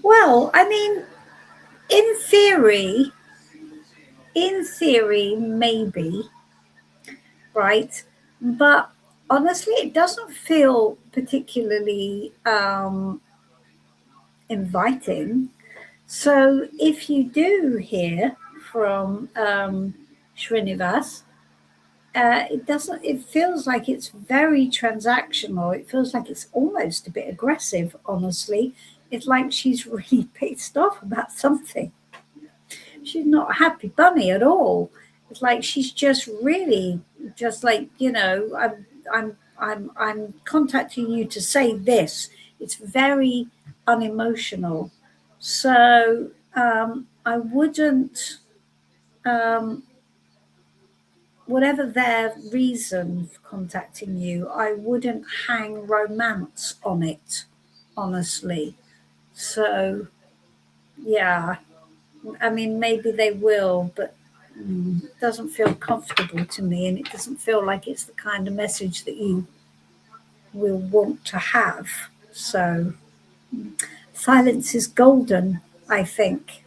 Well, I mean, in theory, maybe, right? But honestly, it doesn't feel particularly inviting. So if you do hear from Srinivas, it doesn't. It feels like it's very transactional. It feels like it's almost a bit aggressive. Honestly, it's like she's really pissed off about something. She's not a happy bunny at all. It's like she's just really just like, I'm contacting you to say this. It's very unemotional. So I wouldn't, um, whatever their reason for contacting you, I wouldn't hang romance on it, honestly. So yeah, I mean, maybe they will, but it doesn't feel comfortable to me, and it doesn't feel like it's the kind of message that you will want to have. So, silence is golden, I think.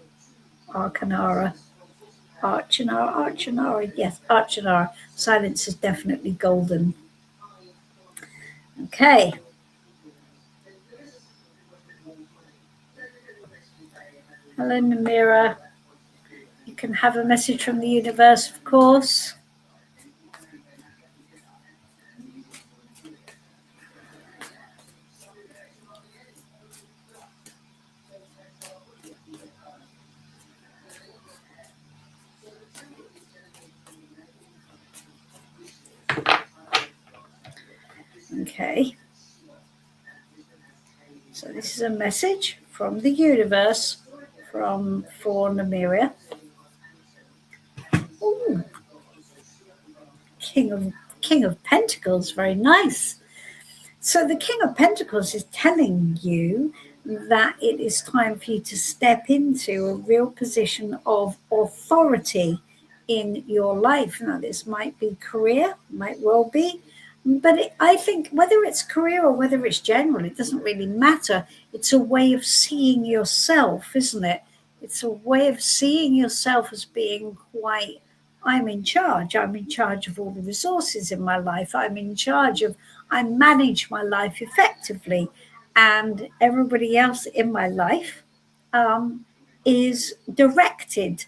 Arcanara, Archanara, yes, Archanara. Silence is definitely golden. Okay. Hello, Namira. You can have a message from the universe, of course. Okay. So this is a message from the universe for Namiria. Ooh, King of Pentacles, very nice. So the King of Pentacles is telling you that it is time for you to step into a real position of authority in your life. Now, this might be career, might well be, but I think whether it's career or whether it's general, it doesn't really matter. It's a way of seeing yourself, isn't it? It's a way of seeing yourself as being quite, I'm in charge. I'm in charge of all the resources in my life. I'm in charge of, I manage my life effectively. And everybody else in my life is directed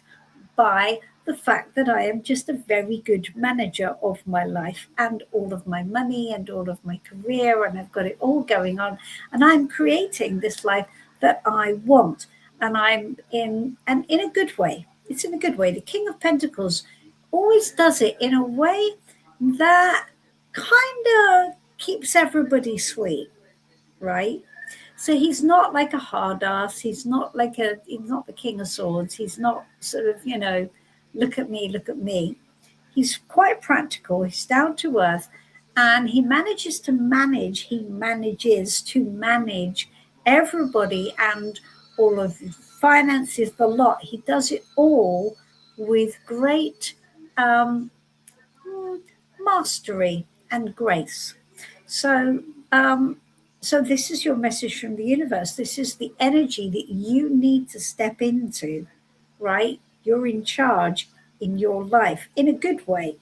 by the fact that I am just a very good manager of my life and all of my money and all of my career, and I've got it all going on, and I'm creating this life that I want, and I'm in a good way. It's in a good way. The King of Pentacles always does it in a way that kind of keeps everybody sweet, right? So he's not like a hard ass. He's not the King of Swords. He's not sort of, look at me, look at me. He's quite practical. He's down to earth, and he manages to manage everybody and all of the finances, the lot. He does it all with great um, mastery and grace. So, so this is your message from the universe. This is the energy that you need to step into, right? You're in charge in your life in a good way.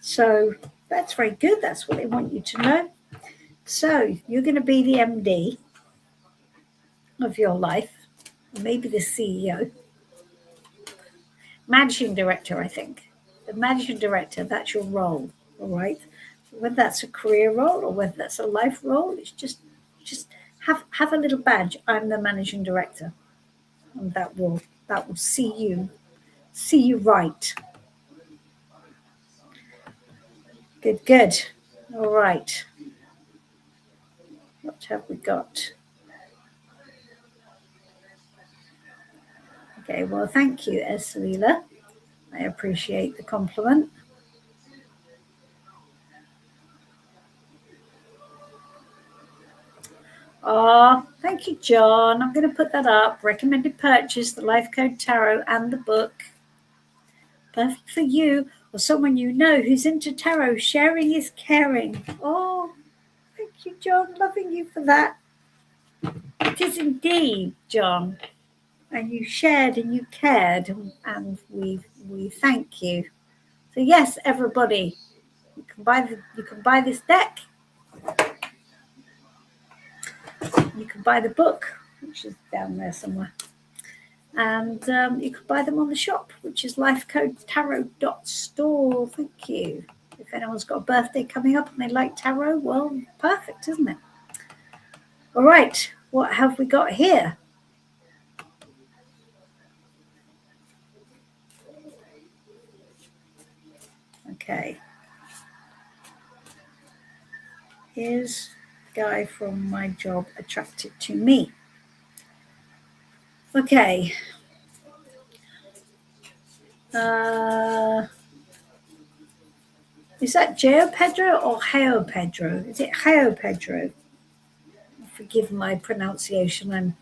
So that's very good. That's what they want you to know. So you're going to be the MD of your life, maybe the CEO, managing director, I think. The managing director, that's your role, all right? Whether that's a career role or whether that's a life role, it's just have a little badge. I'm the managing director, and that will see you right. Good. All right. What have we got? Okay. Well, thank you, Esalila. I appreciate the compliment. Oh, thank you, John. I'm going to put that up. Recommended purchase, the Life Code Tarot and the book. Perfect for you or someone you know who's into tarot. Sharing is caring. Oh, thank you, John. Loving you for that. It is indeed, John. And you shared and you cared, and we thank you. So yes, everybody, you can buy this deck. You can buy the book, which is down there somewhere. And you can buy them on the shop, which is lifecodetarot.store. Thank you. If anyone's got a birthday coming up and they like tarot, well, perfect, isn't it? All right, what have we got here? Okay. Here's the guy from my job attracted to me. Okay. Is that Geo Pedro or Heo Pedro? Is it Heo Pedro? Forgive my pronunciation. I'm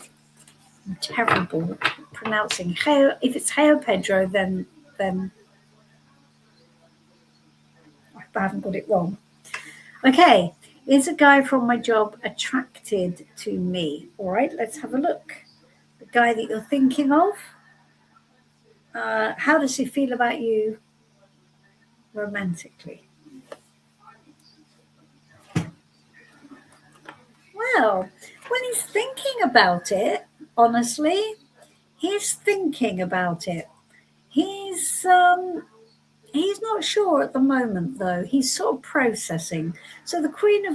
terrible at pronouncing Heo. If it's Heo Pedro, then I haven't got it wrong. Okay, is a guy from my job attracted to me? All right, let's have a look. The guy that you're thinking of, how does he feel about you romantically? Well, when he's thinking about it, honestly, he's thinking about it. He's not sure at the moment, though. He's sort of processing. So the Queen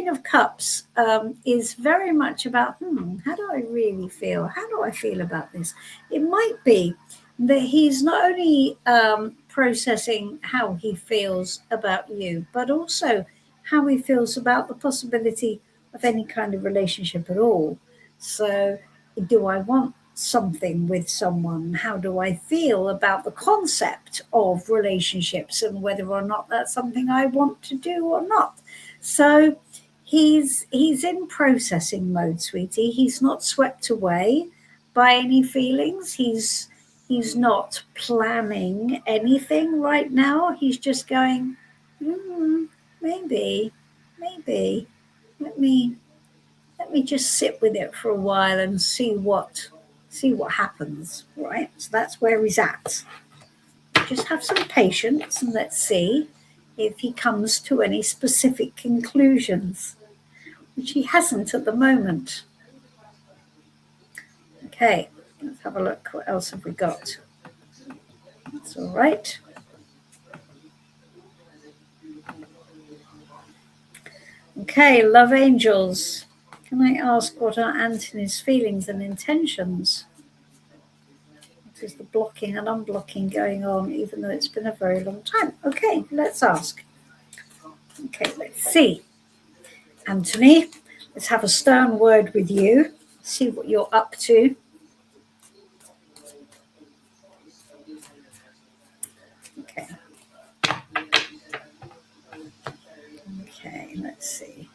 of Cups is very much about, how do I really feel? How do I feel about this? It might be that he's not only processing how he feels about you, but also how he feels about the possibility of any kind of relationship at all. So do I want something with someone? How do I feel about the concept of relationships and whether or not that's something I want to do or not? So he's in processing mode, sweetie. He's not swept away by any feelings. He's not planning anything right now. He's just going, maybe let me just sit with it for a while and see what happens, right? So that's where he's at. Just have some patience and let's see if he comes to any specific conclusions, which he hasn't at the moment. Okay, let's have a look. What else have we got? That's all right. Okay, love angels. Can I ask what are Anthony's feelings and intentions? There's the blocking and unblocking going on, even though it's been a very long time. Okay, let's ask. Okay, let's see. Anthony, let's have a stern word with you. See what you're up to. Okay. Okay, let's see.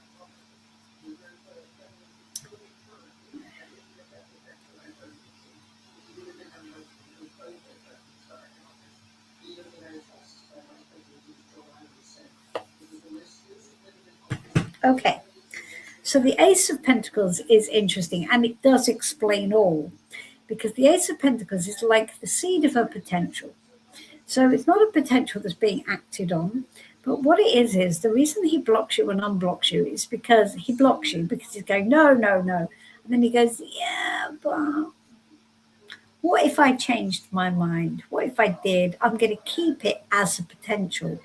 Okay, so the Ace of Pentacles is interesting, and it does explain all, because the Ace of Pentacles is like the seed of a potential. So it's not a potential that's being acted on, but what it is the reason he blocks you and unblocks you is because he blocks you because he's going, no. And then he goes, yeah, but what if I changed my mind? What if I did? I'm going to keep it as a potential.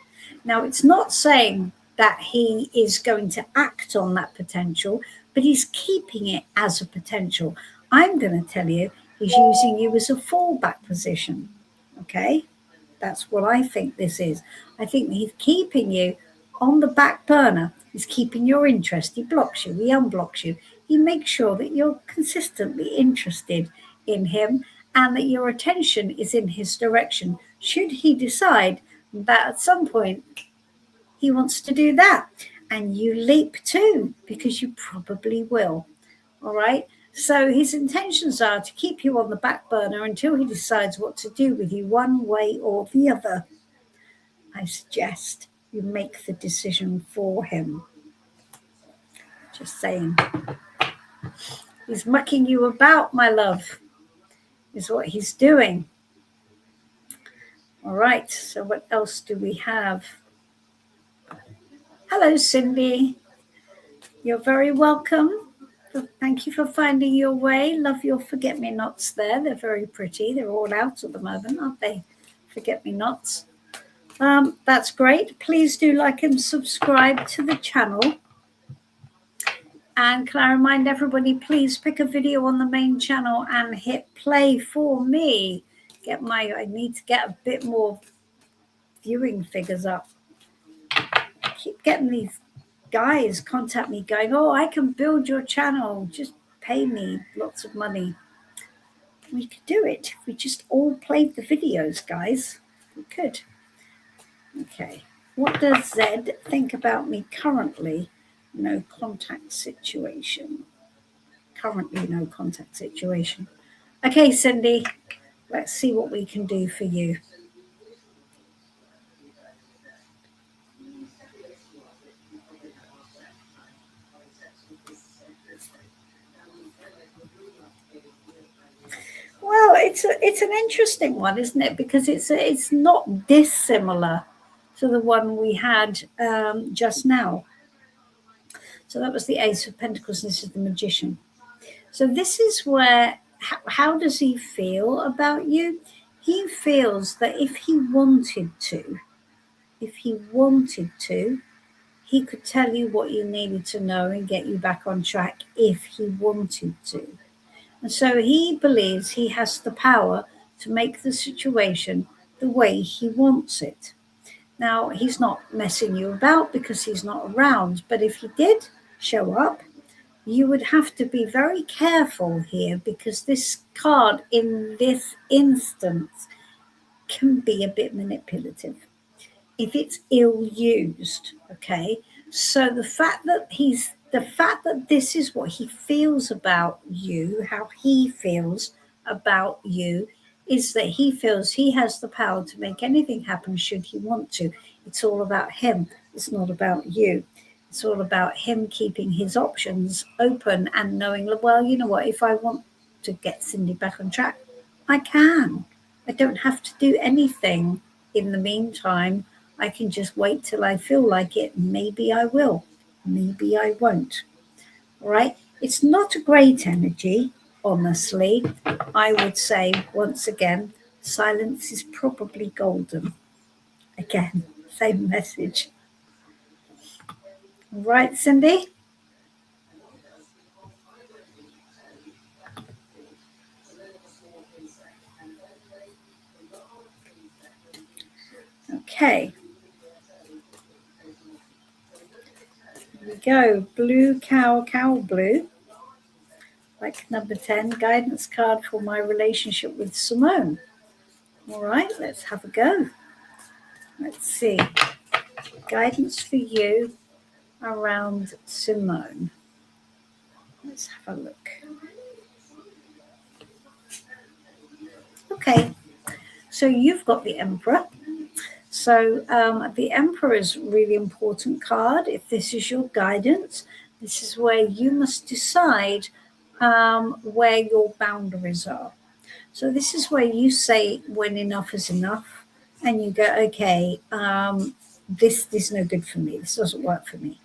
Now, it's not saying that he is going to act on that potential, but he's keeping it as a potential. I'm going to tell you, he's using you as a fallback position. Okay? That's what I think this is. I think he's keeping you on the back burner. He's keeping your interest. He blocks you. He unblocks you. He makes sure that you're consistently interested in him and that your attention is in his direction. Should he decide that at some point he wants to do that, and you leap too, because you probably will. All right. So his intentions are to keep you on the back burner until he decides what to do with you one way or the other. I suggest you make the decision for him. Just saying. He's mucking you about, my love, is what he's doing. All right, so what else do we have? Hello, Cindy. You're very welcome. Thank you for finding your way. Love your forget-me-nots there. They're very pretty. They're all out at the moment, aren't they? Forget-me-nots. That's great. Please do like and subscribe to the channel. And can I remind everybody, please pick a video on the main channel and hit play for me. I need to get a bit more viewing figures up. I keep getting these guys contact me going, oh, I can build your channel. Just pay me lots of money. We could do it if we just all played the videos, guys. We could. Okay. What does Zed think about me currently? No contact situation. Currently no contact situation. Okay, Cindy, let's see what we can do for you. Well, it's an interesting one, isn't it? Because it's not dissimilar to the one we had just now. So that was the Ace of Pentacles, and this is the Magician. So this is where, how does he feel about you? He feels that if he wanted to, he could tell you what you needed to know and get you back on track if he wanted to. And so he believes he has the power to make the situation the way he wants it. Now, he's not messing you about because he's not around, but if he did show up, you would have to be very careful here, because this card in this instance can be a bit manipulative if it's ill used. Okay, so the fact that this is what he feels about you, how he feels about you, is that he feels he has the power to make anything happen should he want to. It's all about him. It's not about you. It's all about him keeping his options open and knowing, well, you know what, if I want to get Cindy back on track, I can. I don't have to do anything in the meantime. I can just wait till I feel like it. Maybe I will. Maybe I won't. All right? It's not a great energy, honestly. I would say, once again, silence is probably golden. Again, same message. All right, Cindy? Okay. Here we go. Blue cow blue. Like number 10, guidance card for my relationship with Simone. All right, let's have a go. Let's see. Guidance for you around Simone. Let's have a look. Okay, so you've got the Emperor. So the Emperor is a really important card. If this is your guidance, this is where you must decide where your boundaries are. So this is where you say when enough is enough, and you go, okay, this is no good for me. This doesn't work for me.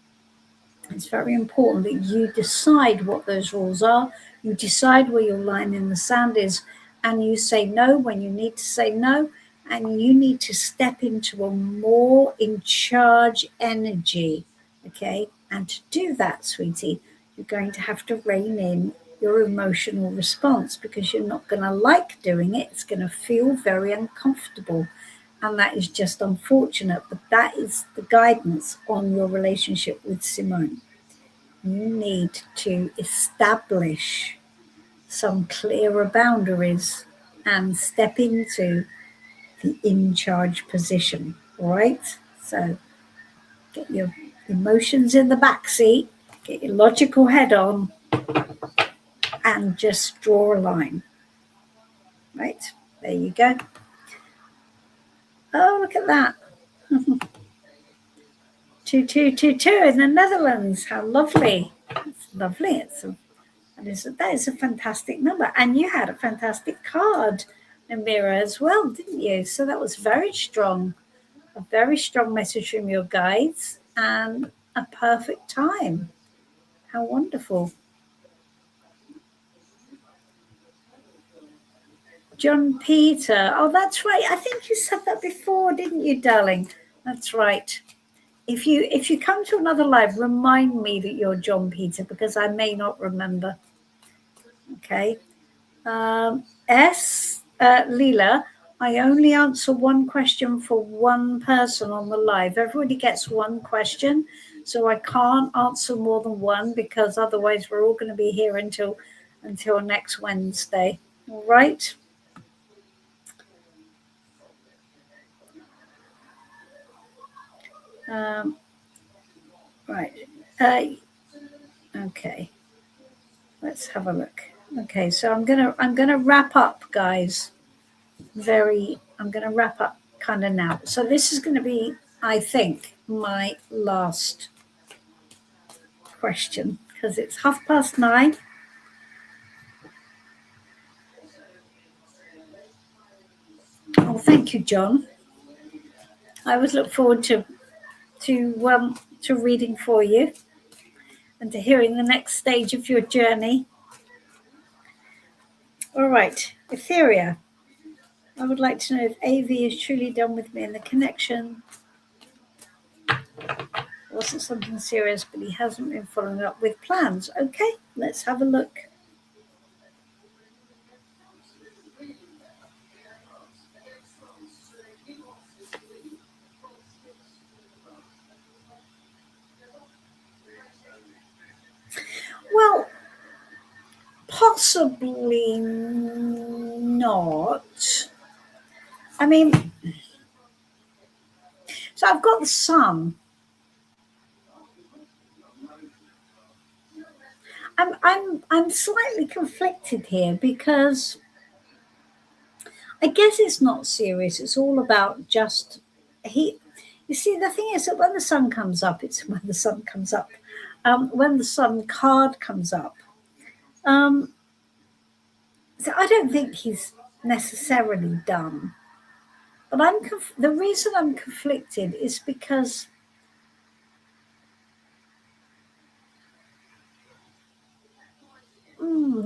It's very important that you decide what those rules are. You decide where your line in the sand is, and you say no when you need to say no, and you need to step into a more in charge energy, okay? And to do that, sweetie, you're going to have to rein in your emotional response, because you're not going to like doing it. It's going to feel very uncomfortable, and that is just unfortunate, but that is the guidance on your relationship with Simone. You need to establish some clearer boundaries and step into the in-charge position, all right? So get your emotions in the back seat, get your logical head on, and just draw a line. Right, there you go. Oh, look at that. 2222 in the Netherlands. How lovely. It's lovely. It's That is a fantastic number. And you had a fantastic card, Namira, as well, didn't you? So that was very strong. A very strong message from your guides and a perfect time. How wonderful. John Peter. Oh, that's right. I think you said that before, didn't you, darling? That's right. If you come to another live, remind me that you're John Peter, because I may not remember. Okay. Leela, I only answer one question for one person on the live. Everybody gets one question, so I can't answer more than one, because otherwise we're all going to be here until next Wednesday. All right. Right. Okay. Let's have a look. Okay, so I'm gonna wrap up, guys. I'm gonna wrap up kind of now. So this is gonna be, I think, my last question, because it's 9:30. Oh, thank you, John. I always look forward to reading for you and to hearing the next stage of your journey. All right, Etheria. I would like to know if AV is truly done with me and the connection wasn't something serious, but he hasn't been following up with plans. Okay, let's have a look. Well, possibly not. I mean, so I've got the sun. I'm slightly conflicted here, because I guess it's not serious. It's all about just he. You see, the thing is that when the sun comes up, when the sun card comes up. So I don't think he's necessarily done. But the reason I'm conflicted is because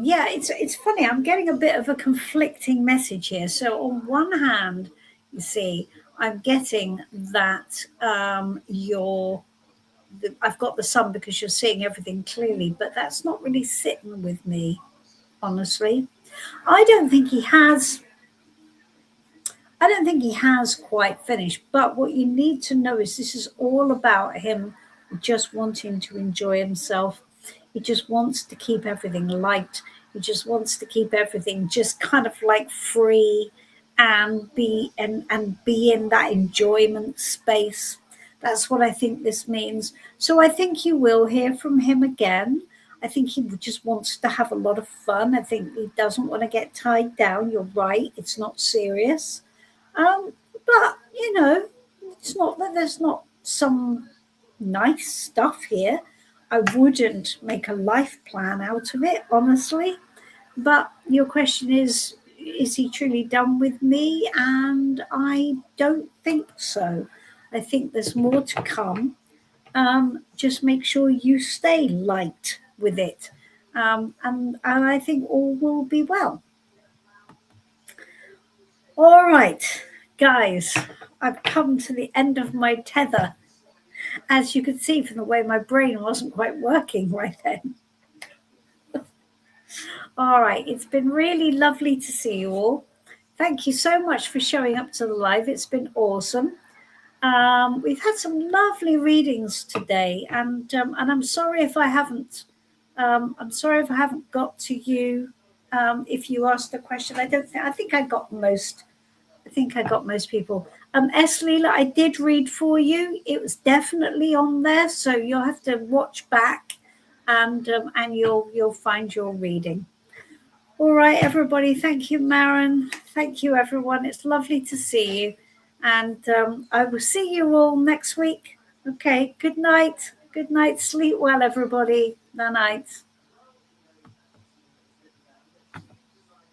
yeah, it's funny. I'm getting a bit of a conflicting message here. So on one hand, you see, I'm getting that I've got the sun because you're seeing everything clearly, but that's not really sitting with me, honestly. I don't think he has quite finished, but what you need to know is this is all about him just wanting to enjoy himself. He just wants to keep everything light. He just wants to keep everything just kind of like free and be in that enjoyment space. That's what I think this means. So I think you will hear from him again. I think he just wants to have a lot of fun. I think he doesn't want to get tied down. You're right. It's not serious. But it's not that there's not some nice stuff here. I wouldn't make a life plan out of it, honestly. But your question is he truly done with me? And I don't think so. I think there's more to come. Just make sure you stay light with it. And I think all will be well. All right, guys, I've come to the end of my tether. As you could see from the way my brain wasn't quite working right then. All right, it's been really lovely to see you all. Thank you so much for showing up to the live. It's been awesome. We've had some lovely readings today, and I'm sorry if I haven't. I'm sorry if I haven't got to you. If you asked a question, I think I got most. I think I got most people. Leela, I did read for you. It was definitely on there, so you'll have to watch back, and you'll find your reading. All right, everybody. Thank you, Maren. Thank you, everyone. It's lovely to see you, and I will see you all next week. Okay. Good night. Good night. Sleep well, everybody. Good night.